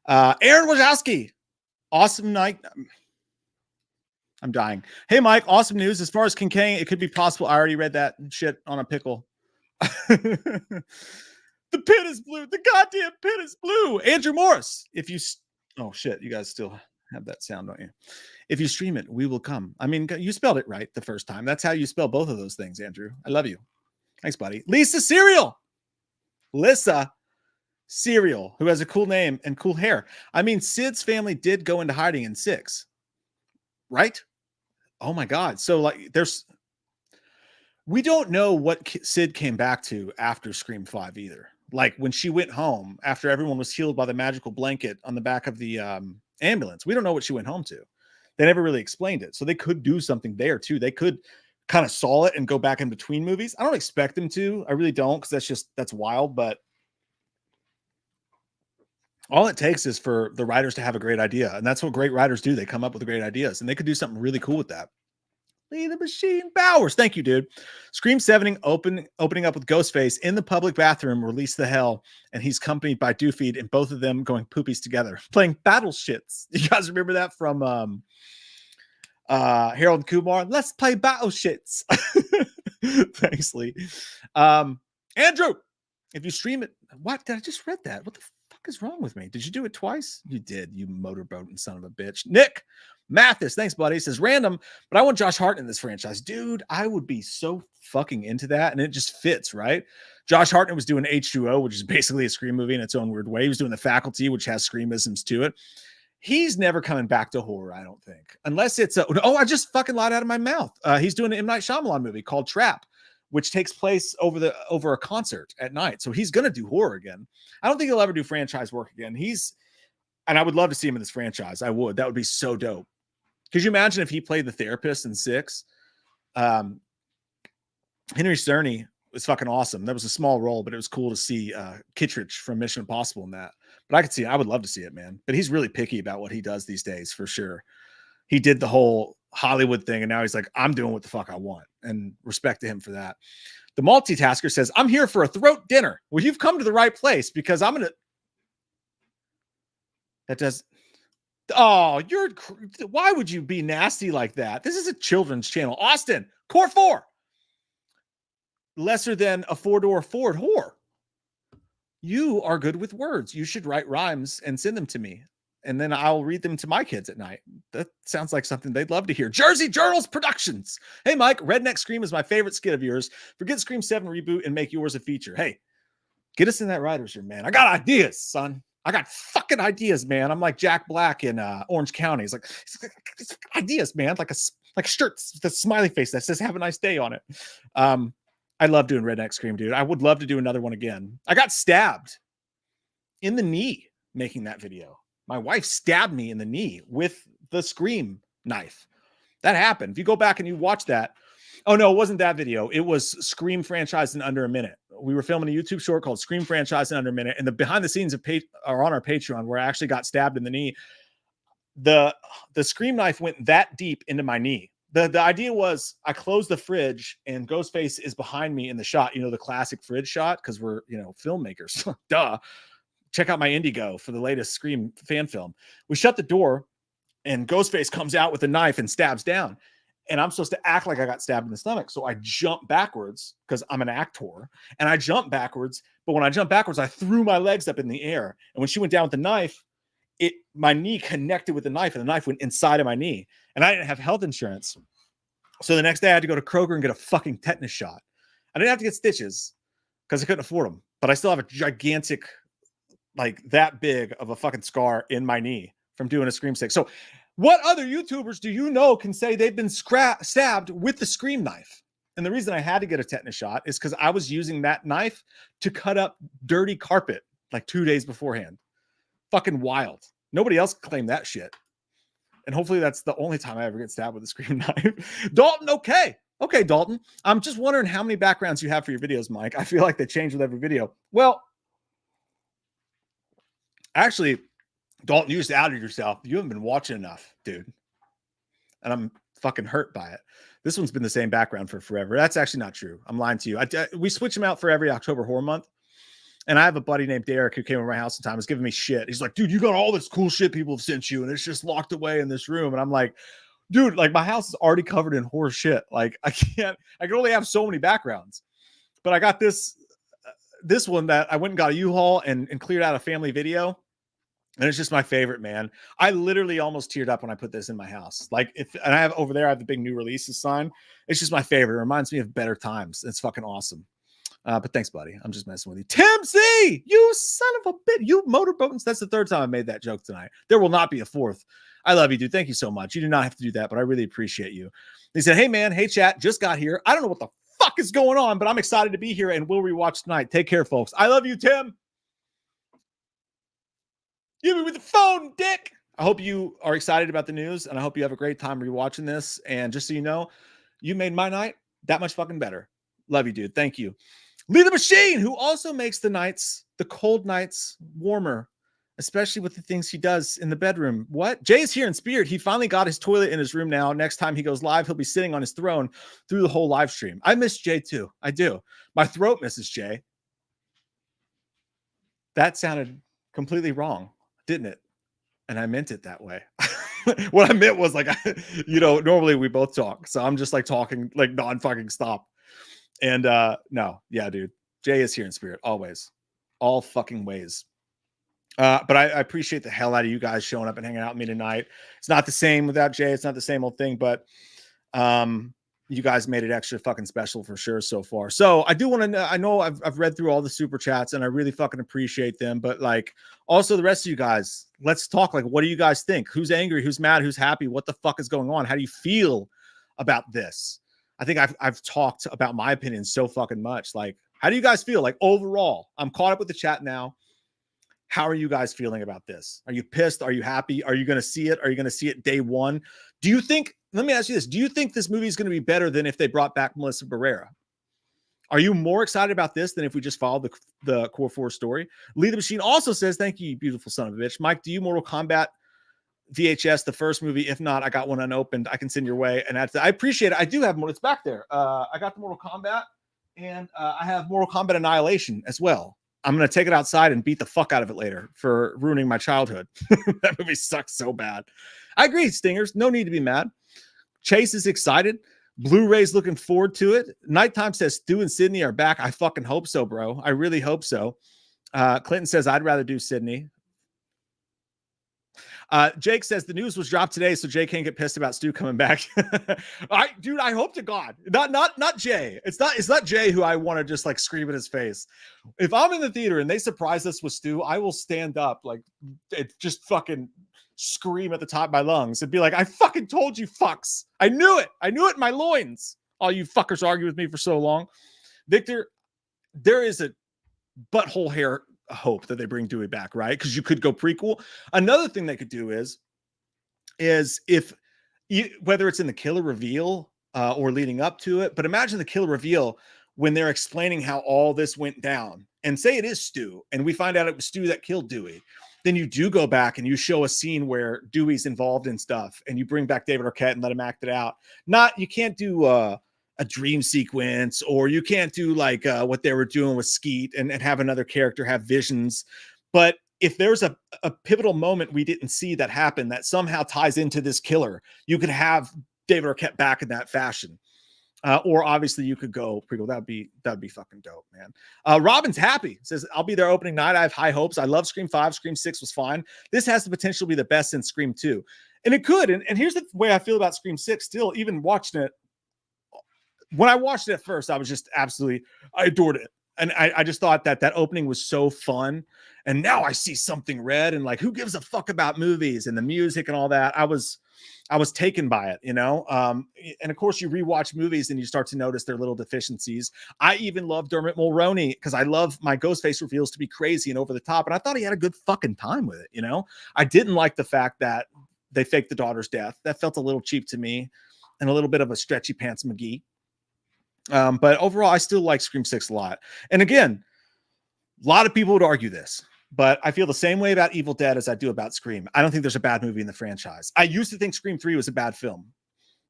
Aaron Wojcicki, awesome night. I'm dying. Hey, Mike, awesome news. As far as Kincaid, it could be possible. I already read that shit on a pickle. The pit is blue. The goddamn pit is blue. Andrew Morris. Oh, shit. You guys still have that sound, don't you? If you stream it, we will come. I mean, you spelled it right the first time. That's how you spell both of those things, Andrew. I love you. Thanks, buddy. Lisa Serial. Lissa Serial, who has a cool name and cool hair. I mean, Sid's family did go into hiding in 6. Right? Oh my God. So like We don't know what Sid came back to after Scream 5 either. Like when she went home after everyone was healed by the magical blanket on the back of the ambulance. We don't know what she went home to. They never really explained it. So they could do something there too. They could kind of saw it and go back in between movies. I don't expect them to. I really don't, because that's wild. But all it takes is for the writers to have a great idea. And that's what great writers do. They come up with great ideas, and they could do something really cool with that. Lee the Machine Bowers. Thank you, dude. Scream 7 opening up with Ghostface in the public bathroom, Release the Hell, and he's accompanied by Doofy, and both of them going poopies together, playing battle shits. You guys remember that from Harold and Kumar? Let's play battle shits. Thanks, Lee. Andrew, if you stream it, what? Did I just read that? What the fuck is wrong with me? Did you do it twice? You did, you motorboating son of a bitch. Nick Mathis, thanks, buddy. He says, random, but I want Josh Hartnett in this franchise. Dude, I would be so fucking into that, and it just fits, right? Josh Hartnett was doing H2O, which is basically a Scream movie in its own weird way. He was doing The Faculty, which has Screamisms to it. He's never coming back to horror, I don't think. Unless it's I just fucking lied out of my mouth. He's doing an M. Night Shyamalan movie called Trap, which takes place over a concert at night. So he's going to do horror again. I don't think he'll ever do franchise work again. And I would love to see him in this franchise. I would. That would be so dope. Could you imagine if he played the therapist in 6? Henry Cerny was fucking awesome. That was a small role, but it was cool to see Kittredge from Mission Impossible in that. But I would love to see it, man. But he's really picky about what he does these days, for sure. He did the whole Hollywood thing, and now he's like, I'm doing what the fuck I want. And respect to him for that. The multitasker says, I'm here for a throat dinner. Well, you've come to the right place, because I'm going to... That does... Oh, why would you be nasty like that? This is a children's channel. Austin, Core 4. Lesser than a 4-door Ford whore. You are good with words. You should write rhymes and send them to me, and then I'll read them to my kids at night. That sounds like something they'd love to hear. Jersey Journals Productions. Hey, Mike, Redneck Scream is my favorite skit of yours. Forget Scream 7 reboot and make yours a feature. Hey, get us in that writer's room, man. I got ideas, son. I got fucking ideas, man. I'm like Jack Black in Orange County. He's like ideas, man. Like a shirt, the smiley face that says "Have a nice day" on it. I love doing Redneck Scream, dude. I would love to do another one again. I got stabbed in the knee making that video. My wife stabbed me in the knee with the Scream knife. That happened. If you go back and you watch that, oh no, it wasn't that video. It was Scream franchise in under a minute. We were filming a YouTube short called Scream franchise in under a minute, and the behind the scenes are on our Patreon, where I actually got stabbed in the knee. The Scream knife went that deep into my knee. The idea was I closed the fridge and Ghostface is behind me in the shot, the classic fridge shot, because we're, filmmakers. Duh. Check out my Indigo for the latest Scream fan film. We shut the door and Ghostface comes out with a knife and stabs down. And I'm supposed to act like I got stabbed in the stomach. So I jump backwards because I'm an actor. And I jump backwards. But when I jump backwards, I threw my legs up in the air. And when she went down with the knife, my knee connected with the knife, and the knife went inside of my knee. And I didn't have health insurance. So the next day I had to go to Kroger and get a fucking tetanus shot. I didn't have to get stitches because I couldn't afford them. But I still have a gigantic, like that big of a fucking scar in my knee from doing a Scream 6. So what other YouTubers do you know can say they've been stabbed with the Scream knife? And the reason I had to get a tetanus shot is because I was using that knife to cut up dirty carpet like 2 days beforehand. Fucking wild. Nobody else claimed that shit. And hopefully that's the only time I ever get stabbed with a Scream knife. Dalton, okay. Okay, Dalton. I'm just wondering how many backgrounds you have for your videos, Mike. I feel like they change with every video. Well, actually, Dalton, you just outed yourself. You haven't been watching enough, dude. And I'm fucking hurt by it. This one's been the same background for forever. That's actually not true. I'm lying to you. We switch them out for every October Horror Month. And I have a buddy named Derek who came over my house one time. Was giving me shit. He's like, dude, you got all this cool shit people have sent you, and it's just locked away in this room. And I'm like, dude, like my house is already covered in horror shit. Like I can only have so many backgrounds. But I got this one that I went and got a U-Haul and cleared out a family video. And it's just my favorite, man. I literally almost teared up when I put this in my house. Like and I have over there, I have the big new releases sign. It's just my favorite. It reminds me of better times. It's fucking awesome. But thanks, buddy. I'm just messing with you. Tim C, you son of a bitch. You motorboatings. That's the third time I made that joke tonight. There will not be a fourth. I love you, dude. Thank you so much. You do not have to do that, but I really appreciate you. He said, hey, man. Hey, chat. Just got here. I don't know what the fuck fuck is going on, but I'm excited to be here and we'll rewatch tonight. Take care, folks. I love you, Tim. Give me with the phone, dick. I hope you are excited about the news, and I hope you have a great time rewatching this. And just so you know, you made my night that much fucking better. Love you, dude. Thank you. Lee the Machine, who also makes the cold nights warmer, especially with the things he does in the bedroom. What? Jay's here in spirit. He finally got his toilet in his room now. Next time he goes live, he'll be sitting on his throne through the whole live stream. I miss Jay too. I do. My throat misses Jay. That sounded completely wrong, didn't it? And I meant it that way. What I meant was like, normally we both talk. So I'm just like talking like non-fucking stop. And no, yeah, dude. Jay is here in spirit, always. All fucking ways. But I appreciate the hell out of you guys showing up and hanging out with me tonight. It's not the same without Jay. It's not the same old thing, but you guys made it extra fucking special for sure so far. So I do want to know, I know I've read through all the super chats and I really fucking appreciate them, but like also the rest of you guys, let's talk. Like, what do you guys think? Who's angry? Who's mad? Who's happy? What the fuck is going on? How do you feel about this? I think I've talked about my opinion so fucking much. Like, how do you guys feel? Like overall, I'm caught up with the chat now. How are you guys feeling about this? Are you pissed? Are you happy? Are you going to see it? Are you going to see it day one? Do you think, let me ask you this. Do you think this movie is going to be better than if they brought back Melissa Barrera? Are you more excited about this than if we just followed the Core 4 story? Lee the Machine also says, thank you, you beautiful son of a bitch. Mike, do you Mortal Kombat VHS, the first movie? If not, I got one unopened. I can send your way. And I appreciate it. I do have more. It's back there. I got the Mortal Kombat and I have Mortal Kombat Annihilation as well. I'm going to take it outside and beat the fuck out of it later for ruining my childhood. That movie sucks so bad. I agree, Stingers. No need to be mad. Chase is excited. Blu-ray's looking forward to it. Nighttime says Stu and Sydney are back. I fucking hope so, bro. I really hope so. Clinton says, I'd rather do Sydney. Jake says the news was dropped today, so Jay can't get pissed about Stu coming back. Dude, I hope to God, not Jay. It's not Jay who I want to just like scream in his face. If I'm in the theater and they surprise us with Stu, I will stand up like just fucking scream at the top of my lungs and be like, I fucking told you fucks. I knew it in my loins. All you fuckers argue with me for so long. Victor, there is a butthole hair hope that they bring Dewey back, right? Because you could go prequel. Another thing they could do is if whether it's in the killer reveal or leading up to it, but imagine the killer reveal when they're explaining how all this went down, and say it is Stu, and we find out it was Stu that killed Dewey. Then you do go back and you show a scene where Dewey's involved in stuff, and you bring back David Arquette and let him act it out. You can't do a dream sequence, or you can't do like what they were doing with Skeet and have another character have visions. But if there's a pivotal moment we didn't see that happen that somehow ties into this killer, you could have David Arquette back in that fashion. Or obviously you could go prequel. That'd be fucking dope, man. Robin's happy. Says, I'll be there opening night. I have high hopes. I love Scream 5. Scream 6 was fine. This has the potential to be the best since Scream 2. And it could. And here's the way I feel about Scream 6 still, even watching it. When I watched it at first, I was just I adored it. And I just thought that opening was so fun. And now I see Something Red and like, who gives a fuck about movies and the music and all that? I was taken by it, And of course you rewatch movies and you start to notice their little deficiencies. I even love Dermot Mulroney because I love my Ghostface reveals to be crazy and over the top. And I thought he had a good fucking time with it. I didn't like the fact that they faked the daughter's death. That felt a little cheap to me and a little bit of a stretchy pants McGee. But overall, I still like Scream 6 a lot. And again, a lot of people would argue this, but I feel the same way about Evil Dead as I do about Scream. I don't think there's a bad movie in the franchise. I used to think Scream 3 was a bad film.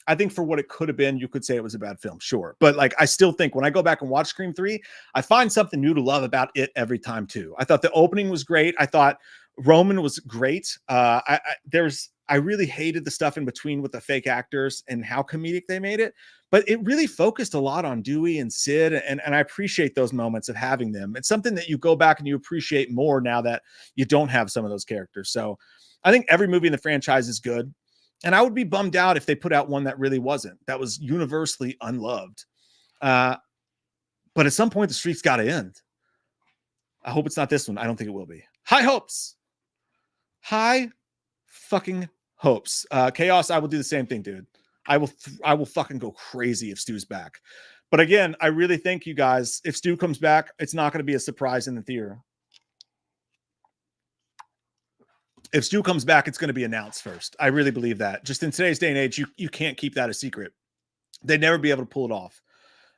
I think for what it could have been, you could say it was a bad film, sure. But like, I still think when I go back and watch Scream 3, I find something new to love about it every time too. I thought the opening was great. I thought Roman was great. I really hated the stuff in between with the fake actors and how comedic they made it. But it really focused a lot on Dewey and Sid, and I appreciate those moments of having them. It's something that you go back and you appreciate more now that you don't have some of those characters. So I think every movie in the franchise is good. And I would be bummed out if they put out one that really wasn't, that was universally unloved. But at some point, the streak's got to end. I hope it's not this one. I don't think it will be. High hopes. High fucking hopes. Chaos, I will do the same thing, dude. I will fucking go crazy if Stu's back. But again, I really think you guys, if Stu comes back, it's not going to be a surprise in the theater. If Stu comes back, it's going to be announced first. I really believe that. Just in today's day and age, you can't keep that a secret. They'd never be able to pull it off.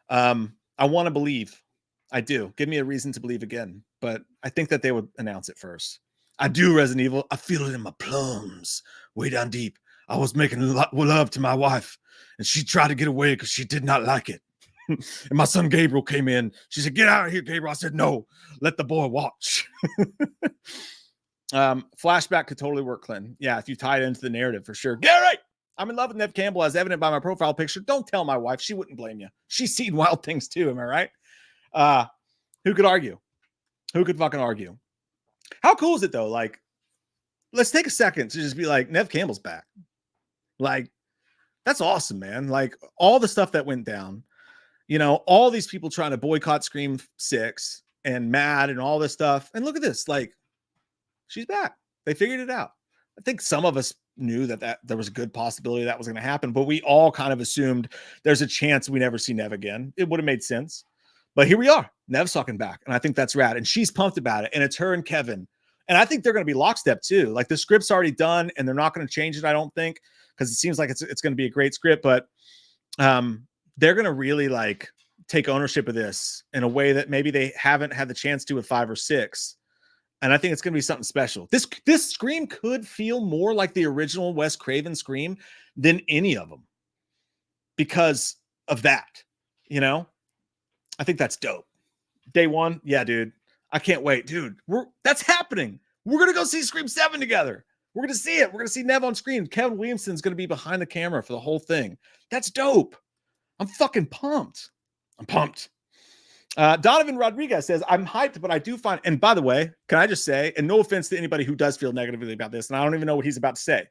I want to believe. I do. Give me a reason to believe again. But I think that they would announce it first. I do, Resident Evil. I feel it in my plums, way down deep. I was making love to my wife, and she tried to get away because she did not like it. And my son Gabriel came in. She said, "Get out of here, Gabriel." I said, "No, let the boy watch." Flashback could totally work, Clinton. Yeah, if you tie it into the narrative, for sure. Gary, I'm in love with Nev Campbell, as evident by my profile picture. Don't tell my wife. She wouldn't blame you. She's seen wild things too. Am I right? Who could argue? Who could fucking argue? How cool is it though? Like, let's take a second to just be like, Nev Campbell's back. Like, that's awesome, man. Like, all the stuff that went down, you know, all these people trying to boycott Scream 6 and mad and all this stuff. And look at this. Like, she's back. They figured it out. I think some of us knew that there was a good possibility that was going to happen, but we all kind of assumed there's a chance we never see Nev again. It would have made sense. But here we are. Nev's talking back. And I think that's rad. And she's pumped about it. And it's her and Kevin. And I think they're going to be lockstep too. Like, the script's already done and they're not going to change it, I don't think, because it seems like it's going to be a great script. But they're going to really like take ownership of this in a way that maybe they haven't had the chance to with 5 or 6. And I think it's going to be something special. This Scream could feel more like the original Wes Craven Scream than any of them because of that. You know, I think that's dope. Day one. Yeah, dude. I can't wait, dude. That's happening. We're going to go see Scream 7 together. We're going to see it. We're going to see Nev on screen. Kevin Williamson's going to be behind the camera for the whole thing. That's dope. I'm fucking pumped. I'm pumped. Donovan Rodriguez says, I'm hyped, but I do find, and by the way, can I just say, and no offense to anybody who does feel negatively about this, and I don't even know what he's about to say.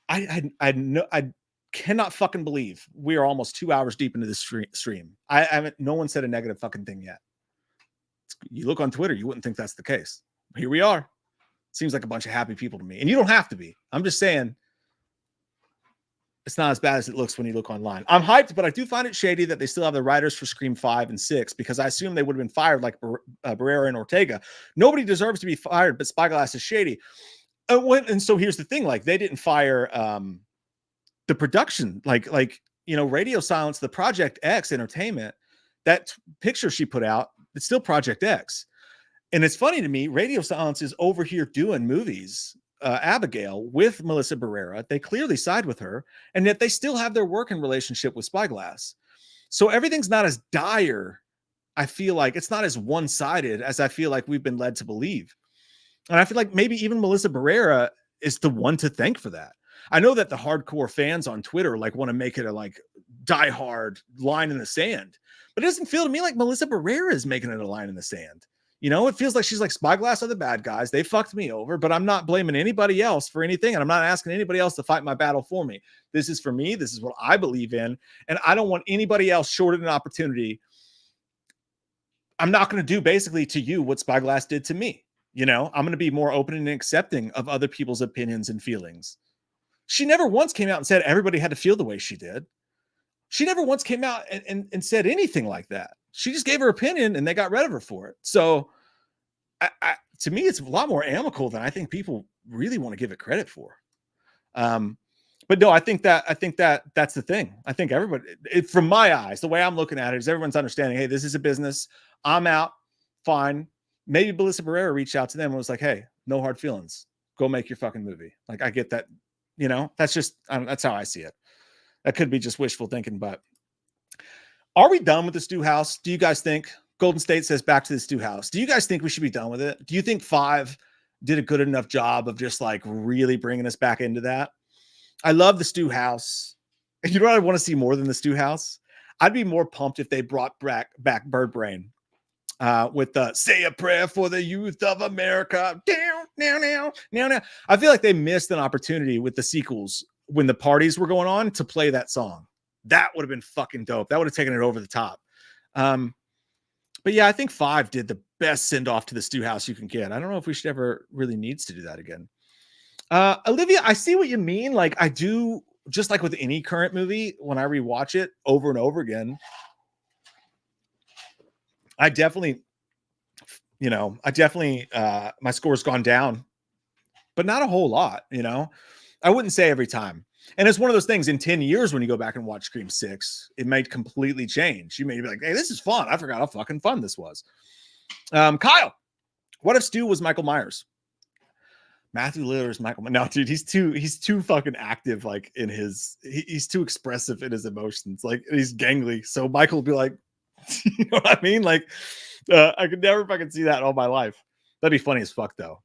I cannot fucking believe we are almost 2 hours deep into this stream. I haven't, no one said a negative fucking thing yet. You look on Twitter, you wouldn't think that's the case. Here we are. Seems like a bunch of happy people to me. And you don't have to be. I'm just saying, it's not as bad as it looks when you look online. I'm hyped, but I do find it shady that they still have the writers for Scream 5 and 6 because I assume they would have been fired like Barrera and Ortega. Nobody deserves to be fired, but Spyglass is shady. And so here's the thing: like, they didn't fire the production, like you know, Radio Silence, the Project X Entertainment. That picture she put out, it's still Project X. And it's funny to me, Radio Silence is over here doing movies. Abigail with Melissa Barrera, they clearly side with her, and yet they still have their working relationship with Spyglass. So everything's not as dire. I feel like it's not as one-sided as I feel like we've been led to believe. And I feel like maybe even Melissa Barrera is the one to thank for that. I know that the hardcore fans on Twitter like want to make it a like diehard line in the sand, but it doesn't feel to me like Melissa Barrera is making it a line in the sand. You know, it feels like she's like, Spyglass are the bad guys. They fucked me over, but I'm not blaming anybody else for anything. And I'm not asking anybody else to fight my battle for me. This is for me. This is what I believe in. And I don't want anybody else shorted an opportunity. I'm not going to do basically to you what Spyglass did to me. You know, I'm going to be more open and accepting of other people's opinions and feelings. She never once came out and said everybody had to feel the way she did. She never once came out and said anything like that. She just gave her opinion and they got rid of her for it. So to me, it's a lot more amicable than I think people really want to give it credit for. But no, I think that that's the thing. I think everybody, from my eyes, the way I'm looking at it is everyone's understanding, hey, this is a business. I'm out. Fine. Maybe Melissa Barrera reached out to them and was like, hey, no hard feelings. Go make your fucking movie. Like, I get that, you know, that's just, that's how I see it. That could be just wishful thinking, but are we done with the Stu House? Do you guys think? Golden State says back to the Stu House. Do you guys think we should be done with it? Do you think 5 did a good enough job of just like really bringing us back into that? I love the Stu House. You know what I want to see more than the Stu House? I'd be more pumped if they brought back Bird Brain with the "Say a Prayer for the Youth of America." Now. I feel like they missed an opportunity with the sequels when the parties were going on to play that song. That would have been fucking dope. That would have taken it over the top. But yeah, I think 5 did the best send off to the Stu House you can get. I don't know if we should ever really needs to do that again. Olivia, I see what you mean. Like, I do, just like with any current movie, when I rewatch it over and over again, I definitely, my score's gone down, but not a whole lot, I wouldn't say every time. And it's one of those things in 10 years when you go back and watch Scream 6, it might completely change. You may be like, hey, this is fun. I forgot how fucking fun this was. Kyle, what if Stu was Michael Myers? Matthew Lillard is Michael. No, dude, he's too fucking active, like in he's too expressive in his emotions. Like he's gangly. So Michael will be like, you know what I mean? Like, I could never fucking see that all my life. That'd be funny as fuck, though.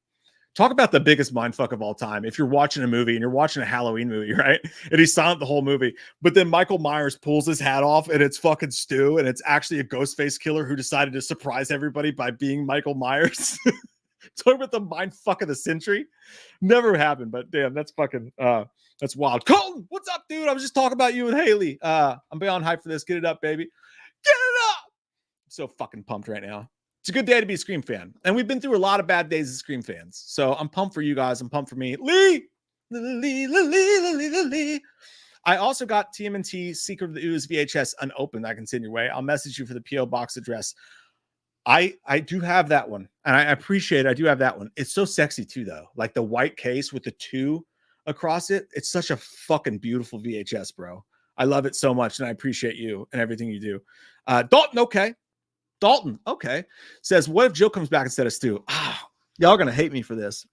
Talk about the biggest mindfuck of all time. If you're watching a movie and you're watching a Halloween movie, right? And he's silent the whole movie, but then Michael Myers pulls his hat off and it's fucking Stu, and it's actually a ghost face killer who decided to surprise everybody by being Michael Myers. Talk about the mindfuck of the century. Never happened, but damn, that's fucking that's wild. Colton, what's up, dude? I was just talking about you and Haley. I'm beyond hype for this. Get it up, baby. Get it up. I'm so fucking pumped right now. It's a good day to be a Scream fan. And we've been through a lot of bad days as Scream fans. So I'm pumped for you guys. I'm pumped for me. Lee. I also got TMNT Secret of the Ooze VHS unopened. I can send your way. I'll message you for the P.O. box address. I do have that one. And I appreciate it. I do have that one. It's so sexy too, though. Like the white case with the 2 across it. It's such a fucking beautiful VHS, bro. I love it so much. And I appreciate you and everything you do. Dalton, okay. Dalton, okay, says, what if Jill comes back instead of Stu? Y'all are going to hate me for this.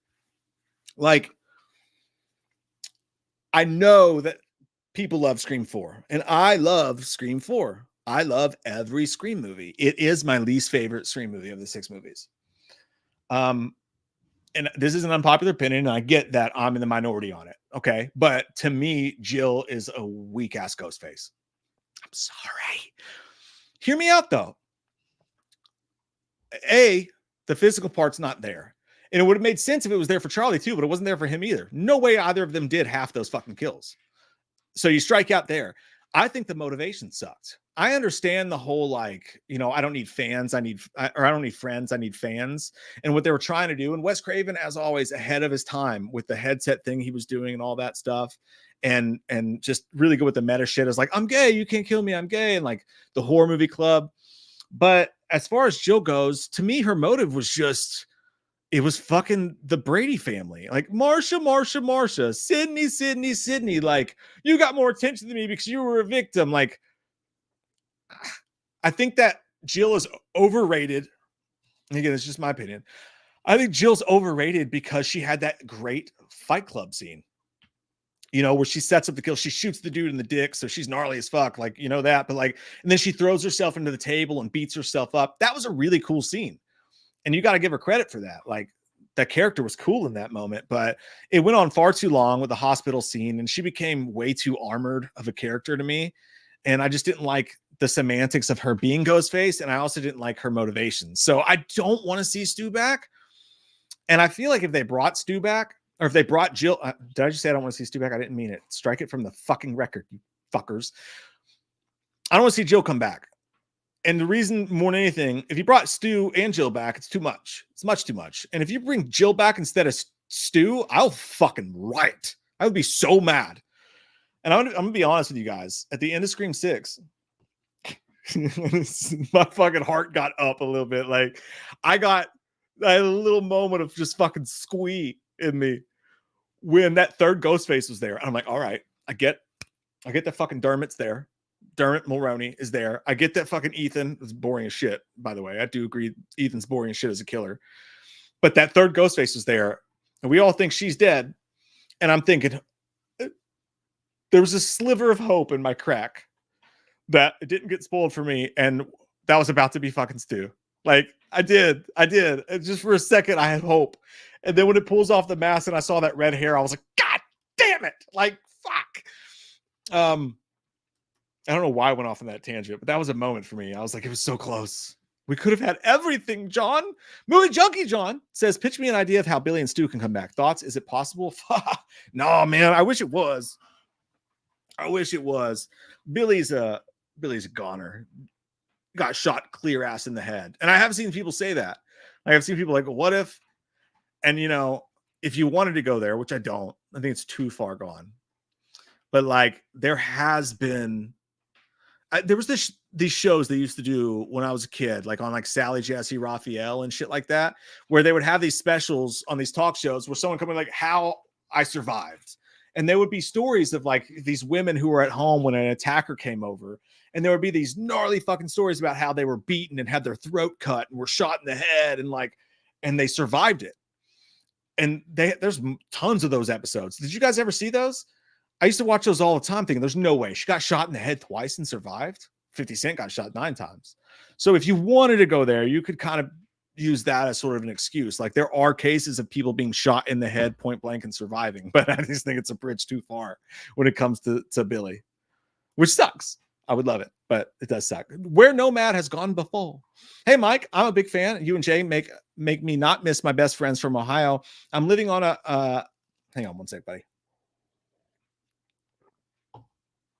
Like, I know that people love Scream 4, and I love Scream 4. I love every Scream movie. It is my least favorite Scream movie of the 6 movies. And this is an unpopular opinion, and I get that I'm in the minority on it, okay? But to me, Jill is a weak-ass ghost face. I'm sorry. Hear me out, though. The physical part's not there. And it would have made sense if it was there for Charlie too, but it wasn't there for him either. No way either of them did half those fucking kills. So you strike out there. I think the motivation sucked. I understand the whole, like, I don't need fans. I don't need friends. I need fans. And what they were trying to do. And Wes Craven, as always, ahead of his time with the headset thing he was doing and all that stuff. And just really good with the meta shit. Is like, I'm gay. You can't kill me. I'm gay. And like the horror movie club. But as far as Jill goes, to me, her motive was just, it was fucking the Brady family. Like, Marsha, Sydney. Like, you got more attention than me because you were a victim. Like, I think that Jill is overrated. Again, it's just my opinion. I think Jill's overrated because she had that great Fight Club scene. Where she sets up the kill, she shoots the dude in the dick, so she's gnarly as fuck, like, that, but like, and then she throws herself into the table and beats herself up. That was a really cool scene. And you got to give her credit for that. Like, that character was cool in that moment, but it went on far too long with the hospital scene, and she became way too armored of a character to me. And I just didn't like the semantics of her being Ghostface, and I also didn't like her motivation. So I don't want to see Stu back. And I feel like if they brought Stu back, or if they brought Jill, did I just say I don't want to see Stu back? I didn't mean it. Strike it from the fucking record, you fuckers. I don't want to see Jill come back. And the reason more than anything, if you brought Stu and Jill back, it's too much. It's much too much. And if you bring Jill back instead of Stu, I'll fucking riot. I would be so mad. And I'm going to be honest with you guys. At the end of Scream 6, my fucking heart got up a little bit. Like, I had a little moment of just fucking squee in me when that third Ghostface was there. And I'm like, all right, I get that fucking Dermot's there. Dermot Mulroney is there. I get that fucking Ethan is boring as shit, by the way. I do agree Ethan's boring as shit as a killer. But that third Ghostface was there, and we all think she's dead. And I'm thinking, there was a sliver of hope in my crack that it didn't get spoiled for me, and that was about to be fucking Stu. Like, I did. And just for a second, I had hope. And then when it pulls off the mask and I saw that red hair, I was like, God damn it. Like, fuck. I don't know why I went off on that tangent, but that was a moment for me. I was like, it was so close. We could have had everything, John. Movie Junkie John says, pitch me an idea of how Billy and Stu can come back. Thoughts? Is it possible? No, man. I wish it was. Billy's a goner. Got shot clear ass in the head. And I have seen people say that. Like, I've seen people like, what if? And, if you wanted to go there, which I don't, I think it's too far gone. But like, there has been there was these shows they used to do when I was a kid, like on like Sally Jesse Raphael and shit like that, where they would have these specials on these talk shows where someone coming like how I survived. And there would be stories of like these women who were at home when an attacker came over. And there would be these gnarly fucking stories about how they were beaten and had their throat cut and were shot in the head and they survived it. And there's tons of those episodes. Did you guys ever see those? I used to watch those all the time thinking there's no way she got shot in the head twice and survived. 50 Cent got shot 9 times. So if you wanted to go there, you could kind of use that as sort of an excuse. Like there are cases of people being shot in the head point blank and surviving, but I just think it's a bridge too far when it comes to Billy, which sucks. I would love it, but it does suck. Where Nomad has gone before. Hey, Mike, I'm a big fan. You and Jay make me not miss my best friends from Ohio. I'm living on hang on one sec, buddy.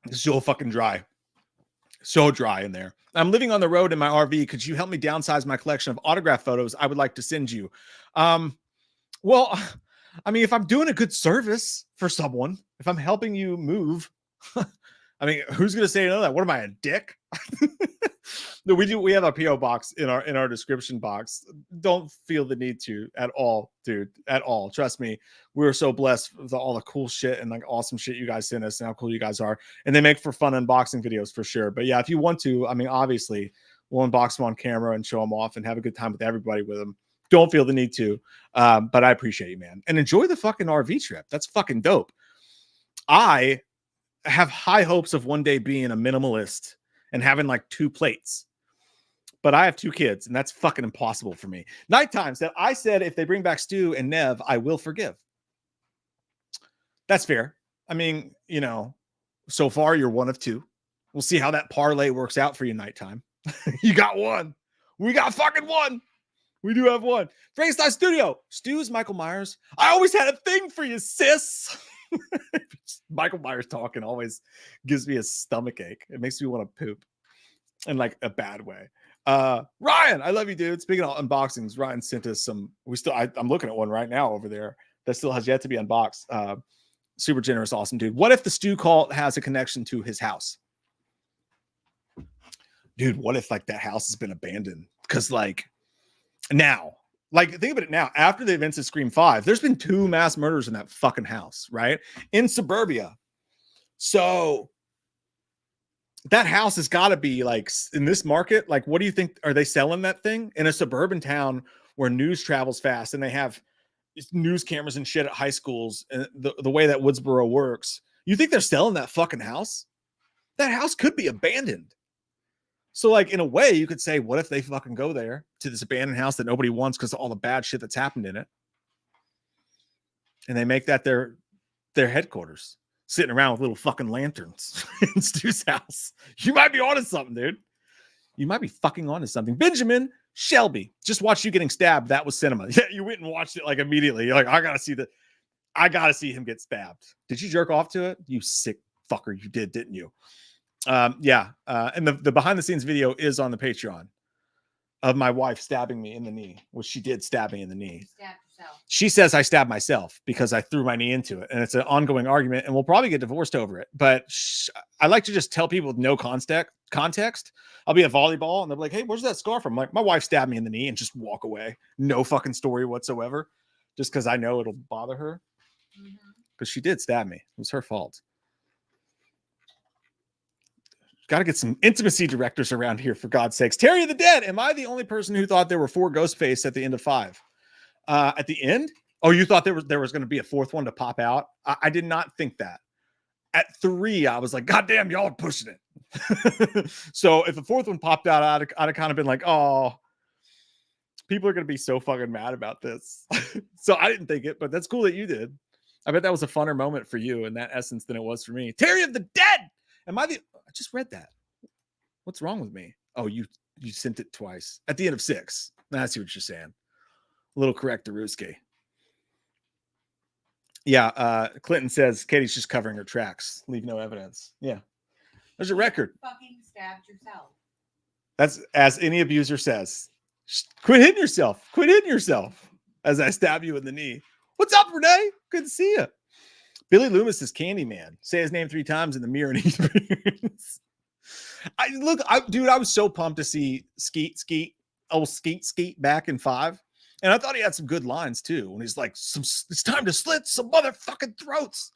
It's so fucking dry. So dry in there. I'm living on the road in my RV. Could you help me downsize my collection of autograph photos I would like to send you? Well, I mean, if I'm doing a good service for someone, if I'm helping you move, I mean, who's going to say no to that? What am I, a dick? No, we have a PO box in our description box. Don't feel the need to at all, dude, at all. Trust me. We were so blessed with all the cool shit and like awesome shit you guys send us and how cool you guys are. And they make for fun unboxing videos for sure. But yeah, if you want to, I mean, obviously we'll unbox them on camera and show them off and have a good time with everybody with them. Don't feel the need to. But I appreciate you, man. And enjoy the fucking RV trip. That's fucking dope. I have high hopes of one day being a minimalist and having like 2 plates. But I have 2 kids, and that's fucking impossible for me. Nighttime said, I said if they bring back Stu and Nev, I will forgive. That's fair. I mean, you know, so far you're 1 of 2. We'll see how that parlay works out for you nighttime. You got 1. We got fucking 1. We do have 1. Frankenstein Studio. Stu's Michael Myers. I always had a thing for you, sis. Michael Myers talking always gives me a stomach ache. It makes me want to poop in like a bad way. Ryan, I love you, dude. Speaking of unboxings, Ryan sent us some. I'm looking at one right now over there that still has yet to be unboxed. Super generous, awesome dude. What if the Stu cult has a connection to his house? Dude, what if like that house has been abandoned? Because like now, like think about it now, after the events of Scream 5, there's been 2 mass murders in that fucking house, right? In suburbia. So that house has got to be like in this market. Like, what do you think? Are they selling that thing in a suburban town where news travels fast and they have news cameras and shit at high schools and the way that Woodsboro works? You think they're selling that fucking house? That house could be abandoned. So like in a way you could say, what if they fucking go there to this abandoned house that nobody wants because of all the bad shit that's happened in it? And they make that their headquarters. Sitting around with little fucking lanterns in Stu's house. You might be onto something, dude. You might be fucking onto something. Benjamin Shelby, just watched you getting stabbed. That was cinema. Yeah, you went and watched it like immediately. You're like, I gotta see him get stabbed. Did you jerk off to it? You sick fucker. You did, didn't you? Yeah. And the behind the scenes video is on the Patreon of my wife stabbing me in the knee, which she did stab me in the knee. You stabbed yourself. She says I stabbed myself because I threw my knee into it, and it's an ongoing argument, and we'll probably get divorced over it. But I like to just tell people with no context. I'll be at volleyball, and they'll be like, "Hey, where's that scar from?" I'm like, my wife stabbed me in the knee, and just walk away. No fucking story whatsoever, just because I know it'll bother her. Because she did stab me. It was her fault. Got to get some intimacy directors around here, for God's sakes. Terry of the Dead. Am I the only person who thought there were 4 Ghostface at the end of 5? At the end? Oh, you thought there was going to be a 4th one to pop out? I did not think that. At 3, I was like, God damn, y'all are pushing it. So if the 4th one popped out, I'd have kind of been like, oh, people are going to be so fucking mad about this. So I didn't think it, but that's cool that you did. I bet that was a funner moment for you in that essence than it was for me. Terry of the Dead. I just read that. What's wrong with me? Oh, you sent it twice at the end of 6. I see what you're saying. A little correct, Daruski. Yeah, Clinton says Katie's just covering her tracks. Leave no evidence. Yeah. There's a record. Fucking stabbed yourself. That's as any abuser says. Quit hitting yourself. Quit hitting yourself. As I stab you in the knee. What's up, Renee? Good to see you. Billy Loomis is Candyman. Say his name 3 times in the mirror and he appears. Dude, I was so pumped to see Skeet back in 5. And I thought he had some good lines too. When he's like, it's time to slit some motherfucking throats.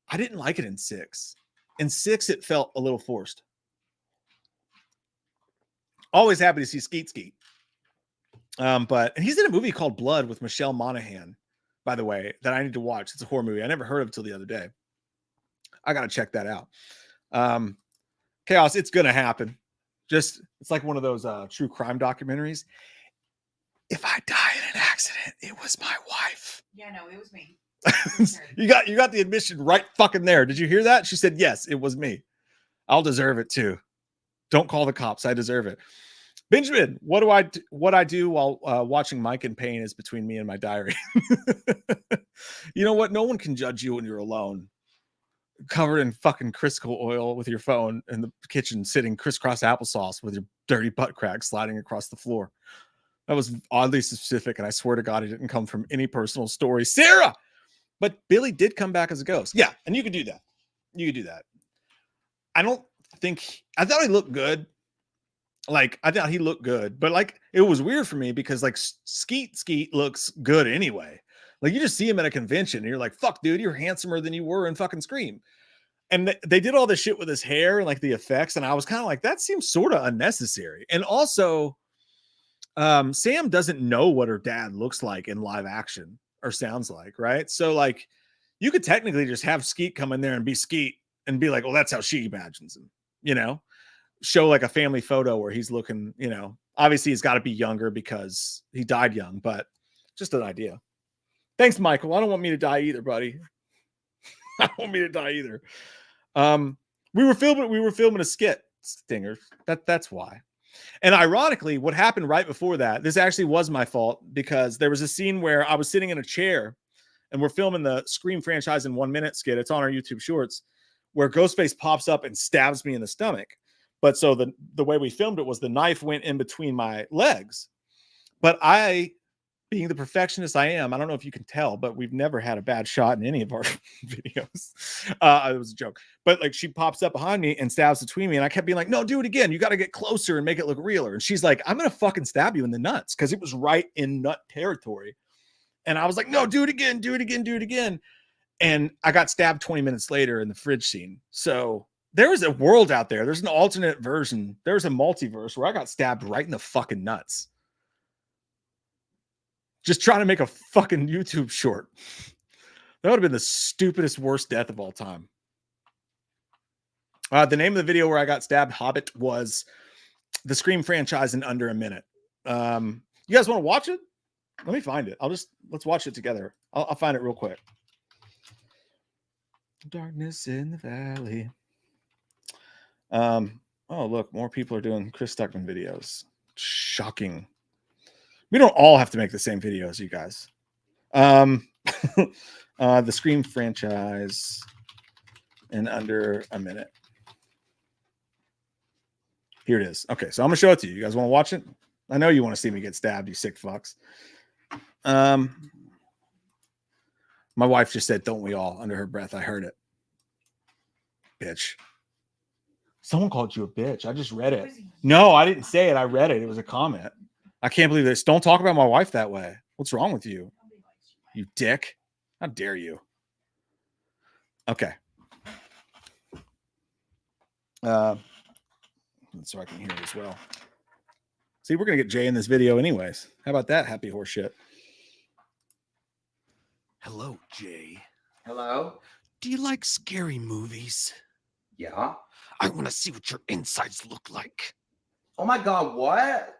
I didn't like it in 6. In 6, it felt a little forced. Always happy to see Skeet. But he's in a movie called Blood with Michelle Monaghan, by the way, that I need to watch. It's a horror movie. I never heard of it till the other day. I got to check that out. Chaos, it's going to happen. It's like one of those true crime documentaries. If I die in an accident, it was my wife. Yeah, no, it was me. you got the admission right fucking there. Did you hear that? She said, yes, it was me. I'll deserve it too. Don't call the cops. I deserve it. Benjamin, what I do while watching Mike in pain is between me and my diary. You know what? No one can judge you when you're alone, covered in fucking Crisco oil with your phone in the kitchen, sitting crisscross applesauce with your dirty butt crack sliding across the floor. That was oddly specific, and I swear to God, it didn't come from any personal story. Sarah! But Billy did come back as a ghost. Yeah, and you could do that. I thought he looked good. Like, I thought he looked good, but like, it was weird for me because like Skeet looks good anyway. Like, you just see him at a convention and you're like, fuck, dude, you're handsomer than you were in fucking Scream. And they did all this shit with his hair and like the effects. And I was kind of like, that seems sort of unnecessary. And also, Sam doesn't know what her dad looks like in live action or sounds like, right? So like, you could technically just have Skeet come in there and be Skeet and be like, well, that's how she imagines him, you know? Show like a family photo where he's looking, you know, obviously he's got to be younger because he died young, but just an idea. Thanks, Michael. I don't want me to die either, buddy. I don't want me to die either. We were filming a skit, Stingers. That's why. And ironically, what happened right before that, this actually was my fault because there was a scene where I was sitting in a chair and we're filming the Scream franchise in 1 minute skit. It's on our YouTube shorts where Ghostface pops up and stabs me in the stomach. But so the way we filmed it was the knife went in between my legs. But I, being the perfectionist I am, I don't know if you can tell, but we've never had a bad shot in any of our videos. It was a joke. But like, she pops up behind me and stabs between me. And I kept being like, no, do it again. You got to get closer and make it look realer. And she's like, I'm going to fucking stab you in the nuts. Because it was right in nut territory. And I was like, no, do it again. And I got stabbed 20 minutes later in the fridge scene. So there is a world out there. There's an alternate version. There's a multiverse where I got stabbed right in the fucking nuts. Just trying to make a fucking YouTube short. That would have been the stupidest, worst death of all time. The name of the video where I got stabbed, Hobbit, was the Scream franchise in under a minute. You guys want to watch it? Let me find it. Let's watch it together. I'll find it real quick. Darkness in the valley. Oh, look, more people are doing Chris Stuckman videos. Shocking. We don't all have to make the same videos, you guys. The Scream franchise in under a minute. Here it is. Okay, so I'm gonna show it to you. You guys want to watch it? I know you want to see me get stabbed, you sick fucks. My wife just said, "Don't we all?" under her breath. I heard it. Bitch. Someone called you a bitch. I just read it. No, I didn't say it. I read it. It was a comment. I can't believe this. Don't talk about my wife that way. What's wrong with you? You dick. How dare you? Okay. So I can hear it as well. See, we're going to get Jay in this video anyways. How about that happy horse shit? Hello, Jay. Hello? Do you like scary movies? Yeah. I want to see what your insides look like. Oh my God, what?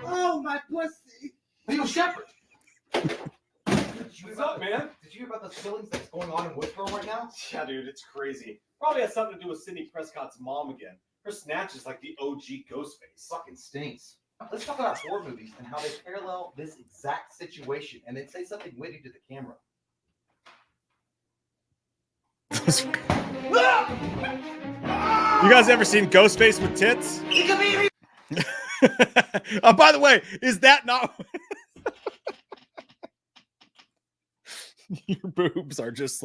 Oh, my pussy. Leo Shepherd. What's up, man? Did you hear about the killings that's going on in Woodsboro right now? Yeah, dude, it's crazy. Probably has something to do with Sidney Prescott's mom again. Her snatch is like the OG Ghostface. Fucking stinks. Let's talk about horror movies and how they parallel this exact situation and then say something witty to the camera. You guys ever seen Ghostface with tits? Oh, by the way, is that not Your boobs are just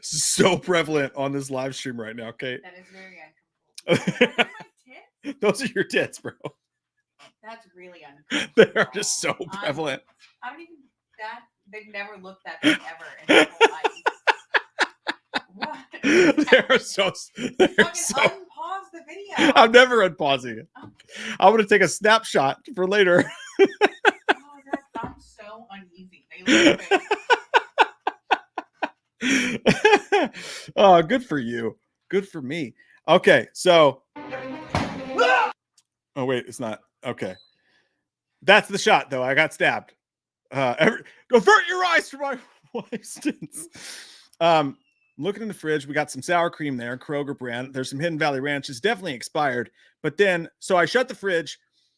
so prevalent on this live stream right now, Kate. That is very uncomfortable. Those are my tits? Those are your tits, bro. That's really uncomfortable. They are just so prevalent. I don't even that they've never looked that big ever in their whole life. What? They're so. They're Fucking so unpause the video. I'm never unpausing it. Oh. I want to take a snapshot for later. Oh, I'm so uneasy. They look big. Oh, good for you. Good for me. Okay, so. Oh wait, it's not. Okay, that's the shot though. I got stabbed. Avert your eyes from my wife's tits. Looking in the fridge, we got some sour cream there, Kroger brand. There's some Hidden Valley Ranch. It's definitely expired. But then, so I shut the fridge,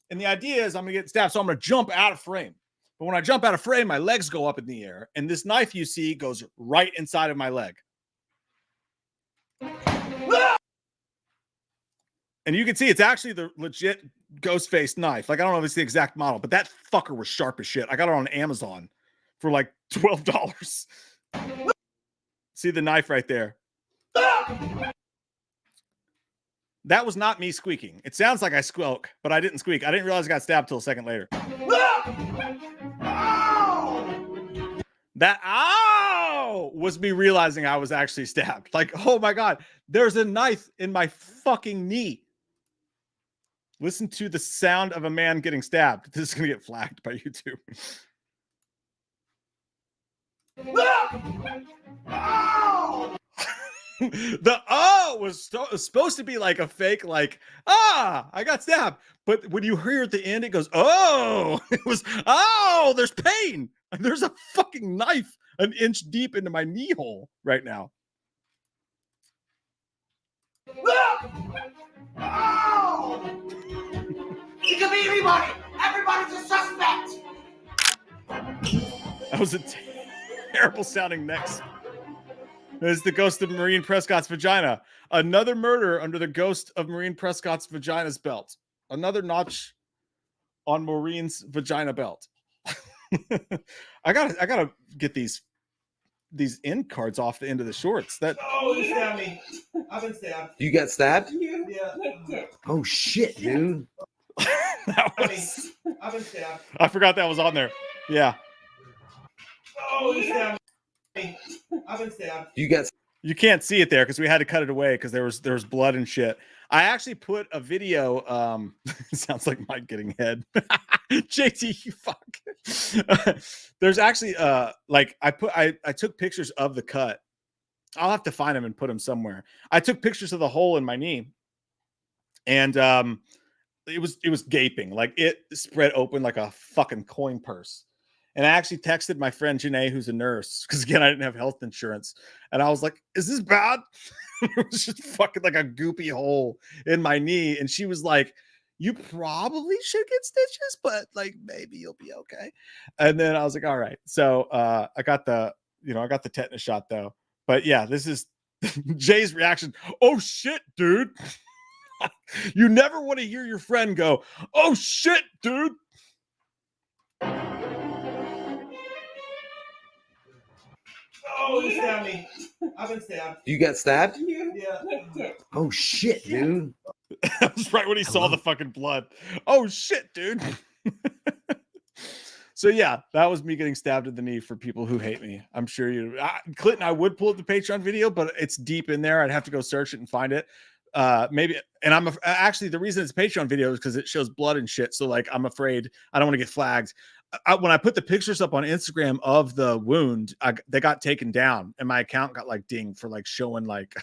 and the idea is I'm gonna get stabbed, so I'm gonna jump out of frame. But when I jump out of frame, my legs go up in the air, and this knife you see goes right inside of my leg. And you can see it's actually the legit Ghostface knife. Like, I don't know if it's the exact model, but that fucker was sharp as shit. I got it on Amazon for like $12. See the knife right there. That was not me squeaking. It sounds like I squeak, but I didn't squeak. I didn't realize I got stabbed till a second later. That ow was me realizing I was actually stabbed. Like, oh my God, there's a knife in my fucking knee. Listen to the sound of a man getting stabbed. This is going to get flagged by YouTube. The was supposed to be like a fake, like, I got stabbed. But when you hear at the end, it goes, oh, it was, oh, there's pain. There's a fucking knife an inch deep into my knee hole right now. It could be anybody. Everybody's a suspect. That was a terrible sounding next. There's the ghost of Maureen Prescott's vagina. Another murder under the ghost of Maureen Prescott's vagina's belt. Another notch on Maureen's vagina belt. I gotta get these end cards off the end of the shorts. That you stabbed me. I've been stabbed. You got stabbed? Yeah. Oh shit, dude. that was, I've been stabbed. I forgot that was on there. Yeah. Oh, you stabbed me. I've been stabbed. You can't see it there because we had to cut it away because there was blood and shit. I actually put a video. Sounds like Mike getting head. JT, you fuck. There's actually I took pictures of the cut. I'll have to find them and put them somewhere. I took pictures of the hole in my knee, and it was gaping, like it spread open like a fucking coin purse. And I actually texted my friend Janae, who's a nurse, because again, I didn't have health insurance. And I was like, is this bad? It was just fucking like a goopy hole in my knee. And she was like, you probably should get stitches, but like maybe you'll be okay. And then I was like, all right. So I got the tetanus shot though. But yeah, this is Jay's reaction. Oh shit, dude. You never want to hear your friend go, oh shit, dude. Oh, you stabbed me. I've been stabbed. You got stabbed? Yeah. Oh shit, dude. That was right when he saw the fucking blood. Oh shit, dude. So yeah, that was me getting stabbed in the knee for people who hate me. I'm sure Clinton, I would pull up the Patreon video, but it's deep in there. I'd have to go search it and find it. Maybe, and actually the reason it's a Patreon video is because it shows blood and shit. So like, I'm afraid I don't want to get flagged. When I put the pictures up on Instagram of the wound, they got taken down, and my account got like dinged for like showing like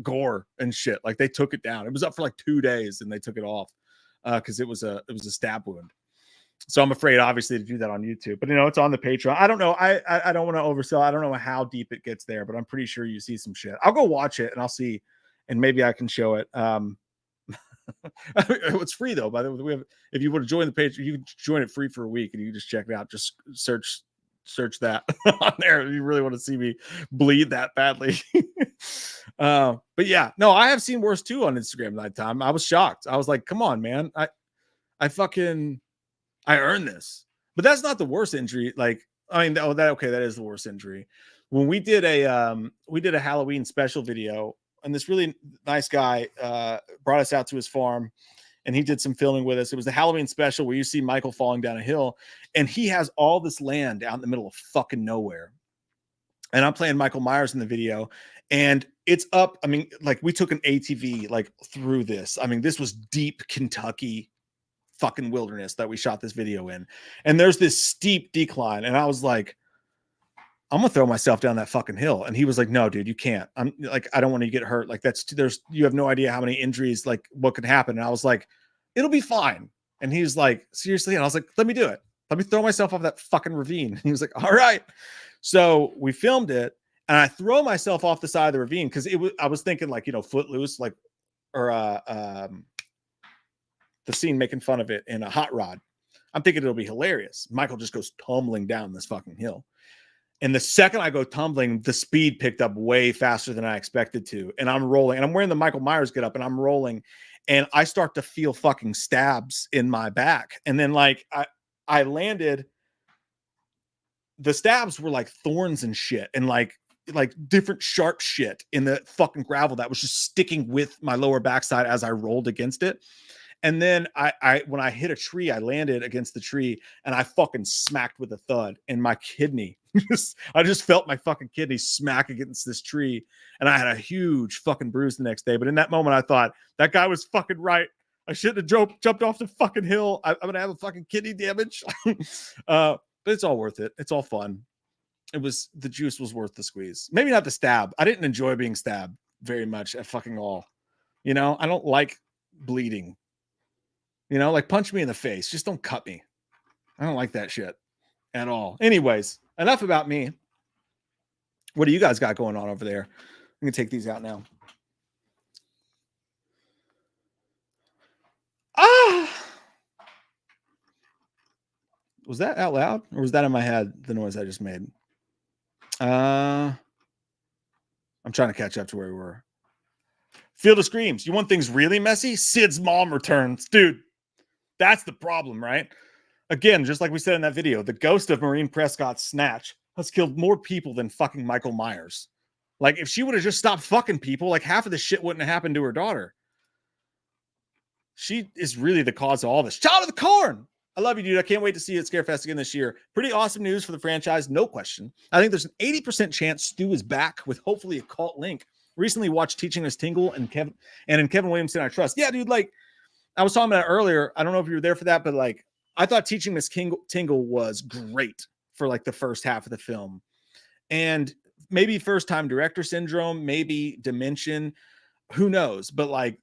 gore and shit. Like they took it down. It was up for like 2 days, and they took it off because it was a stab wound. So I'm afraid, obviously, to do that on YouTube. But it's on the Patreon. I don't know. I don't want to oversell. I don't know how deep it gets there, but I'm pretty sure you see some shit. I'll go watch it and I'll see, and maybe I can show it. It's free though. By the way, if you want to join the page, you can join it free for a week and you can just check it out. Just search that on there if you really want to see me bleed that badly. But yeah, no, I have seen worse too on Instagram that time. I was shocked. I was like, come on, man. I earned this. But that's not the worst injury. Like, I mean, that is the worst injury. When we did a Halloween special video, and this really nice guy brought us out to his farm, and he did some filming with us. It was the Halloween special where you see Michael falling down a hill, and he has all this land out in the middle of fucking nowhere. And I'm playing Michael Myers in the video, and it's up. I mean, like, we took an ATV like through this. I mean, this was deep Kentucky fucking wilderness that we shot this video in. And there's this steep decline. And I was like, I'm gonna throw myself down that fucking hill. And he was like, no, dude, you can't. I'm like, I don't want to get hurt. Like, you have no idea how many injuries, like what could happen. And I was like, it'll be fine. And he's like, seriously? And I was like, let me do it. Let me throw myself off that fucking ravine. And he was like, all right. So we filmed it, and I throw myself off the side of the ravine because I was thinking, like, Footloose, like, or the scene making fun of it in a Hot Rod. I'm thinking it'll be hilarious. Michael just goes tumbling down this fucking hill. And the second I go tumbling, the speed picked up way faster than I expected to. And I'm rolling, and I'm wearing the Michael Myers get up, and I'm rolling, and I start to feel fucking stabs in my back. And then, like, I landed. The stabs were like thorns and shit, and like different sharp shit in the fucking gravel that was just sticking with my lower backside as I rolled against it. And then when I hit a tree, I landed against the tree, and I fucking smacked with a thud, and my kidney I just felt my fucking kidney smack against this tree, and I had a huge fucking bruise the next day. But in that moment, I thought that guy was fucking right. I shouldn't have jumped off the fucking hill. I'm gonna have a fucking kidney damage. But it's all worth it. It's all fun. The juice was worth the squeeze. Maybe not the stab. I didn't enjoy being stabbed very much at fucking all. I don't like bleeding. Like, punch me in the face. Just don't cut me. I don't like that shit at all. Anyways, enough about me. What do you guys got going on over there? I'm going to take these out now. Was that out loud, or was that in my head, the noise I just made? I'm trying to catch up to where we were. Field of Screams. You want things really messy? Sid's mom returns. Dude, that's the problem, right? Again, just like we said in that video, the ghost of Maureen Prescott's Snatch has killed more people than fucking Michael Myers. Like, if she would have just stopped fucking people, like, half of this shit wouldn't have happened to her daughter. She is really the cause of all this. Child of the Corn! I love you, dude. I can't wait to see you at Scarefest again this year. Pretty awesome news for the franchise, no question. I think there's an 80% chance Stu is back with hopefully a cult link. Recently watched Teaching Us Tingle and in Kevin Williamson I Trust. Yeah, dude, like, I was talking about it earlier. I don't know if you were there for that, but, like, I thought Teaching Miss Tingle was great for, like, the first half of the film. And maybe first-time director syndrome, maybe Dimension, who knows? But, like,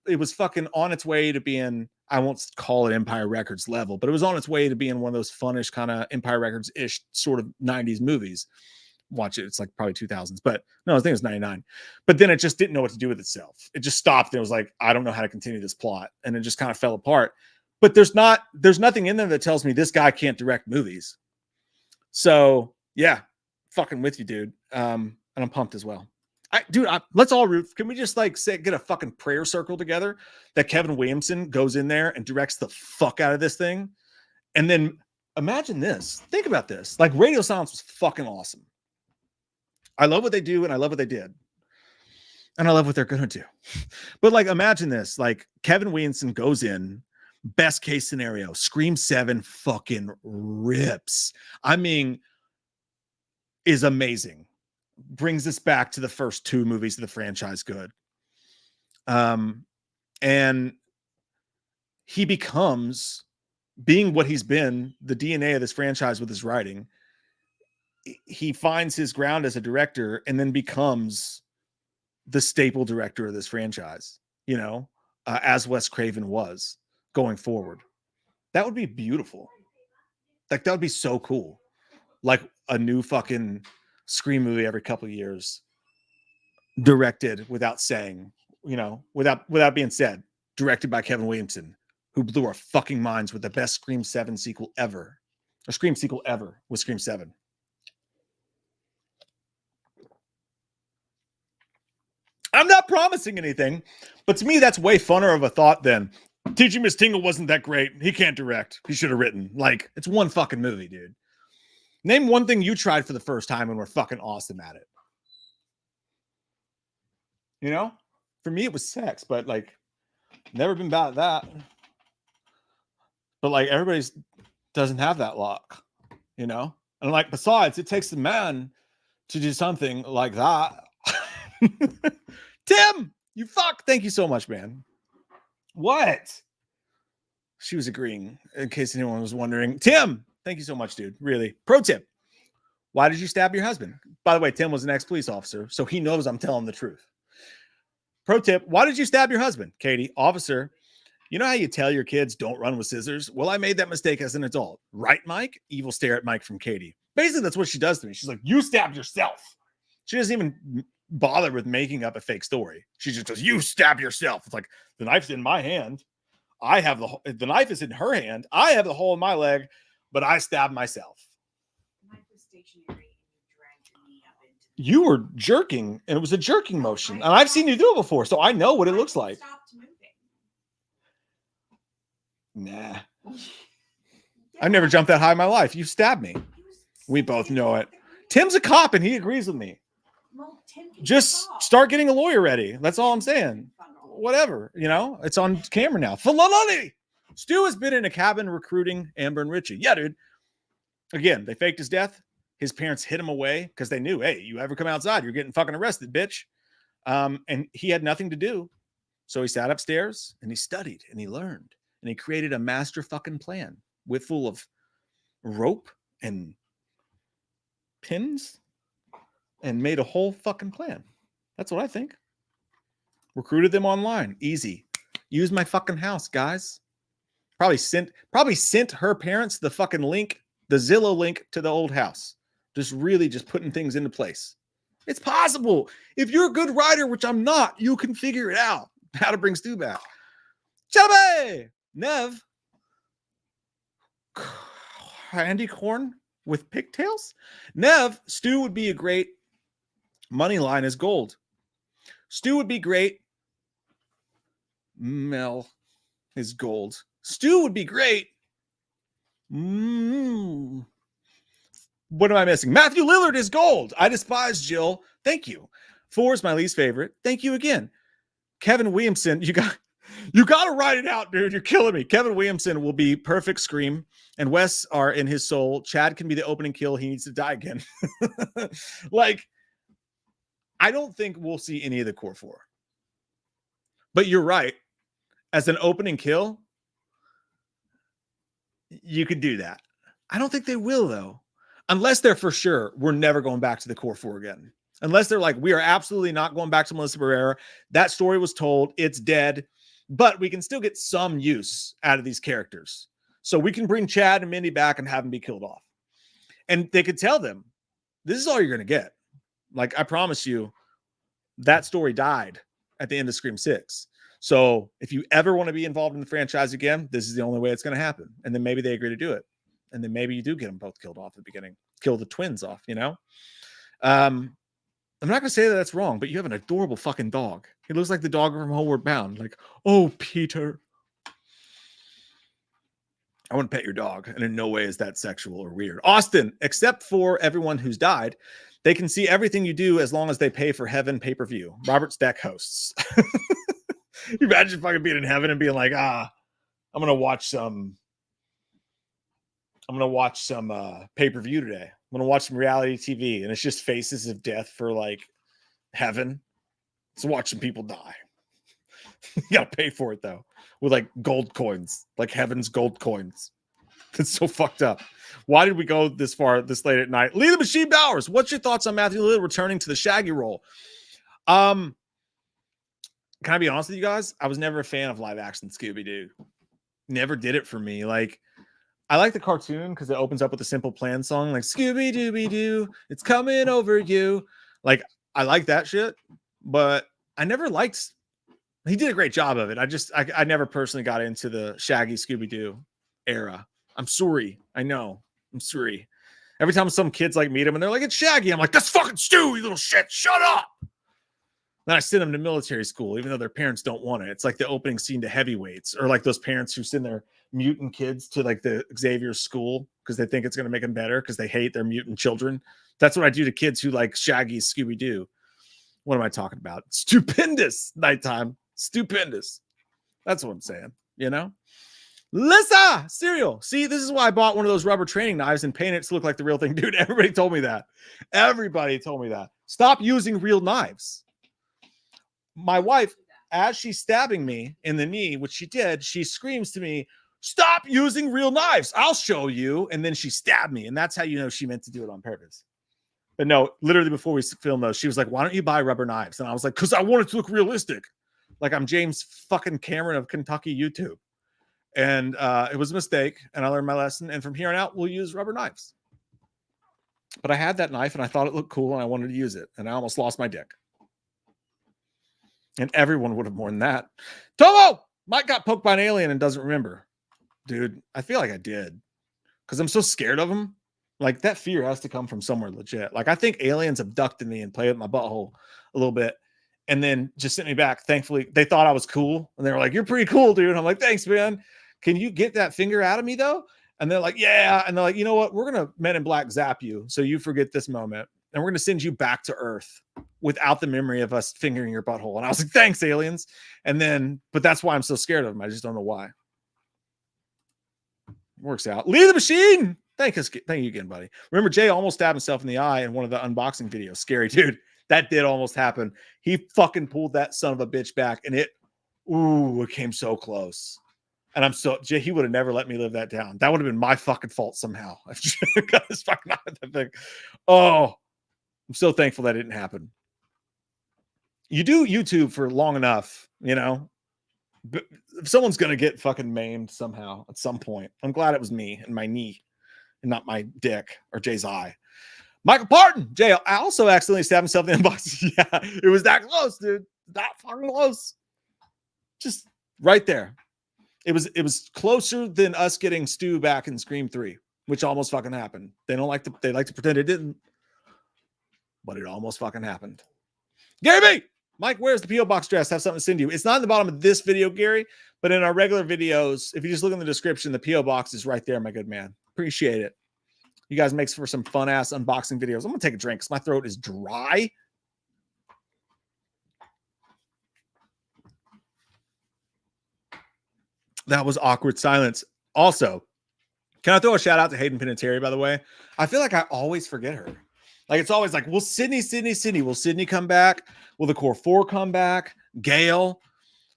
it was fucking on its way to being, I won't call it Empire Records level, but it was on its way to being one of those funnish kind of Empire Records-ish sort of 90s movies. Watch it. It's like probably 2000s, but no, I think it was 99. But then it just didn't know what to do with itself. It just stopped. And it was like, I don't know how to continue this plot. And it just kind of fell apart. But there's nothing in there that tells me this guy can't direct movies. So yeah, fucking with you, dude. And I'm pumped as well. Let's all root. Can we just get a fucking prayer circle together that Kevin Williamson goes in there and directs the fuck out of this thing? And then imagine this. Think about this. Like, Radio Silence was fucking awesome. I love what they do, and I love what they did. And I love what they're going to do. But, like, imagine this. Like, Kevin Williamson goes in, best case scenario, Scream 7 fucking rips. I mean, is amazing. Brings us back to the first two movies of the franchise good. And he becomes, being what he's been, the DNA of this franchise with his writing. He finds his ground as a director and then becomes the staple director of this franchise, as Wes Craven was going forward. That would be beautiful. Like, that would be so cool. Like a new fucking Scream movie every couple of years, directed without saying, without being said, directed by Kevin Williamson, who blew our fucking minds with the best Scream 7 sequel ever, or Scream sequel ever with Scream 7. I'm not promising anything, but to me, that's way funner of a thought than, Teaching Miss Tingle wasn't that great. He can't direct. He should have written. Like, it's one fucking movie, dude. Name one thing you tried for the first time and were fucking awesome at it. You know? For me, it was sex, but like, never been bad at that. But like, everybody's doesn't have that luck, you know? And like, besides, it takes the man to do something like that. Tim, you fuck. Thank you so much, man. What? She was agreeing, in case anyone was wondering. Tim, thank you so much, dude. Really. Pro tip. Why did you stab your husband? By the way, Tim was an ex-police officer, so he knows I'm telling the truth. Pro tip. Why did you stab your husband? Katie, officer. You know how you tell your kids don't run with scissors? Well, I made that mistake as an adult. Right, Mike? Evil stare at Mike from Katie. Basically, that's what she does to me. She's like, you stabbed yourself. She doesn't even bother with making up a fake story. She just goes, you stabbed yourself. It's like, the knife's in my hand. I have the knife is in her hand. I have the hole in my leg, but I stabbed myself. The knife was stationary and you dragged your knee up into the You were jerking, and it was a jerking motion. And I've seen you do it before, so I know what it looks like. Stopped moving. Nah. I've never jumped that high in my life. You stabbed me. We both know it. Tim's a cop, and he agrees with me. Well, Tim can Just stop. start getting a lawyer ready. That's all I'm saying. Whatever, you know, it's on camera now. Filoni! Stu has been in a cabin recruiting Amber and Richie. Yeah, dude. Again, they faked his death. His parents hid him away because they knew, hey, you ever come outside, you're getting fucking arrested, bitch. And he had nothing to do. So he sat upstairs and he studied and he learned and he created a master fucking plan with full of rope and pins and made a whole fucking plan. That's what I think. Recruited them online. Easy. Use my fucking house, guys. Probably sent her parents the fucking link, the Zillow link to the old house. Just putting things into place. It's possible. If you're a good writer, which I'm not, you can figure it out. How to bring Stu back. Chubby! Nev. Candy corn with pigtails? Nev, Stu would be a great money line as gold. Stu would be great. Mel is gold. Stu would be great. What am I missing? Matthew Lillard is gold. I despise Jill. Thank you. 4 is my least favorite. Thank you again. Kevin Williamson, you got to write it out, dude. You're killing me. Kevin Williamson will be perfect Scream, and Wes are in his soul. Chad can be the opening kill. He needs to die again. Like, I don't think we'll see any of the core 4. But you're right. As an opening kill, you could do that. I don't think they will, though. Unless they're for sure, we're never going back to the core 4 again. Unless they're like, we are absolutely not going back to Melissa Barrera. That story was told. It's dead. But we can still get some use out of these characters. So we can bring Chad and Mindy back and have them be killed off. And they could tell them, this is all you're going to get. Like, I promise you, that story died at the end of Scream 6. So if you ever want to be involved in the franchise again, this is the only way it's going to happen. And then maybe they agree to do it. And then maybe you do get them both killed off at the beginning. Kill the twins off, you know? I'm not going to say that that's wrong, but you have an adorable fucking dog. He looks like the dog from Homeward Bound. Like, oh, Peter. I want to pet your dog. And in no way is that sexual or weird. Austin, except for everyone who's died, they can see everything you do as long as they pay for Heaven pay-per-view. Robert Stack hosts. You imagine fucking being in heaven and being like, I'm going to watch some pay-per-view today. I'm going to watch some reality TV. And it's just faces of death for like heaven. Let's watch some people die. You got to pay for it though. With like gold coins, like heaven's gold coins. It's so fucked up. Why did we go this far, this late at night? Lee the Machine Bowers, what's your thoughts on Matthew Lillard returning to the Shaggy role? Can I be honest with you guys? I was never a fan of live action Scooby-Doo. Never did it for me. Like, I like the cartoon because it opens up with a Simple Plan song, like Scooby-Dooby-Doo, it's coming over you. Like, I like that shit, but I never liked. He did a great job of it. I never personally got into the Shaggy Scooby-Doo era. I'm sorry. I know. I'm sorry. Every time some kids like meet him and they're like, it's Shaggy, I'm like, that's fucking Stu, you little shit. Shut up. Then I send them to military school, even though their parents don't want it. It's like the opening scene to Heavyweights, or like those parents who send their mutant kids to like the Xavier school because they think it's going to make them better because they hate their mutant children. That's what I do to kids who like Shaggy, Scooby Doo. What am I talking about? Stupendous nighttime. Stupendous. That's what I'm saying. You know? Lissa cereal. See, this is why I bought one of those rubber training knives and painted it to look like the real thing. Dude, everybody told me that. Everybody told me that. Stop using real knives. My wife, as she's stabbing me in the knee, which she did, she screams to me, stop using real knives. I'll show you. And then she stabbed me. And that's how you know she meant to do it on purpose. But no, literally before we filmed those, she was like, why don't you buy rubber knives? And I was like, because I want it to look realistic. Like I'm James fucking Cameron of Kentucky YouTube. And it was a mistake. And I learned my lesson. And from here on out, we'll use rubber knives. But I had that knife and I thought it looked cool and I wanted to use it. And I almost lost my dick. And everyone would have mourned that. Tomo! Mike got poked by an alien and doesn't remember. Dude, I feel like I did. Because I'm so scared of him. Like, that fear has to come from somewhere legit. Like, I think aliens abducted me and played with my butthole a little bit. And then just sent me back. Thankfully, they thought I was cool. And they were like, you're pretty cool, dude. And I'm like, thanks, man. Can you get that finger out of me, though? And they're like, yeah. And they're like, you know what? We're going to Men in Black zap you so you forget this moment. And we're going to send you back to Earth without the memory of us fingering your butthole. And I was like, thanks, aliens. And then, but that's why I'm so scared of them. I just don't know why. Works out. Leave the machine. Thank you again, buddy. Remember, Jay almost stabbed himself in the eye in one of the unboxing videos. Scary, dude. That did almost happen. He fucking pulled that son of a bitch back, and it came so close. And I'm so, Jay, he would have never let me live that down. That would have been my fucking fault somehow. I got this fucking eye that thing. Oh, I'm so thankful that didn't happen. You do YouTube for long enough, you know, but if someone's going to get fucking maimed somehow at some point. I'm glad it was me and my knee and not my dick or Jay's eye. Michael Parton, Jay, I also accidentally stabbed myself in the inbox. Yeah, it was that close, dude. That fucking close. Just right there. It was closer than us getting Stu back in Scream 3, which almost fucking happened. They like to pretend it didn't, but it almost fucking happened. Gary B! Mike, where's the P.O. Box address? Have something to send you. It's not in the bottom of this video, Gary, but in our regular videos, if you just look in the description, the P.O. Box is right there, my good man. Appreciate it. You guys make for some fun-ass unboxing videos. I'm going to take a drink because my throat is dry. That was awkward silence. Also, can I throw a shout out to Hayden Panettiere, by the way? I feel like I always forget her. Like, it's always like, will Sydney? Will Sydney come back? Will the Core 4 come back? Gail?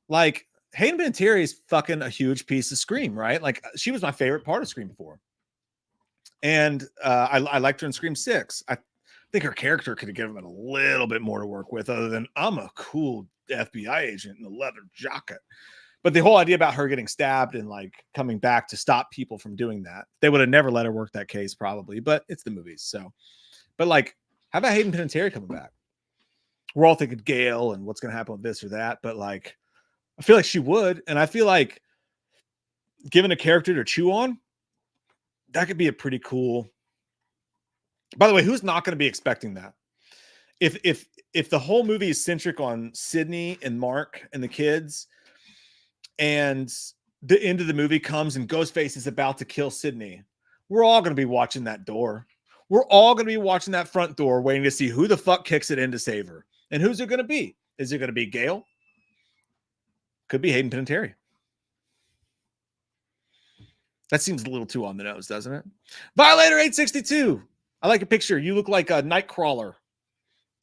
Like, Hayden Panettiere is fucking a huge piece of Scream, right? Like, she was my favorite part of Scream before. And I liked her in Scream 6. I think her character could have given it a little bit more to work with other than I'm a cool FBI agent in a leather jacket. But the whole idea about her getting stabbed and like coming back to stop people from doing that, they would have never let her work that case probably, but it's the movies. So, but like, how about Hayden Panettiere coming back? We're all thinking Gail and what's going to happen with this or that. But like, I feel like she would. And I feel like given a character to chew on, that could be a pretty cool. By the way, who's not going to be expecting that? If the whole movie is centric on Sydney and Mark and the kids, and the end of the movie comes and Ghostface is about to kill Sydney, we're all going to be watching that door. We're all going to be watching that front door, waiting to see who the fuck kicks it in to save her. And who's it going to be? Is it going to be Gail? Could be Hayden Panettiere. That seems a little too on the nose, doesn't it? Violator 862. I like a picture. You look like a Nightcrawler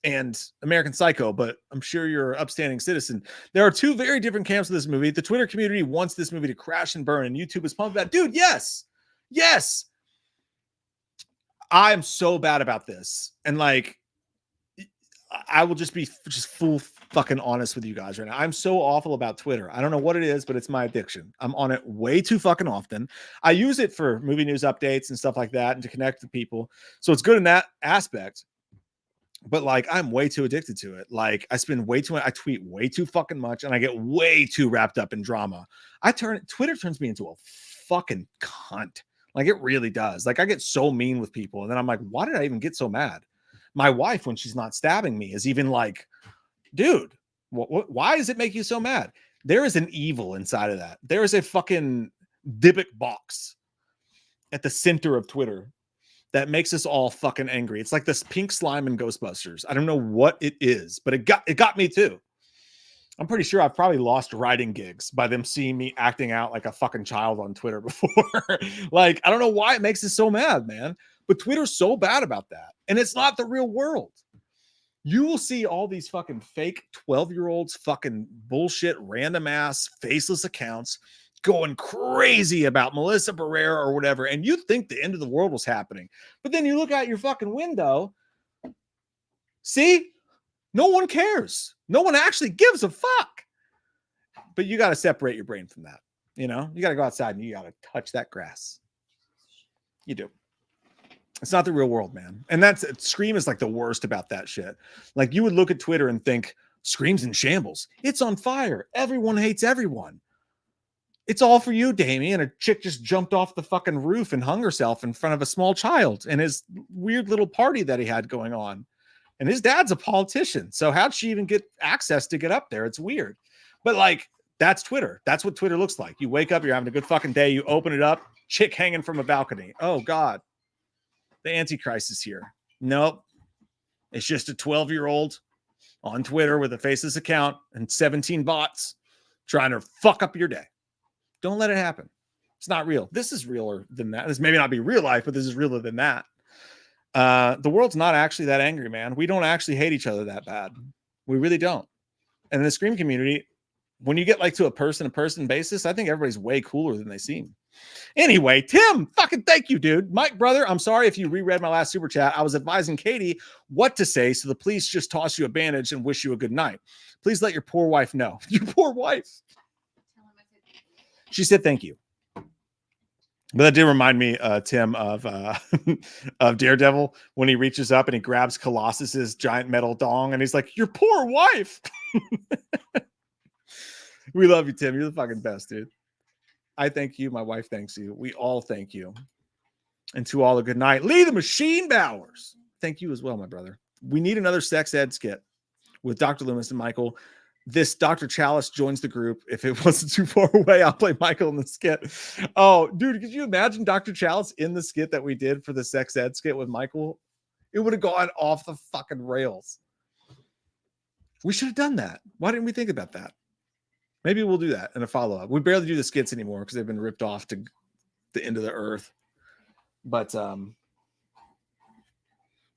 and American Psycho, but I'm sure you're an upstanding citizen. There are two very different camps of this movie. The Twitter community wants this movie to crash and burn, and YouTube is pumped about, dude, yes. I'm so bad about this. And like, I will just be full fucking honest with you guys right now. I'm so awful about Twitter. I don't know what it is, but it's my addiction. I'm on it way too fucking often. I use it for movie news updates and stuff like that and to connect with people. So it's good in that aspect. But like, I'm way too addicted to it. Like, I tweet way too fucking much and I get way too wrapped up in drama. Twitter turns me into a fucking cunt. Like, it really does. Like, I get so mean with people. And then I'm like, why did I even get so mad? My wife, when she's not stabbing me, is even like dude, why does it make you so mad? There is an evil inside of that. There is a fucking Dybbuk box at the center of Twitter that makes us all fucking angry. It's like this pink slime in Ghostbusters. I don't know what it is, but it got me too. I'm pretty sure I've probably lost writing gigs by them seeing me acting out like a fucking child on Twitter before. Like, I don't know why it makes us so mad, man. But Twitter's so bad about that. And it's not the real world. You will see all these fucking fake 12-year-olds, fucking bullshit, random ass, faceless accounts going crazy about Melissa Barrera or whatever. And you think the end of the world was happening. But then you look out your fucking window. See? No one cares. No one actually gives a fuck. But you got to separate your brain from that. You know, you got to go outside and you got to touch that grass. You do. It's not the real world, man. And Scream is like the worst about that shit. Like, you would look at Twitter and think, Scream's in shambles. It's on fire. Everyone hates everyone. It's all for you, Damien. A chick just jumped off the fucking roof and hung herself in front of a small child in his weird little party that he had going on. And his dad's a politician. So how'd she even get access to get up there? It's weird. But like, that's Twitter. That's what Twitter looks like. You wake up, you're having a good fucking day. You open it up, chick hanging from a balcony. Oh God. The Antichrist is here. Nope. It's just a 12-year-old on Twitter with a faceless account and 17 bots trying to fuck up your day. Don't let it happen. It's not real. This is realer than that. This may not be real life, but this is realer than that. The world's not actually that angry, man. We don't actually hate each other that bad. We really don't. And in the Scream community, when you get like to a person-to-person basis, I think everybody's way cooler than they seem. Anyway, Tim, fucking thank you, dude. Mike, brother, I'm sorry if you reread my last super chat. I was advising Katie what to say, so the police just toss you a bandage and wish you a good night. Please let your poor wife know. Your poor wife. She said thank you. But that did remind me, Tim, of of Daredevil when he reaches up and he grabs Colossus's giant metal dong and he's like, your poor wife. We love you, Tim. You're the fucking best, dude. I thank you. My wife thanks you. We all thank you. And to all a good night. Lee the Machine Bowers. Thank you as well, my brother. We need another sex ed skit with Dr. Loomis and Michael. This Dr. Chalice joins the group. If it wasn't too far away, I'll play Michael in the skit. Oh, dude, could you imagine Dr. Chalice in the skit that we did for the sex ed skit with Michael? It would have gone off the fucking rails. We should have done that. Why didn't we think about that? Maybe we'll do that in a follow-up. We barely do the skits anymore because they've been ripped off to the end of the earth. But that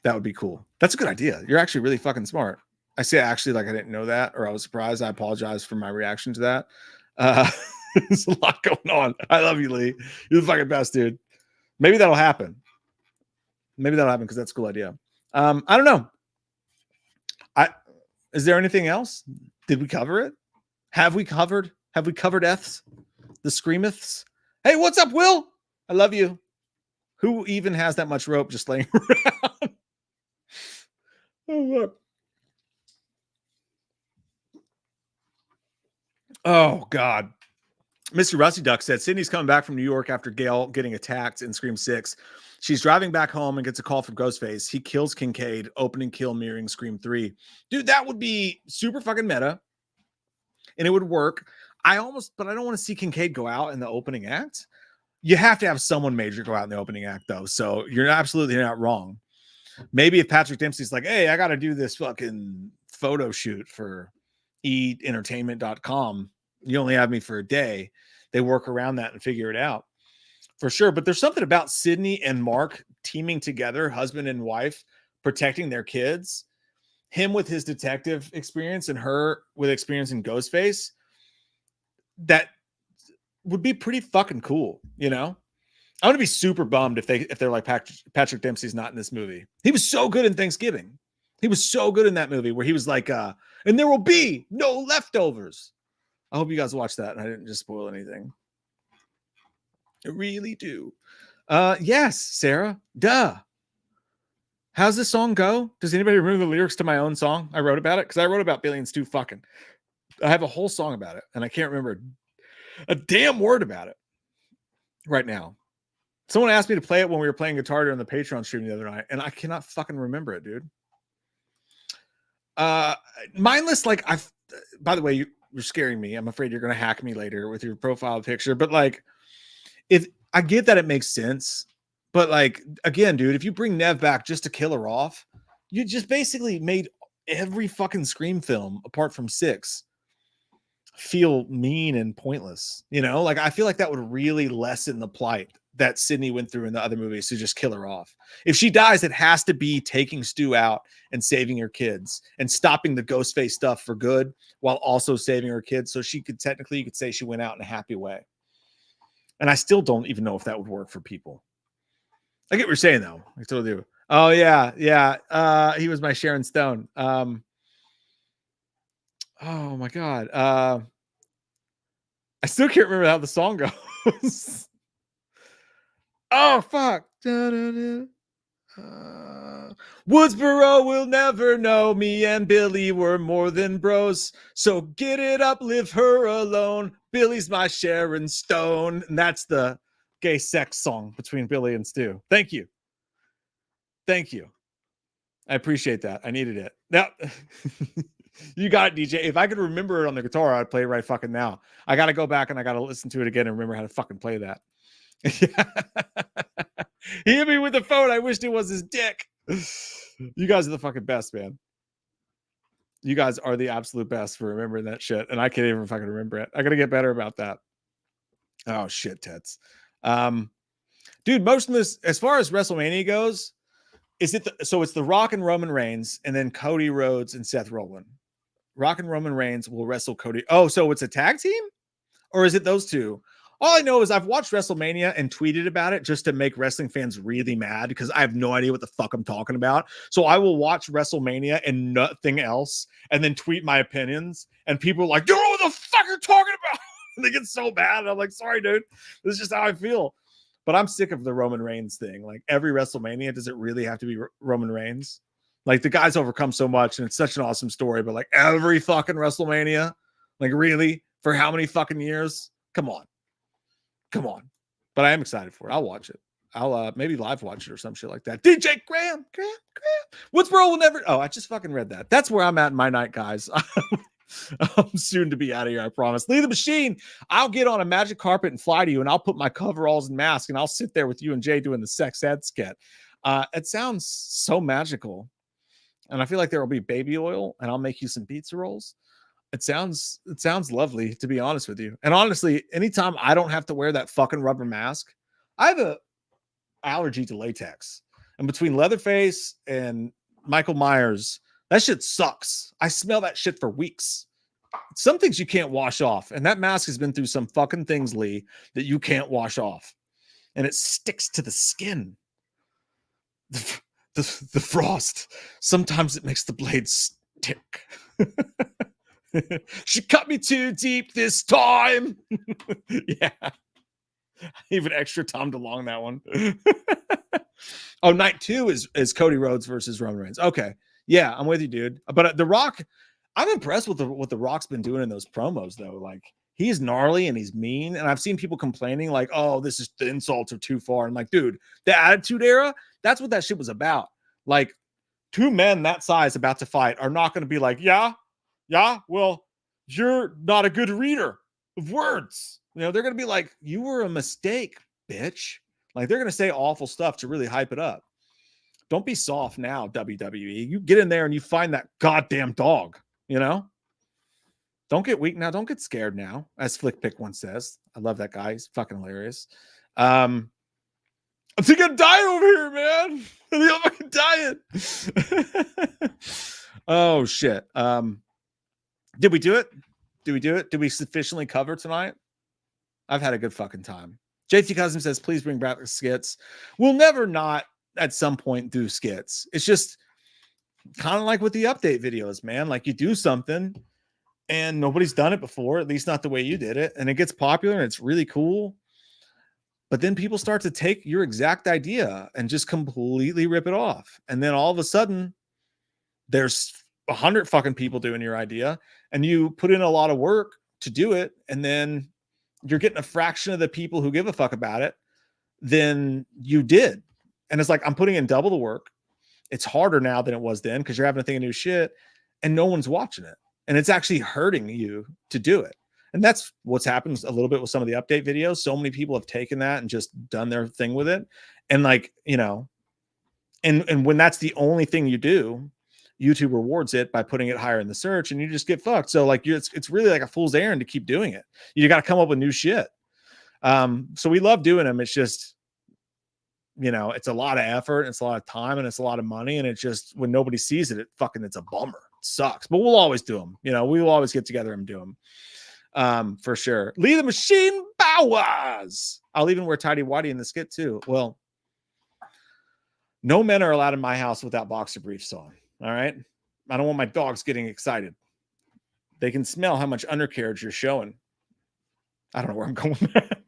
would be cool. That's a good idea. You're actually really fucking smart. I say actually like I didn't know that or I was surprised. I apologize for my reaction to that. There's a lot going on. I love you, Lee. You're the fucking best, dude. Maybe that'll happen. Maybe that'll happen because that's a cool idea. I don't know. Is there anything else? Did we cover it? Have we covered F's? The Screamiths? Hey, what's up, Will? I love you. Who even has that much rope just laying around? Oh, look. Oh, God. Mr. Rusty Duck said, Sydney's coming back from New York after Gail getting attacked in Scream 6. She's driving back home and gets a call from Ghostface. He kills Kincaid, opening kill mirroring Scream 3. Dude, that would be super fucking meta. And it would work. But I don't want to see Kincaid go out in the opening act. You have to have someone major go out in the opening act, though. So you're absolutely not wrong. Maybe if Patrick Dempsey's like, hey, I got to do this fucking photo shoot for entertainment.com. You only have me for a day. They work around that and figure it out for sure. But there's something about Sydney and Mark teaming together, husband and wife, protecting their kids. Him with his detective experience and her with experience in Ghostface. That would be pretty fucking cool, you know? I would be super bummed if they're like Patrick Dempsey's not in this movie. He was so good in Thanksgiving. He was so good in that movie where he was like, and there will be no leftovers. I hope you guys watch that and I didn't just spoil anything. I really do. Yes, Sarah. Duh. How's this song go? Does anybody remember the lyrics to my own song? I wrote about it because I wrote about Billions too fucking. I have a whole song about it and I can't remember a damn word about it right now. Someone asked me to play it when we were playing guitar during the Patreon stream the other night and I cannot fucking remember it, dude. mindless. Like by the way, you're scaring me. I'm afraid you're going to hack me later with your profile picture. But like, if I get that it makes sense, but like, again, dude, if you bring Nev back just to kill her off, you just basically made every fucking Scream film apart from 6 feel mean and pointless. You know, like I feel like that would really lessen the plight that Sydney went through in the other movies to just kill her off. If she dies, it has to be taking Stu out and saving her kids and stopping the Ghostface stuff for good while also saving her kids. So she could technically, you could say she went out in a happy way. And I still don't even know if that would work for people. I get what you're saying though. I totally do. Oh yeah. Yeah. He was my Sharon Stone. Oh my God. I still can't remember how the song goes. Oh fuck. Woodsboro will never know me and Billy were more than bros. So get it up, leave her alone. Billy's my Sharon Stone. And that's the gay sex song between Billy and Stu. Thank you. Thank you. I appreciate that. I needed it. Now, you got it, DJ. If I could remember it on the guitar, I'd play it right fucking now. I got to go back and I got to listen to it again and remember how to fucking play that. He hit me with the phone. I wished it was his dick. You guys are the fucking best, man. You guys are the absolute best for remembering that shit. And I can't even fucking remember it. I got to get better about that. Oh, shit, tits. Dude, Motionless, as far as WrestleMania goes, is it so it's The Rock and Roman Reigns and then Cody Rhodes and Seth Rollins. Rock and Roman Reigns will wrestle Cody. Oh, so it's a tag team? Or is it those two? All I know is I've watched WrestleMania and tweeted about it just to make wrestling fans really mad because I have no idea what the fuck I'm talking about. So I will watch WrestleMania and nothing else and then tweet my opinions. And people are like, you know what the fuck you're talking about? And they get so mad. And I'm like, sorry, dude. This is just how I feel. But I'm sick of the Roman Reigns thing. Like every WrestleMania, does it really have to be Roman Reigns? Like the guy's overcome so much and it's such an awesome story. But like every fucking WrestleMania, like really? For how many fucking years? Come on. Come on. But I am excited for it. I'll watch it. I'll maybe live watch it or some shit like that. DJ Graham. Woodsboro will never. Oh, I just fucking read that. That's where I'm at in my night, guys. I'm soon to be out of here, I promise. Leave the machine. I'll get on a magic carpet and fly to you, and I'll put my coveralls and mask, and I'll sit there with you and Jay doing the sex ed skit. It sounds so magical. And I feel like there will be baby oil, and I'll make you some pizza rolls. It sounds lovely, to be honest with you. And honestly, anytime I don't have to wear that fucking rubber mask, I have a allergy to latex. And between Leatherface and Michael Myers, that shit sucks. I smell that shit for weeks. Some things you can't wash off. And that mask has been through some fucking things, Lee, that you can't wash off. And it sticks to the skin. The frost. Sometimes it makes the blade stick. She cut me too deep this time. Yeah. Even extra Tom DeLonge that one. Oh, night 2 is Cody Rhodes versus Roman Reigns. Okay. Yeah, I'm with you, dude. But The Rock, I'm impressed with what The Rock's been doing in those promos, though. Like, he's gnarly and he's mean. And I've seen people complaining, like, oh, the insults are too far. I'm like, dude, the Attitude Era, that's what that shit was about. Like, two men that size about to fight are not going to be like, yeah, well, you're not a good reader of words. You know, they're going to be like, you were a mistake, bitch. Like, they're going to say awful stuff to really hype it up. Don't be soft now, WWE. You get in there and you find that goddamn dog, you know? Don't get weak now. Don't get scared now, as Flick Pick once says. I love that guy. He's fucking hilarious. I'm thinking I'm dying over here, man. I'm fucking dying. Oh, shit. Did we do it? Did we sufficiently cover tonight? I've had a good fucking time. JT Cousin says, please bring back the skits. We'll never not at some point do skits. It's just kind of like with the update videos, man. Like you do something and nobody's done it before, at least not the way you did it. And it gets popular and it's really cool. But then people start to take your exact idea and just completely rip it off. And then all of a sudden there's 100 fucking people doing your idea and you put in a lot of work to do it. And then you're getting a fraction of the people who give a fuck about it than you did. And it's like, I'm putting in double the work. It's harder now than it was then because you're having to think of new shit. and no one's watching it. And it's actually hurting you to do it. And that's what's happened a little bit with some of the update videos. So many people have taken that and just done their thing with it. And like, you know, and when that's the only thing you do, YouTube rewards it by putting it higher in the search, and you just get fucked. So like it's really like a fool's errand to keep doing it. You got to come up with new shit. So we love doing them. It's just, you know, it's a lot of effort, and it's a lot of time, and it's a lot of money. And it's just, when nobody sees it, it's a bummer. It sucks, but we'll always do them. You know, we will always get together and do them. For sure. Lee the Machine Bowers. I'll even wear tidy whitey in the skit too. Well, no men are allowed in my house without boxer briefs on. All right. I don't want my dogs getting excited. They can smell how much undercarriage you're showing. I don't know where I'm going with that.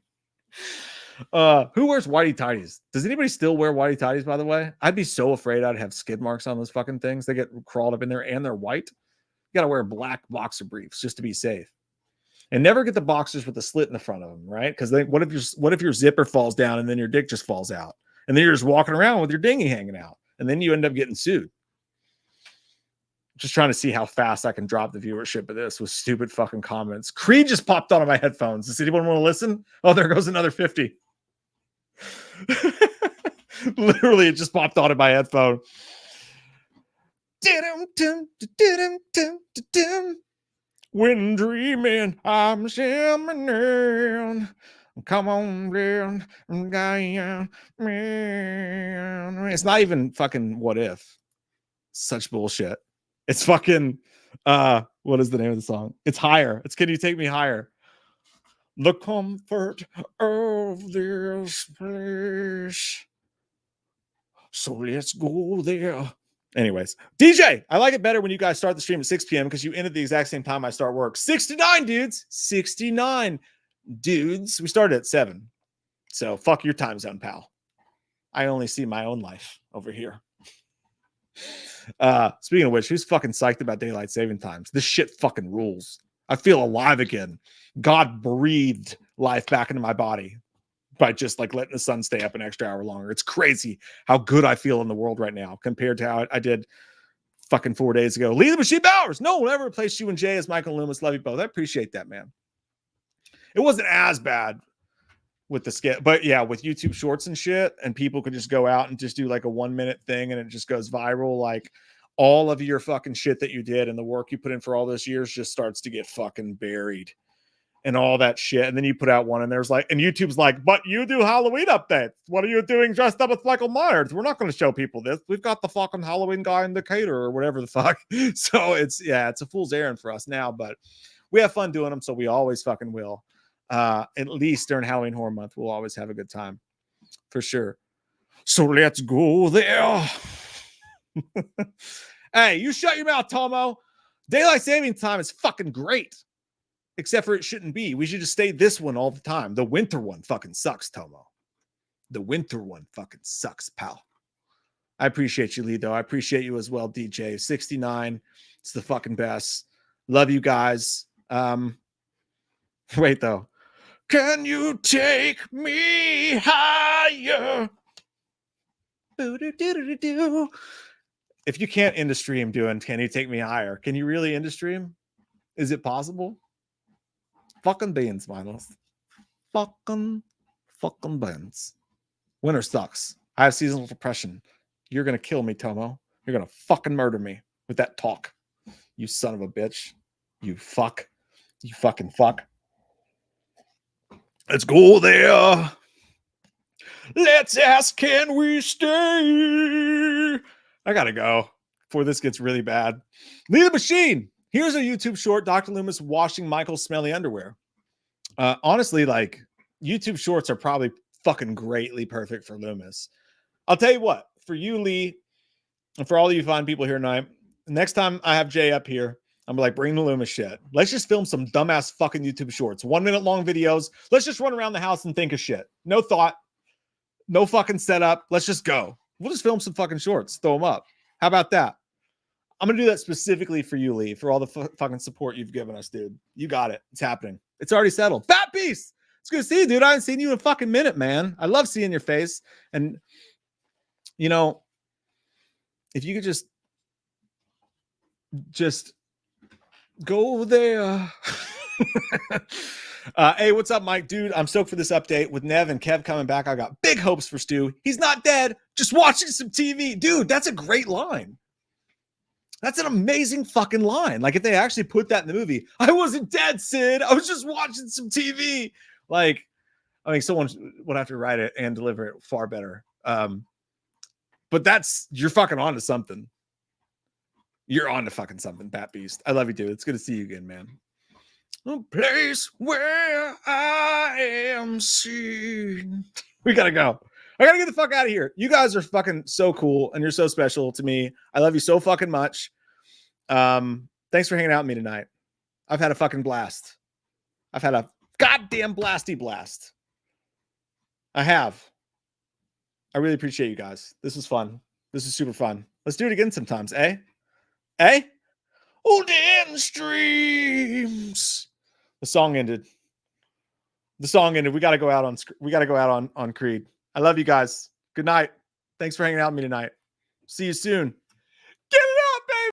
Who wears whitey tidies? Does anybody still wear whitey tidies, by the way? I'd be so afraid I'd have skid marks on those fucking things. They get crawled up in there, and they're white. You got to wear black boxer briefs just to be safe. And never get the boxers with the slit in the front of them, right? Because what if your zipper falls down and then your dick just falls out, and then you're just walking around with your dinghy hanging out, and then you end up getting sued. Just trying to see how fast I can drop the viewership of this with stupid fucking comments. Creed just popped on my headphones. Does anyone want to listen? Oh, there goes another 50. Literally, it just popped on my headphone. When dreaming, I'm shimmering down. Come on down. It's not even fucking What If. Such bullshit. It's fucking what is the name of the song? It's Higher. It's Can You Take Me Higher? The comfort of this place. So let's go there. Anyways, DJ, I like it better when you guys start the stream at 6 p.m. because you end at the exact same time I start work. 69 dudes. 69 dudes. We started at 7. So fuck your time zone, pal. I only see my own life over here. Speaking of which, who's fucking psyched about daylight saving times? This shit fucking rules. I feel alive again. God breathed life back into my body by just like letting the sun stay up an extra hour longer. It's crazy how good I feel in the world right now compared to how I did fucking 4 days ago. Lee the Machine Bowers. No one ever replaced you and Jay as Michael Loomis. Love you both. I appreciate that, man. It wasn't as bad with the skit, but yeah, with YouTube shorts and shit, and people could just go out and just do like a 1 minute thing and it just goes viral. Like all of your fucking shit that you did and the work you put in for all those years just starts to get fucking buried and all that shit. And then you put out one and there's like, and YouTube's like, but you do Halloween updates. What are you doing dressed up as Michael Myers? We're not going to show people this. We've got the fucking Halloween guy in Decatur or whatever the fuck. So it's a fool's errand for us now, but we have fun doing them. So we always fucking will. At least during Halloween Horror Month, we'll always have a good time for sure. So let's go there. Hey, you shut your mouth, Tomo. Daylight saving time is fucking great. Except for it shouldn't be. We should just stay this one all the time. The winter one fucking sucks, Tomo. The winter one fucking sucks, pal. I appreciate you, Lee, though. I appreciate you as well, DJ. 69. It's the fucking best. Love you guys. Wait, though. Can you take me higher? If you can't end a stream doing Can You Take Me Higher, can you really end a stream? Is it possible? Fucking beans, Miles. Fucking beans. Winter sucks. I have seasonal depression. You're going to kill me, Tomo. You're going to fucking murder me with that talk. You son of a bitch. You fuck. You fucking fuck. Let's go there. Let's ask, can we stay? I gotta go before this gets really bad. Lee the Machine. Here's a YouTube short. Dr. Loomis washing Michael's smelly underwear. Honestly, like YouTube shorts are probably fucking greatly perfect for Loomis. I'll tell you what, for you, Lee, and for all of you fine people here tonight, next time I have Jay up here, I'm like, bring the Loomis shit. Let's just film some dumbass fucking YouTube shorts. 1 minute long videos. Let's just run around the house and think of shit. No thought. No fucking setup. Let's just go. We'll just film some fucking shorts. Throw them up. How about that? I'm going to do that specifically for you, Lee, for all the fucking support you've given us, dude. You got it. It's happening. It's already settled. Fat Beast! It's good to see you, dude. I haven't seen you in a fucking minute, man. I love seeing your face. And, you know, if you could just just go there. Hey, what's up, Mike? Dude, I'm stoked for this update with Nev and Kev coming back. I got big hopes for Stu. He's not dead, just watching some TV. Dude, that's a great line. That's an amazing fucking line. Like, if they actually put that in the movie, I wasn't dead, Sid. I was just watching some TV. Like, I mean, someone would have to write it and deliver it far better. But you're fucking on to something. You're on to fucking something, Bat Beast. I love you, dude. It's good to see you again, man. A place where I am seen. We gotta go. I gotta get the fuck out of here. You guys are fucking so cool, and you're so special to me. I love you so fucking much. Thanks for hanging out with me tonight. I've had a fucking blast. I've had a goddamn blasty blast. I have. I really appreciate you guys. This was fun. This is super fun. Let's do it again sometimes, eh? Eh? Olden streams. The song ended. The song ended. We got to go out on Creed. I love you guys. Good night. Thanks for hanging out with me tonight. See you soon.